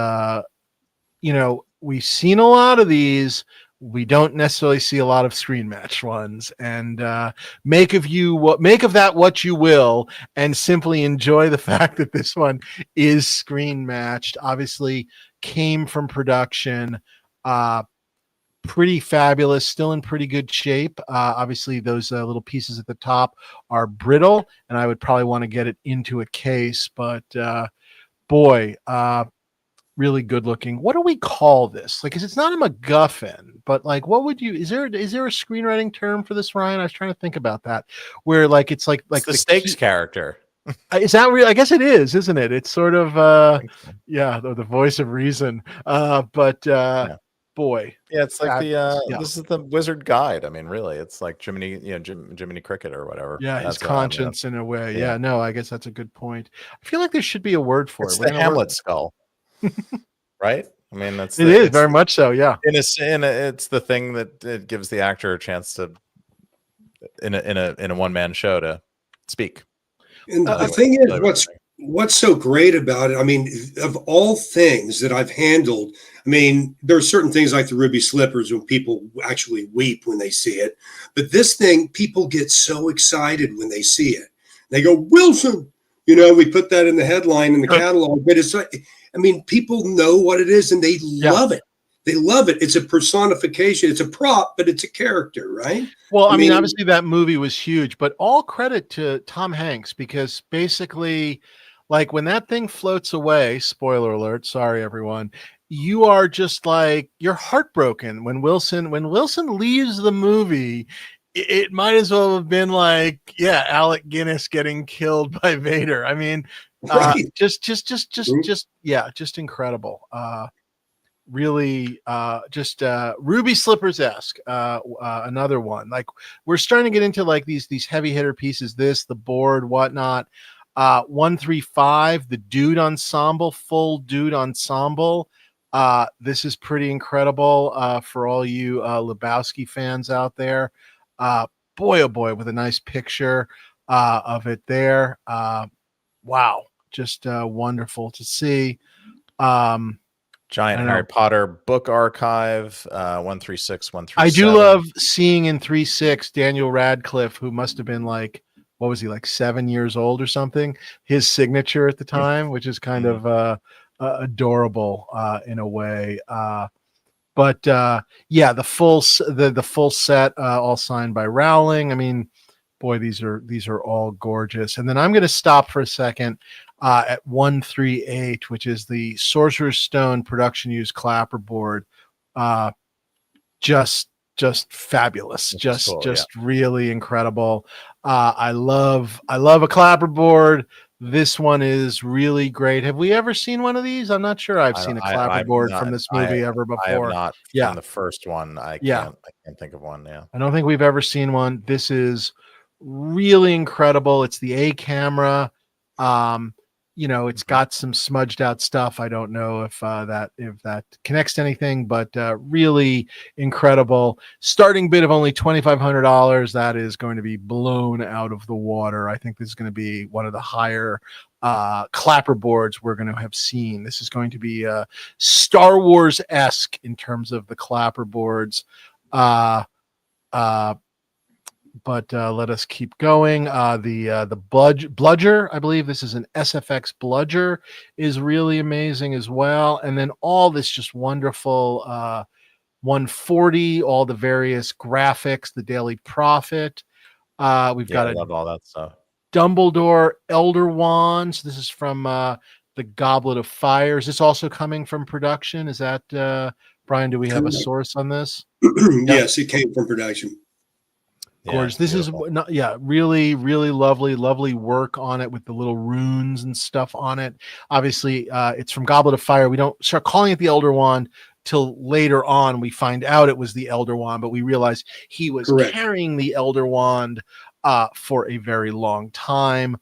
Speaker 2: we've seen a lot of these. We don't necessarily see a lot of screen match ones, and make of that what you will, and simply enjoy the fact that this one is screen matched. Obviously came from production. pretty fabulous, still in pretty good shape. Obviously, those little pieces at the top are brittle, and I would probably want to get it into a case. But boy, really good looking. What do we call this? Like, 'cause it's not a MacGuffin, but like, what would you? Is there a screenwriting term for this, Ryan? I was trying to think about that. Where like it's like
Speaker 1: It's the
Speaker 2: the
Speaker 1: stakes
Speaker 2: key,
Speaker 1: character.
Speaker 2: is that real? I guess it is, isn't it? It's sort of
Speaker 1: I think so.
Speaker 2: yeah, the voice of reason. But
Speaker 1: Yeah.
Speaker 2: boy,
Speaker 1: Yeah, it's like
Speaker 2: fabulous. Yeah.
Speaker 1: this is the Wizard Guide. I mean, really, it's like Jiminy, Jiminy Cricket or whatever.
Speaker 2: Yeah, his
Speaker 1: That's what I mean.
Speaker 2: conscience in a way.
Speaker 1: Yeah.
Speaker 2: Yeah, no, I guess that's a good point. I feel like there should be a word for
Speaker 1: It's
Speaker 2: it. We're
Speaker 1: the
Speaker 2: gonna work.
Speaker 1: Hamlet skull, right? I mean, that's
Speaker 2: It
Speaker 1: the
Speaker 2: is
Speaker 1: it's
Speaker 2: very much so. Yeah.
Speaker 1: it's the thing that it gives the actor a chance to in a one man show to speak.
Speaker 3: And the
Speaker 2: Uh,
Speaker 3: thing is,
Speaker 1: Really what I'm saying.
Speaker 3: what's so great about it? I mean, of all things that I've handled, I mean, there are certain things like the ruby slippers when people actually weep when they see it, but this thing, people get so excited when they see it. They go, Wilson. We put that in the headline in the catalog, but it's like, I mean, people know what it is and they love it. They love it. It's a personification. It's a prop, but it's a character, right?
Speaker 2: Well, I mean,
Speaker 3: mean,
Speaker 2: obviously that movie was huge, but all credit to Tom Hanks because basically, like when that thing floats away, spoiler alert, sorry everyone, you are just like you're heartbroken when Wilson leaves the movie. It might as well have been like, yeah, Alec Guinness getting killed by Vader. I mean,
Speaker 3: right.
Speaker 2: just yeah, just incredible. Really just ruby slippers-esque. Another one, like we're starting to get into like these heavy hitter pieces, the board, whatnot. 135, the dude ensemble, full dude ensemble. This is pretty incredible for all you Lebowski fans out there. Boy, oh boy, with a nice picture of it there. Wow, just wonderful to see.
Speaker 1: Giant Harry Potter book archive, 136, 137.
Speaker 2: I do love seeing in 3.6 Daniel Radcliffe, who must have been like, what was he, like 7 years old or something? His signature at the time, which is kind of adorable in a way. But yeah, the full set, all signed by Rowling. I mean, boy, these are all gorgeous. And then I'm going to stop for a second at 138, which is the Sorcerer's Stone production use clapperboard. Just fabulous. Just really incredible. I love a clapperboard. This one is really great. Have we ever seen one of these? I'm not sure I've seen a clapperboard from this movie ever before.
Speaker 1: I have not seen the first one. I can't think of one. Yeah.
Speaker 2: I don't think we've ever seen one. This is really incredible. It's the A camera. It's got some smudged out stuff. I don't know if that connects to anything, but really incredible. Starting bid of only $2,500. That is going to be blown out of the water. I think this is going to be one of the higher clapperboards we're going to have seen. This is going to be Star Wars-esque in terms of the clapperboards. But let us keep going. The bludger, I believe this is an SFX bludger, is really amazing as well. And then all this just wonderful 140, all the various graphics, the Daily Prophet. We've got
Speaker 1: I love all that stuff.
Speaker 2: Dumbledore Elder Wand. So this is from the Goblet of Fire. Is this also coming from production? Is that Brian? Do we have a source on this?
Speaker 3: Yes, it came from production.
Speaker 2: Gorgeous. This is really, really lovely work on it with the little runes and stuff on it. Obviously, it's from Goblet of Fire. We don't start calling it the Elder Wand till later on. We find out it was the Elder Wand, but we realize he was carrying the Elder Wand for a very long time.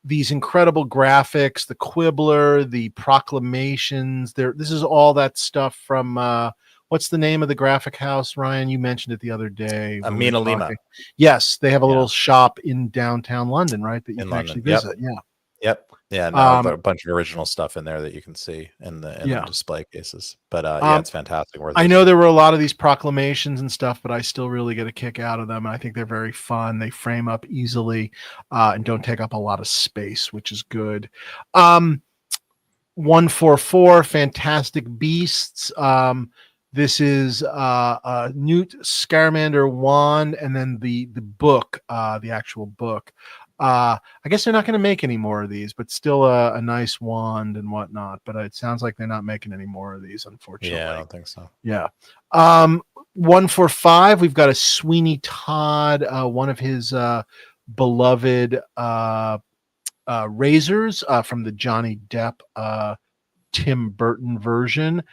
Speaker 2: These incredible graphics, the Quibbler, the proclamations. This is all that stuff from what's the name of the graphic house, Ryan? You mentioned it the other day.
Speaker 1: Mina Lima.
Speaker 2: Yes, they have a little shop in downtown London, right? That you can actually visit.
Speaker 1: Yep. Yeah, a bunch of original stuff in there that you can see in the display cases. But it's fantastic.
Speaker 2: I know there were a lot of these proclamations and stuff, but I still really get a kick out of them. I think they're very fun. They frame up easily and don't take up a lot of space, which is good. 144, Fantastic Beasts. This is Newt Scamander wand, and then the book, the actual book. I guess they're not going to make any more of these, but still a nice wand and whatnot. But it sounds like they're not making any more of these, unfortunately.
Speaker 1: Yeah, I don't think so.
Speaker 2: Yeah. 145. We've got a Sweeney Todd, one of his beloved razors from the Johnny Depp Tim Burton version.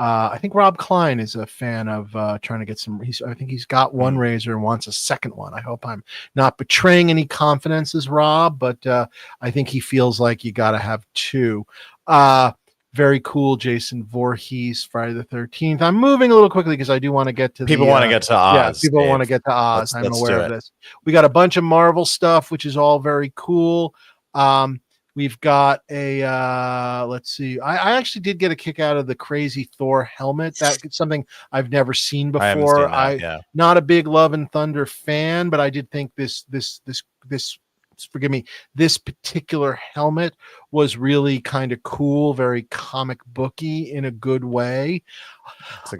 Speaker 2: I think Rob Klein is a fan of trying to get some. I think he's got one razor and wants a second one. I hope I'm not betraying any confidences, Rob, but I think he feels like you got to have two. Very cool, Jason Voorhees, Friday the 13th. I'm moving a little quickly because I do want to get to
Speaker 1: people want to get to Oz.
Speaker 2: Yeah, people want to get to Oz. I'm aware of this. We got a bunch of Marvel stuff, which is all very cool. We've got a let's see. I actually did get a kick out of the crazy Thor helmet. That's something I've never seen before. Not a big Love and Thunder fan, but I did think this forgive me, this particular helmet was really kind of cool, very comic booky in a good way.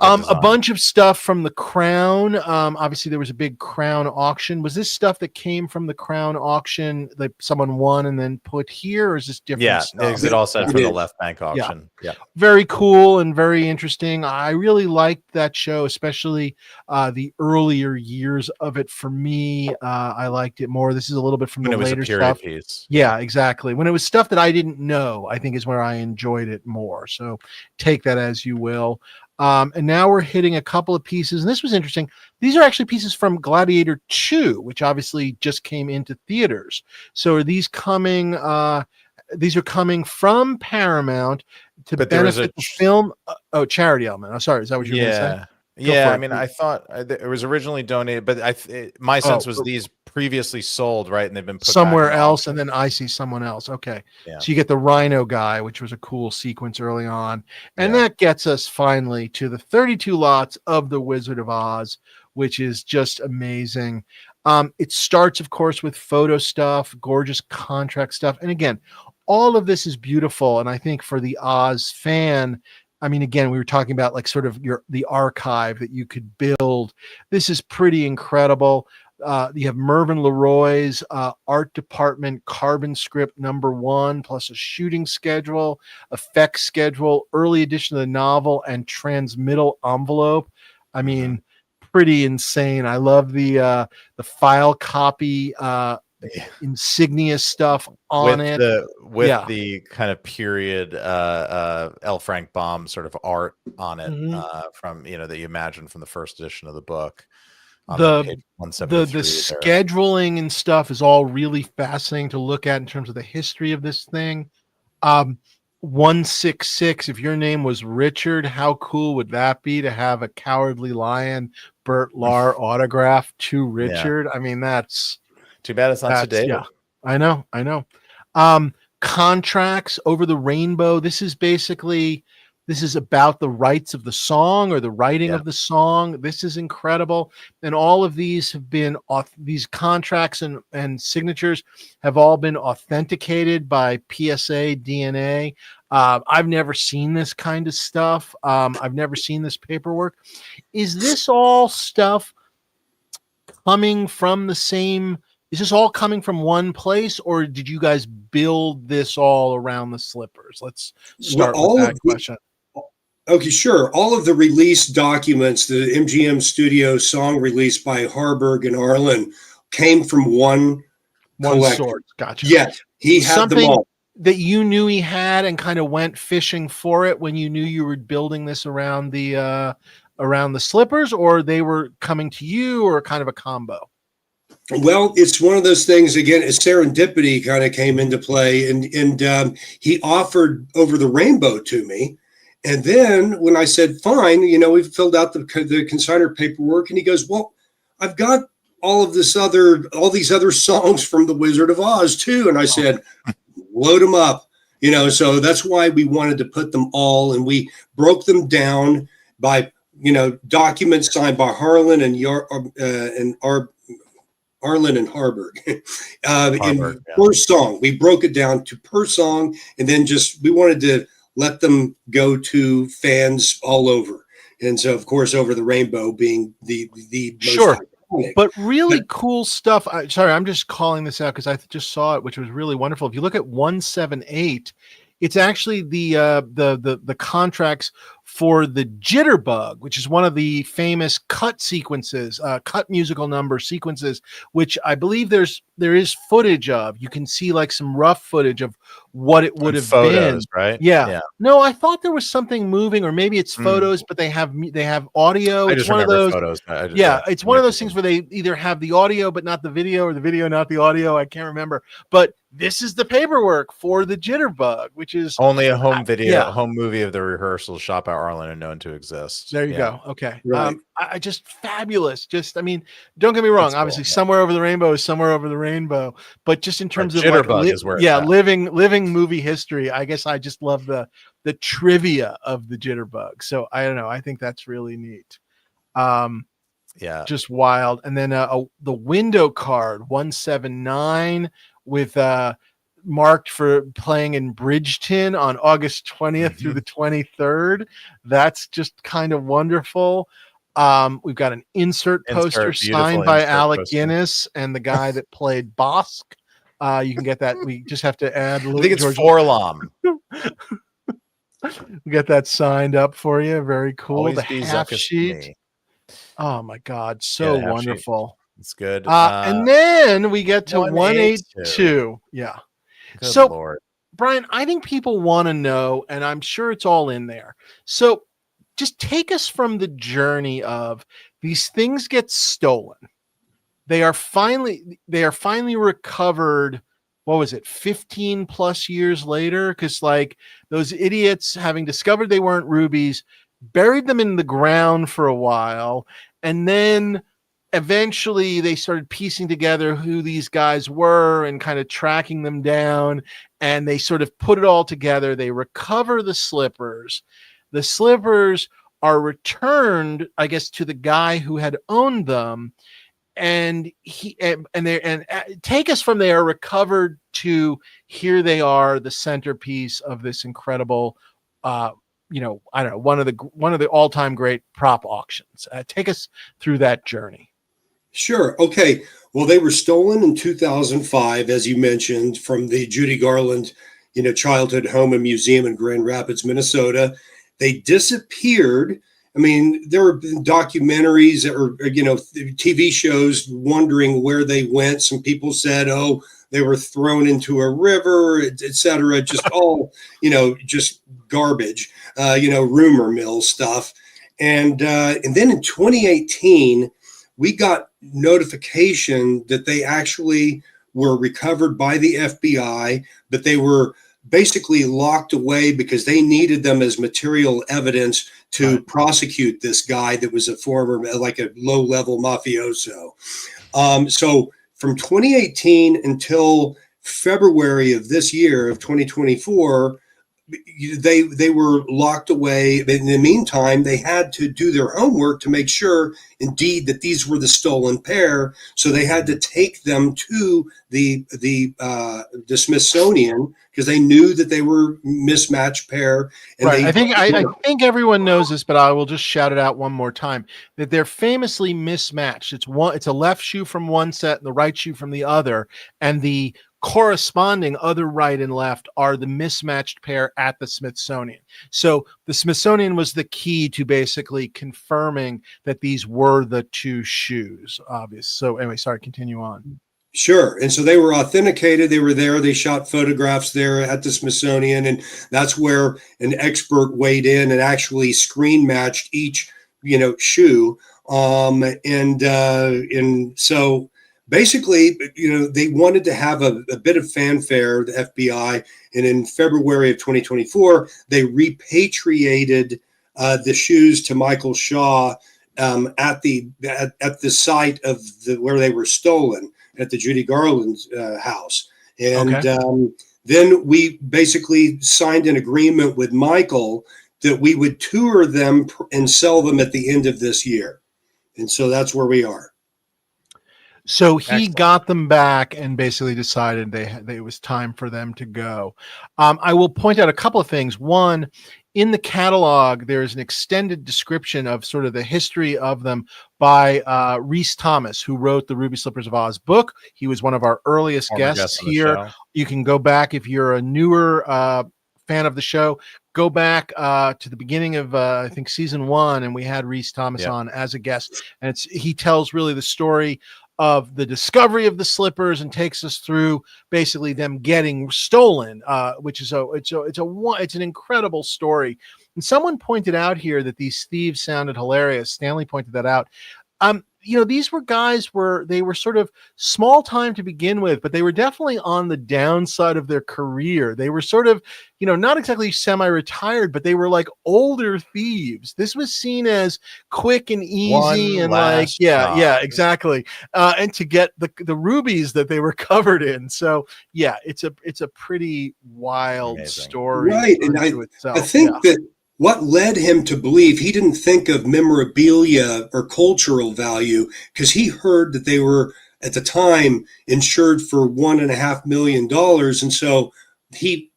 Speaker 2: A bunch of stuff from the Crown. Obviously there was a big Crown auction. Was this stuff that came from the Crown auction that someone won and then put here, or is this different stuff?
Speaker 1: It all said from the Left Bank auction. Yeah.
Speaker 2: Very cool and very interesting. I really liked that show, especially the earlier years of it. For me, I liked it more. This is a little bit from the later stuff.
Speaker 1: Piece.
Speaker 2: Yeah, exactly. When it was stuff that I didn't know, I think is where I enjoyed it more. So take that as you will. And now we're hitting a couple of pieces, and this was interesting. These are actually pieces from Gladiator 2, which obviously just came into theaters. So are these coming? These are coming from Paramount to benefit the film. Charity element. I'm sorry, is that what you were going to say?
Speaker 1: Yeah, I mean, I thought it was originally donated, but my sense was these previously sold, right? And they've been put
Speaker 2: somewhere else, and then I see someone else. Okay. Yeah. So you get the Rhino guy, which was a cool sequence early on. And that gets us finally to the 32 lots of The Wizard of Oz, which is just amazing. It starts, of course, with photo stuff, gorgeous contract stuff. And again, all of this is beautiful. And I think for the Oz fan, I mean, again, we were talking about like sort of the archive that you could build. This is pretty incredible. You have Mervyn Leroy's art department carbon script #1, plus a shooting schedule, effects schedule, early edition of the novel, and transmittal envelope. I mean, pretty insane. I love the file copy insignia stuff on with
Speaker 1: the kind of period L. Frank Baum sort of art on it from that you imagine from the first edition of the book.
Speaker 2: The scheduling and stuff is all really fascinating to look at in terms of the history of this thing. 166, if your name was Richard, how cool would that be to have a Cowardly Lion Bert Lahr autograph to Richard? I mean, that's
Speaker 1: too bad it's not sedated.
Speaker 2: Yeah, I know. Contracts Over the Rainbow. This is about the rights of the song or the writing of the song. This is incredible. And all of these have been these contracts and signatures have all been authenticated by PSA DNA. I've never seen this kind of stuff. I've never seen this paperwork. Is this all stuff coming from the same? Is this all coming from one place, or did you guys build this all around the slippers? Let's start with that question.
Speaker 3: Okay, sure. All of the release documents, the MGM Studio song release by Harburg and Arlen, came from one
Speaker 2: source. Gotcha.
Speaker 3: Yeah, he had them all.
Speaker 2: That you knew he had and kind of went fishing for it when you knew you were building this around the slippers, or they were coming to you, or kind of a combo?
Speaker 3: Well, it's one of those things, again, as serendipity kind of came into play, and he offered Over the Rainbow to me. And then when I said, fine, we've filled out the consignor paperwork, and he goes, well, I've got all these other songs from The Wizard of Oz too. And I said, load them up, so that's why we wanted to put them all. And we broke them down by, documents signed by Harlan and Arlen and Harburg. Per song, we broke it down to per song, and then we wanted to let them go to fans all over. And so, of course, Over the Rainbow being the most
Speaker 2: Sure.
Speaker 3: iconic.
Speaker 2: But really cool stuff. Sorry, I'm just calling this out because I just saw it, which was really wonderful. If you look at 178, it's actually the contracts for the Jitterbug, which is one of the famous cut sequences, cut musical number sequences, which I believe there is footage of. You can see like some rough footage of what it would have
Speaker 1: photos,
Speaker 2: been.
Speaker 1: right?
Speaker 2: Yeah. No, I thought there was something moving, or maybe it's photos, but they have audio.
Speaker 1: I
Speaker 2: It's
Speaker 1: just
Speaker 2: one of
Speaker 1: remember
Speaker 2: those.
Speaker 1: photos.
Speaker 2: It's one of those things where they either have the audio but not the video, or the video not the audio. I can't remember. But this is the paperwork for the Jitterbug, which is
Speaker 1: only a home video, home movie of the rehearsal shot by Arlen and known to exist.
Speaker 2: There you go. Okay.
Speaker 3: Right.
Speaker 2: I just fabulous. Just, I mean, don't get me wrong.
Speaker 1: That's
Speaker 2: obviously,
Speaker 1: cool.
Speaker 2: Somewhere Over the Rainbow is Somewhere Over the Rainbow, but just in terms of
Speaker 1: Jitterbug is where it's at.
Speaker 2: living movie history. I guess I just love the trivia of the Jitterbug. So I don't know. I think that's really neat. Just wild. And then the window card 179 with marked for playing in Bridgeton on August 20th through the 23rd. That's just kind of wonderful. We've got an insert poster signed by Alec Guinness and the guy that played Bosk. You can get that. We just have to add.
Speaker 1: I think it's Forlam.
Speaker 2: We get that signed up for you. Very cool.
Speaker 1: Always
Speaker 2: the half sheet. Oh my God, so wonderful.
Speaker 1: It's good.
Speaker 2: And then we get to 182. Yeah.
Speaker 1: Good
Speaker 2: so,
Speaker 1: Lord.
Speaker 2: Brian, I think people want to know, and I'm sure it's all in there. So just take us from the journey of these things get stolen. They are finally recovered. What was it? 15 plus years later? Because like those idiots, having discovered they weren't rubies, buried them in the ground for a while. And then eventually they started piecing together who these guys were and kind of tracking them down. And they sort of put it all together. They recover the slippers. The slippers are returned, I guess, to the guy who had owned them. And take us from there, recovered to here they are, the centerpiece of this incredible, I don't know, one of the all-time great prop auctions. Take us through that journey.
Speaker 3: Sure. Okay. Well, they were stolen in 2005, as you mentioned, from the Judy Garland, childhood home and museum in Grand Rapids, Minnesota. They disappeared. I mean, there were documentaries or TV shows wondering where they went. Some people said, oh, they were thrown into a river, et cetera. Just all, just garbage, rumor mill stuff. And then in 2018, we got notification that they actually were recovered by the FBI, but they were basically locked away because they needed them as material evidence to prosecute this guy that was a former, like a low-level mafioso. So from 2018 until February of this year, of 2024, they were locked away. In the meantime, they had to do their homework to make sure, indeed, that these were the stolen pair. So they had to take them to the Smithsonian because they knew that they were mismatched pair. And
Speaker 2: right. I think everyone knows this, but I will just shout it out one more time that they're famously mismatched. It's a left shoe from one set and the right shoe from the other, and the corresponding other right and left are the mismatched pair at the Smithsonian. So the Smithsonian was the key to basically confirming that these were the two shoes, obvious. So anyway, sorry, continue on.
Speaker 3: Sure. And so they were authenticated. They were there. They shot photographs there at the Smithsonian. And that's where an expert weighed in and actually screen matched each, shoe. And so basically, they wanted to have a bit of fanfare, the FBI. And in February of 2024, they repatriated the shoes to Michael Shaw at the site of where they were stolen, at the Judy Garland house. And then we basically signed an agreement with Michael that we would tour them and sell them at the end of this year. And so that's where we are.
Speaker 2: So he got them back and basically decided it was time for them to go. I will point out a couple of things. One, in the catalog, there's an extended description of sort of the history of them by Rhys Thomas, who wrote the Ruby Slippers of Oz book. He was one of our earliest
Speaker 1: Former
Speaker 2: guests
Speaker 1: guest on the
Speaker 2: here.
Speaker 1: show.
Speaker 2: You can go back if you're a newer fan of the show. Go back to the beginning of I think season 1, and we had Rhys Thomas on as a guest, and he tells really the story of the discovery of the slippers and takes us through basically them getting stolen, which is it's an incredible story. And someone pointed out here that these thieves sounded hilarious. Stanley pointed that out. These were guys they were sort of small time to begin with, but they were definitely on the downside of their career. They were sort of, not exactly semi-retired, but they were like older thieves. This was seen as quick and easy and like, exactly. And to get the rubies that they were covered in. So yeah, it's a pretty wild story.
Speaker 3: Right. And I think that what led him to believe, he didn't think of memorabilia or cultural value, because he heard that they were at the time insured for $1.5 million. And so he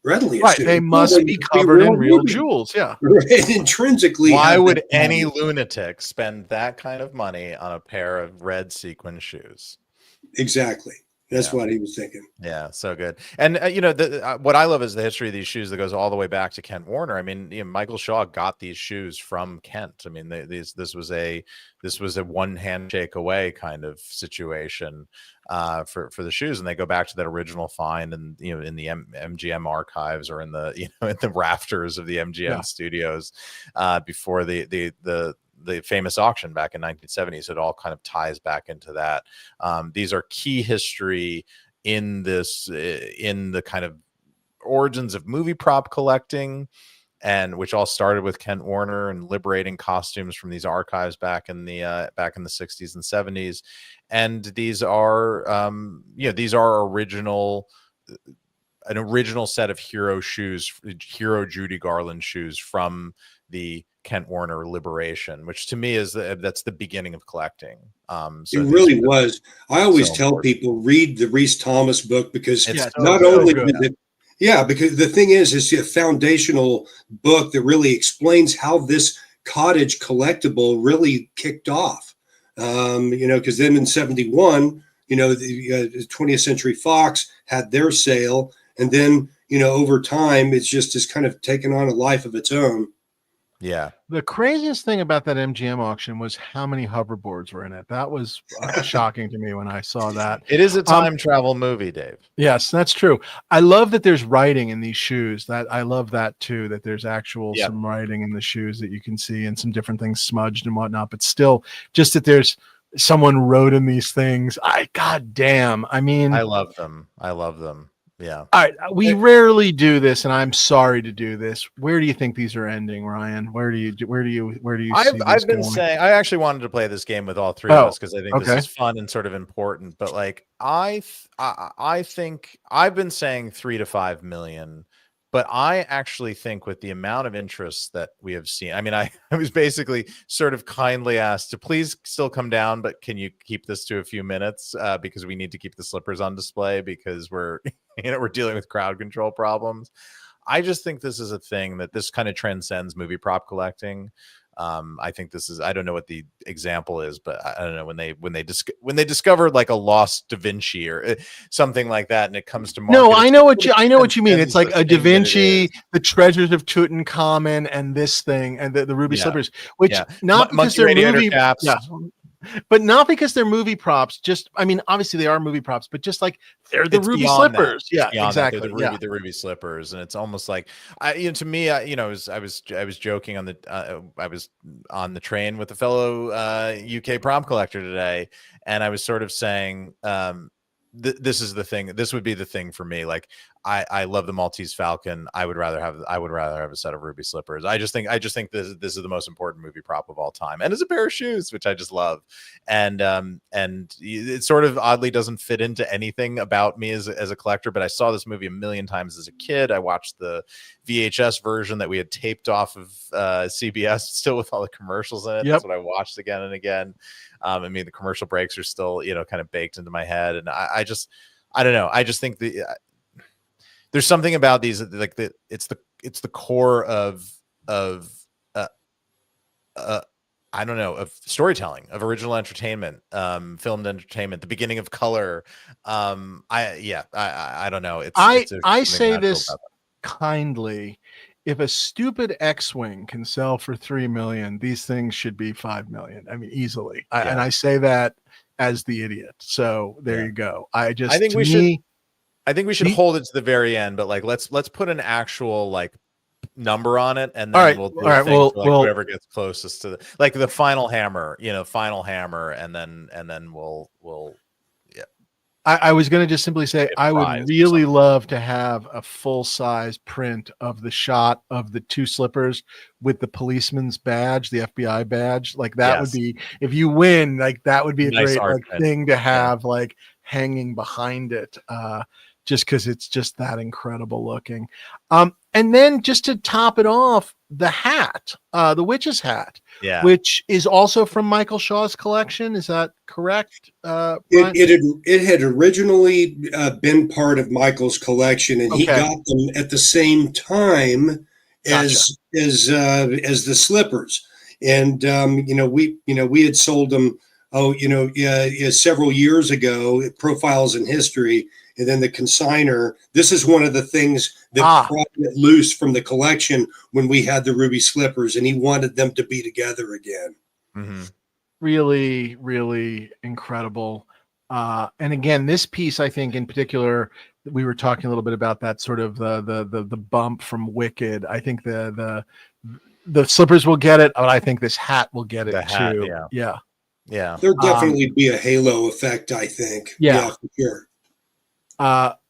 Speaker 3: readily assumed
Speaker 2: they must be covered in real jewels. Yeah.
Speaker 3: Right. Intrinsically.
Speaker 1: Why would any lunatic spend that kind of money on a pair of red sequin shoes?
Speaker 3: Exactly. That's what he was thinking.
Speaker 1: Yeah, so good. And what I love is the history of these shoes that goes all the way back to Kent Warner. I mean, Michael Shaw got these shoes from Kent. I mean, this was a one handshake away kind of situation for the shoes, and they go back to that original find, and in the MGM archives, or in the in the rafters of the MGM studios before the famous auction back in 1970s. It all kind of ties back into that. These are key history in the kind of origins of movie prop collecting, and which all started with Kent Warner and liberating costumes from these archives back in the 60s and 70s. And these are an original set of hero Judy Garland shoes from the Kent Warner liberation, which to me that's the beginning of collecting. So
Speaker 3: it really was. I always tell people, read the Rhys Thomas book, because because the thing is it's a foundational book that really explains how this cottage collectible really kicked off. Because then in 71, the 20th Century Fox had their sale, and then over time it's kind of taken on a life of its own.
Speaker 2: Yeah. The craziest thing about that MGM auction was how many hoverboards were in it. That was shocking to me when I saw that.
Speaker 1: It is a time travel movie, Dave.
Speaker 2: Yes, that's true. I love that there's writing in these shoes. I love that too, that there's some writing in the shoes that you can see, and some different things smudged and whatnot, but still just that there's someone wrote in these things. God damn. I mean,
Speaker 1: I love them. Yeah.
Speaker 2: All right. We rarely do this, and I'm sorry to do this. Where do you think these are ending, Ryan? Where do you
Speaker 1: I've been saying, I actually wanted to play this game with all three of us, because I think this is fun and sort of important. But like, I think I've been saying 3 to 5 million. But I actually think, with the amount of interest that we have seen, I mean, I was basically sort of kindly asked to please still come down, but can you keep this to a few minutes, because we need to keep the slippers on display, because we're dealing with crowd control problems. I just think this is a thing that this kind of transcends movie prop collecting. I think this is, I don't know what the example is, but I don't know, when they discovered like a lost Da Vinci or something like that, and it comes to market.
Speaker 2: No, I know what you mean. It's like a Da Vinci, the treasures of Tutankhamun, and this thing, and the ruby slippers, which not because they're movie caps. Yeah. But not because they're movie props. Just, I mean, obviously they are movie props, but just like they're the ruby slippers. Yeah, exactly.
Speaker 1: The ruby slippers, and it's almost like to me, I was joking on I was on the train with a fellow UK prop collector today, and I was sort of saying, this is the thing. This would be the thing for me. Like, I love the Maltese Falcon. I would rather have a set of ruby slippers. I just think this is the most important movie prop of all time, and it's a pair of shoes, which I just love. And it sort of oddly doesn't fit into anything about me as a collector, but I saw this movie a million times as a kid. I watched the VHS version that we had taped off of CBS, still with all the commercials in it. That's what I watched again and again. I mean, the commercial breaks are still, kind of baked into my head. And I don't know. I just think there's something about these, like it's the core of uh, I don't know, of storytelling, of original entertainment, filmed entertainment, the beginning of color. I don't know.
Speaker 2: I
Speaker 1: There's something
Speaker 2: say
Speaker 1: magical
Speaker 2: this
Speaker 1: about
Speaker 2: kindly. If a stupid X-wing can sell for 3 million, these things should be 5 million. I mean, easily. And
Speaker 1: Yeah.
Speaker 2: I say that as the idiot. So there
Speaker 1: Yeah.
Speaker 2: you go.
Speaker 1: I think we should hold it to the very end, but like let's put an actual like number on it, and then we'll do a thing for like whoever gets closest to the final hammer, and then we'll
Speaker 2: I was going to just simply say I would really love to have a full-size print of the shot of the two slippers with the policeman's badge, the FBI badge. Like that would be, if you win, like that would be a
Speaker 1: nice
Speaker 2: great thing to have like hanging behind it. Just because it's just that incredible looking. And then just to top it off, the hat, the witch's hat, which is also from Michael Shaw's collection. Is that correct?
Speaker 3: It had originally been part of Michael's collection, and he got them at the same time as the slippers. And we had sold them several years ago, Profiles in History. And then the consignor, this is one of the things that brought it loose from the collection when we had the ruby slippers, and he wanted them to be together again.
Speaker 1: Mm-hmm.
Speaker 2: Really, really incredible. And again, this piece, I think in particular, we were talking a little bit about that sort of the bump from Wicked. I think the slippers will get it, but I think this hat will get it too. Yeah.
Speaker 3: There'll definitely be a halo effect, I think. Yeah, for sure.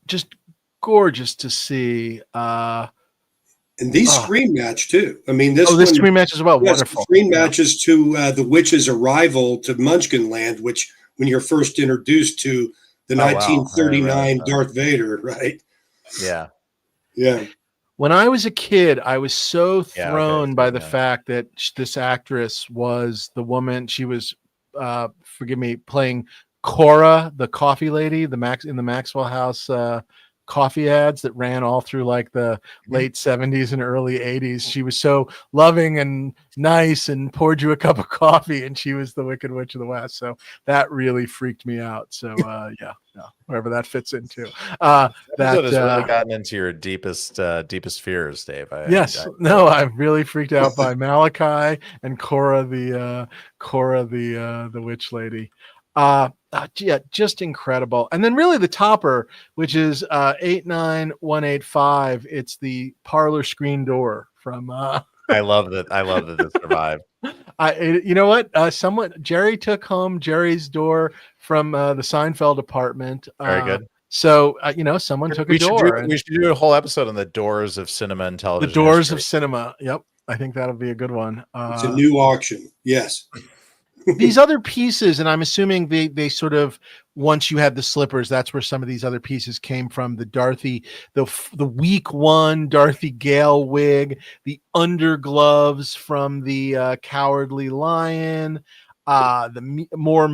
Speaker 2: Just gorgeous to see.
Speaker 3: And these screen match too. I mean, this
Speaker 2: screen match as well. Yes, wonderful.
Speaker 3: Screen matches to the witch's arrival to Munchkin Land, which when you're first introduced to the 1939 Darth Vader, right?
Speaker 1: Yeah.
Speaker 3: Yeah.
Speaker 2: When I was a kid, I was so thrown by the fact that this actress was the woman. She was, forgive me, playing Cora, the coffee lady, in the Maxwell House coffee ads that ran all through like the late 70s and early 80s. She was so loving and nice and poured you a cup of coffee, and she was the Wicked Witch of the West. So that really freaked me out. So wherever that fits into. That
Speaker 1: has really gotten into your deepest fears, Dave.
Speaker 2: I'm really freaked out by Malachi and Cora the witch lady. Just incredible. And then really the topper, which is 89185. It's the parlor screen door from
Speaker 1: I love that it survived.
Speaker 2: You know what? Jerry took home Jerry's door from the Seinfeld apartment.
Speaker 1: Very good.
Speaker 2: So someone took a door.
Speaker 1: We should do a whole episode on the doors of cinema and television.
Speaker 2: The doors of cinema. Yep. I think that'll be a good one.
Speaker 3: It's a new auction. Yes.
Speaker 2: These other pieces, and I'm assuming they sort of, once you had the slippers, that's where some of these other pieces came from. The Dorothy, the week one Dorothy Gale wig, the undergloves from the Cowardly Lion, the more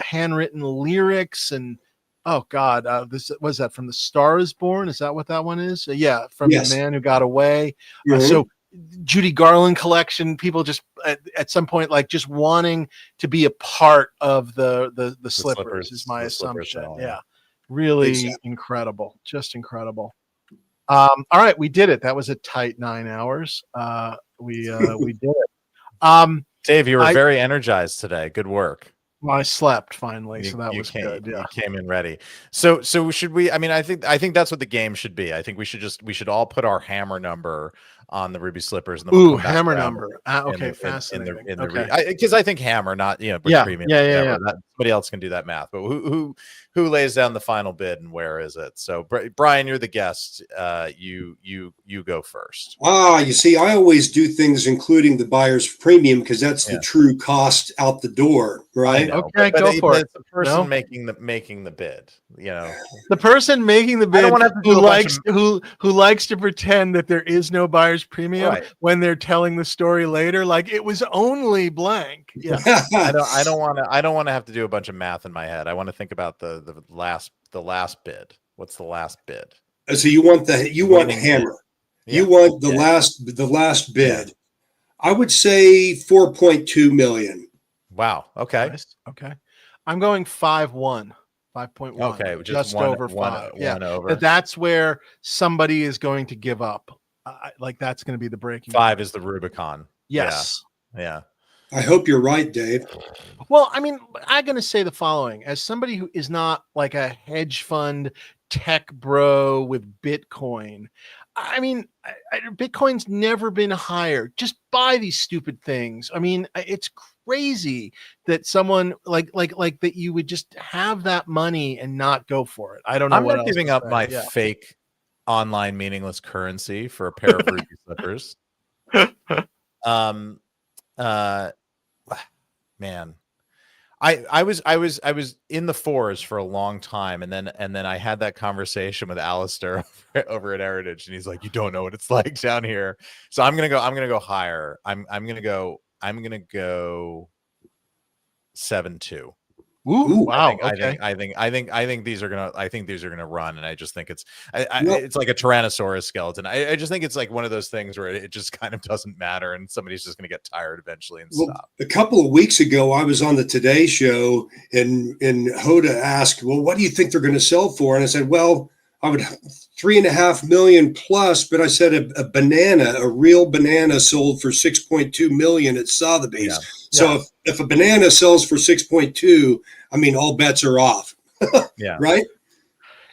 Speaker 2: handwritten lyrics, and this was that from The Star Is Born. Is that what that one is? From The Man Who Got Away. So Judy Garland collection, people just at some point like just wanting to be a part of the slippers is my assumption. Really incredible, just incredible. All right, we did it. That was a tight 9 hours. We did it.
Speaker 1: Dave, you were very energized today. Good work.
Speaker 2: Well, I slept finally, so that was good.
Speaker 1: You came in ready. So should we? I mean, I think that's what the game should be. I think we should all put our hammer number on the ruby slippers. And then we'll
Speaker 2: hammer number. Okay, fascinating.
Speaker 1: Because I think hammer, not premium.
Speaker 2: Yeah.
Speaker 1: Somebody else can do that math. But who lays down the final bid and where is it? So Brian, you're the guest. You go first.
Speaker 3: You see, I always do things including the buyer's premium because that's the true cost out the door, right?
Speaker 2: Okay, go for it.
Speaker 1: It's the person making the bid.
Speaker 2: The person making the bid who likes to pretend that there is no buyer's premium when they're telling the story later, like it was only blank. Yeah,
Speaker 1: I don't want to have to do a bunch of math in my head. I want to think about the last bid. What's the last bid?
Speaker 3: So you want
Speaker 1: winning
Speaker 3: hammer.
Speaker 1: bid.
Speaker 3: You want the last bid.
Speaker 1: Yeah.
Speaker 3: I would say 4.2 million.
Speaker 1: Wow. Okay.
Speaker 2: Nice. Okay. I'm going 5.1. 5.1.
Speaker 1: Okay.
Speaker 2: Just over 5.
Speaker 1: One over.
Speaker 2: That's where somebody is going to give up. Like that's going to be the breaking
Speaker 1: 5
Speaker 2: point.
Speaker 1: is the Rubicon.
Speaker 2: Yes.
Speaker 1: Yeah.
Speaker 3: I hope you're right, Dave.
Speaker 2: Well, I mean, I'm going to say the following. As somebody who is not like a hedge fund tech bro with Bitcoin, I mean, Bitcoin's never been higher. Just buy these stupid things. I mean, it's crazy that someone like that you would just have that money and not go for it. I don't know
Speaker 1: I'm
Speaker 2: what
Speaker 1: not
Speaker 2: else
Speaker 1: giving
Speaker 2: to
Speaker 1: up
Speaker 2: say.
Speaker 1: my
Speaker 2: Yeah.
Speaker 1: fake online meaningless currency for a pair of ruby slippers. Um, man, I was in the fours for a long time, and then I had that conversation with Alistair over at Heritage, and he's like, "You don't know what it's like down here." So I'm gonna go higher. I'm gonna go 7.2.
Speaker 2: Ooh, wow.
Speaker 1: I think these are gonna run, and I just think it's it's like a Tyrannosaurus skeleton. I just think it's like one of those things where it just kind of doesn't matter, and somebody's just gonna get tired eventually and stop.
Speaker 3: A couple of weeks ago, I was on the Today Show, and Hoda asked, "Well, what do you think they're going to sell for?" And I said, "Well, I would 3.5 million plus," but I said a real banana sold for 6.2 million at Sotheby's.
Speaker 1: Yeah.
Speaker 3: So if a banana sells for 6.2, I mean, all bets are off.
Speaker 1: Yeah.
Speaker 3: Right.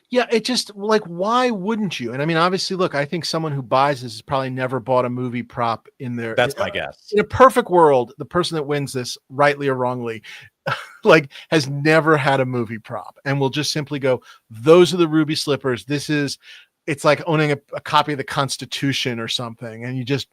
Speaker 2: Yeah, it just like, why wouldn't you? And I mean, obviously, look, I think someone who buys this has probably never bought a movie prop in their.
Speaker 1: That's my guess.
Speaker 2: In a perfect world, the person that wins this, rightly or wrongly, like has never had a movie prop and will just simply go, those are the ruby slippers. It's like owning a copy of the Constitution or something, and you just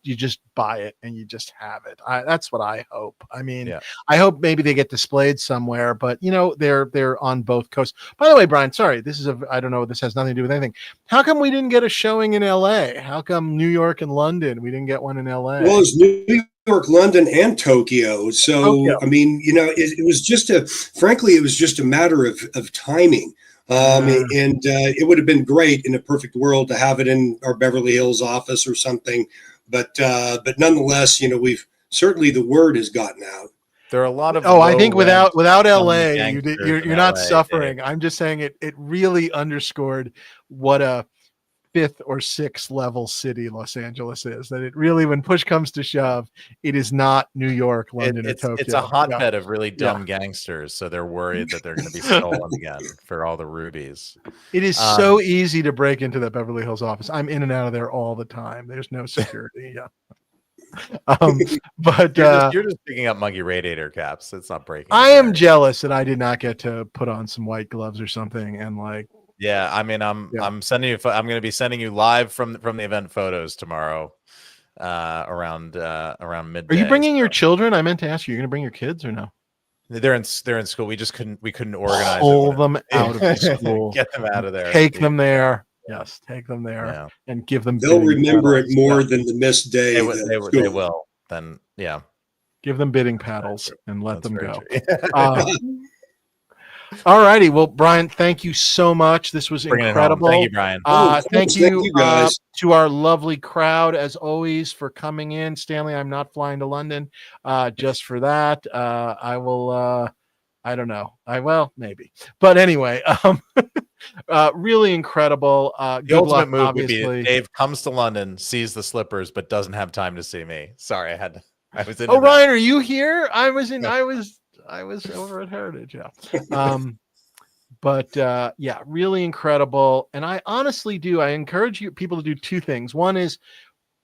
Speaker 2: buy it and you just have it. That's what I hope. I mean, I hope maybe they get displayed somewhere, but they're on both coasts. By the way, Brian, sorry, I don't know. This has nothing to do with anything. How come we didn't get a showing in LA? How come New York and London we didn't get one in LA?
Speaker 3: Well, it's New York, London, and Tokyo. So I mean, it was just a matter of timing. And it would have been great in a perfect world to have it in our Beverly Hills office or something. But nonetheless, we've certainly, the word has gotten out.
Speaker 1: There are a lot of.
Speaker 2: I think without LA, you're not
Speaker 1: LA,
Speaker 2: suffering.
Speaker 1: Dave.
Speaker 2: I'm just saying it really underscored what a 5th or 6th level city Los Angeles is. That it really, when push comes to shove, it is not New York, London, or Tokyo.
Speaker 1: It's a hotbed of really dumb gangsters, so they're worried that they're going to be stolen again for all the rubies.
Speaker 2: It is so easy to break into the Beverly Hills office. I'm in and out of there all the time. There's no security. But
Speaker 1: you're just picking up monkey radiator caps. It's not breaking.
Speaker 2: I am jealous that I did not get to put on some white gloves or something and like.
Speaker 1: Yeah, I mean, I'm sending you. I'm going to be sending you live from the event photos tomorrow, around midday.
Speaker 2: Are you bringing your children? I meant to ask you. You're going to bring your kids or no?
Speaker 1: They're in school. We couldn't organize.
Speaker 2: Pull them out of the school.
Speaker 1: Get them out of there.
Speaker 2: Take them there. Yes, take them there and give them.
Speaker 3: They'll remember it more than the missed day.
Speaker 1: They will. Then
Speaker 2: give them bidding paddles and let them go. All righty. Well, Brian, thank you so much. This was incredible.
Speaker 1: Thank you, Brian.
Speaker 2: Thank you guys. To our lovely crowd, as always, for coming in. Stanley, I'm not flying to London just for that. I will, I don't know. Maybe. But anyway, really incredible.
Speaker 1: The ultimate move would be Dave comes to London, sees the slippers, but doesn't have time to see me. Sorry, I was in.
Speaker 2: Ryan, are you here? I was over at Heritage. But really incredible. And I honestly do. I encourage people to do two things. One is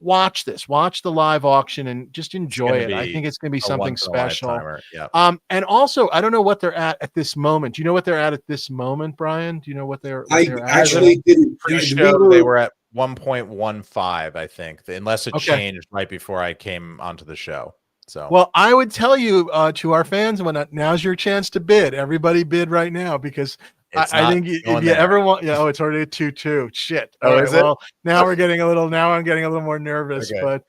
Speaker 2: watch the live auction and just enjoy it. I think it's going to be something special. And also, I don't know what they're at this moment. Do you know what they're at this moment, Brian? Do you know what they're?
Speaker 3: Actually didn't.
Speaker 1: Pre-show, they were at 1.15, I think, unless it changed right before I came onto the show. So,
Speaker 2: well, I would tell you to our fans, now's your chance to bid. Everybody bid right now because I think if you ever want, it's already a 2-2. Shit.
Speaker 1: Oh, is it?
Speaker 2: Well, now I'm getting a little more nervous, but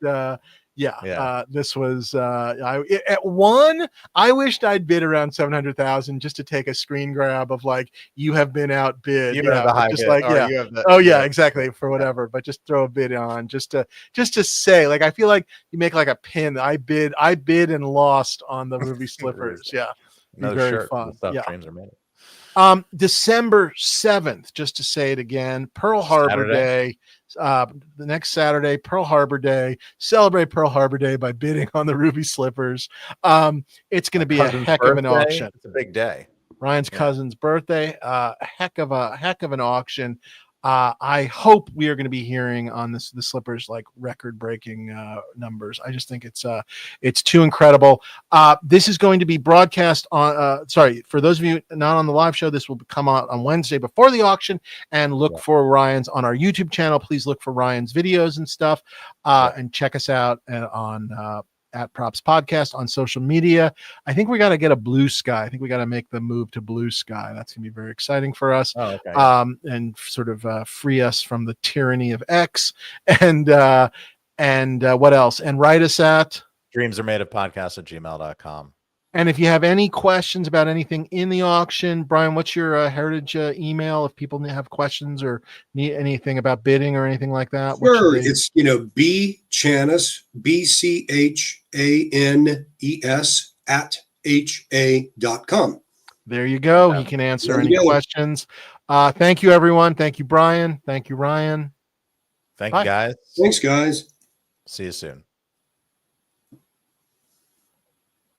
Speaker 1: Yeah.
Speaker 2: This was at one. I wished I'd bid around 700,000 just to take a screen grab of like you have been outbid.
Speaker 1: You have the high
Speaker 2: just
Speaker 1: bid,
Speaker 2: like
Speaker 1: or you have the
Speaker 2: oh yeah, exactly for whatever. But just throw a bid on just to say like I feel like you make like a pin. I bid and lost on the ruby slippers. Yeah, be
Speaker 1: another
Speaker 2: very
Speaker 1: shirt.
Speaker 2: fun.
Speaker 1: Stuff
Speaker 2: Yeah.
Speaker 1: dreams are made.
Speaker 2: December 7th, just to say it again, Pearl Harbor Day. The next Saturday, Pearl Harbor Day. Celebrate Pearl Harbor Day by bidding on the ruby slippers. It's going to be a heck of an auction.
Speaker 1: It's a big day.
Speaker 2: Ryan's cousin's birthday. A heck of an auction. I hope we are going to be hearing on the slippers like record-breaking numbers. I just think it's too incredible. This is going to be broadcast on. For those of you not on the live show, this will come out on Wednesday before the auction. And look for Ryan's on our YouTube channel. Please look for Ryan's videos and stuff, and check us out on. At Props Podcast on social media. I think we got to get a Blue Sky. I think we got to make the move to Blue Sky. That's going to be very exciting for us.
Speaker 1: Oh, okay.
Speaker 2: And sort of free us from the tyranny of X. And what else? And write us at
Speaker 1: dreamsaremadeofpodcast@gmail.com.
Speaker 2: And if you have any questions about anything in the auction, Brian, what's your Heritage email if people have questions or need anything about bidding or anything like that?
Speaker 3: Sure. It's, B Chanis, BCHANES @HA.com.
Speaker 2: There you go. He can answer any questions. Thank you, everyone. Thank you, Brian. Thank you, Ryan.
Speaker 1: Thank you, guys.
Speaker 3: Thanks, guys.
Speaker 1: See you soon.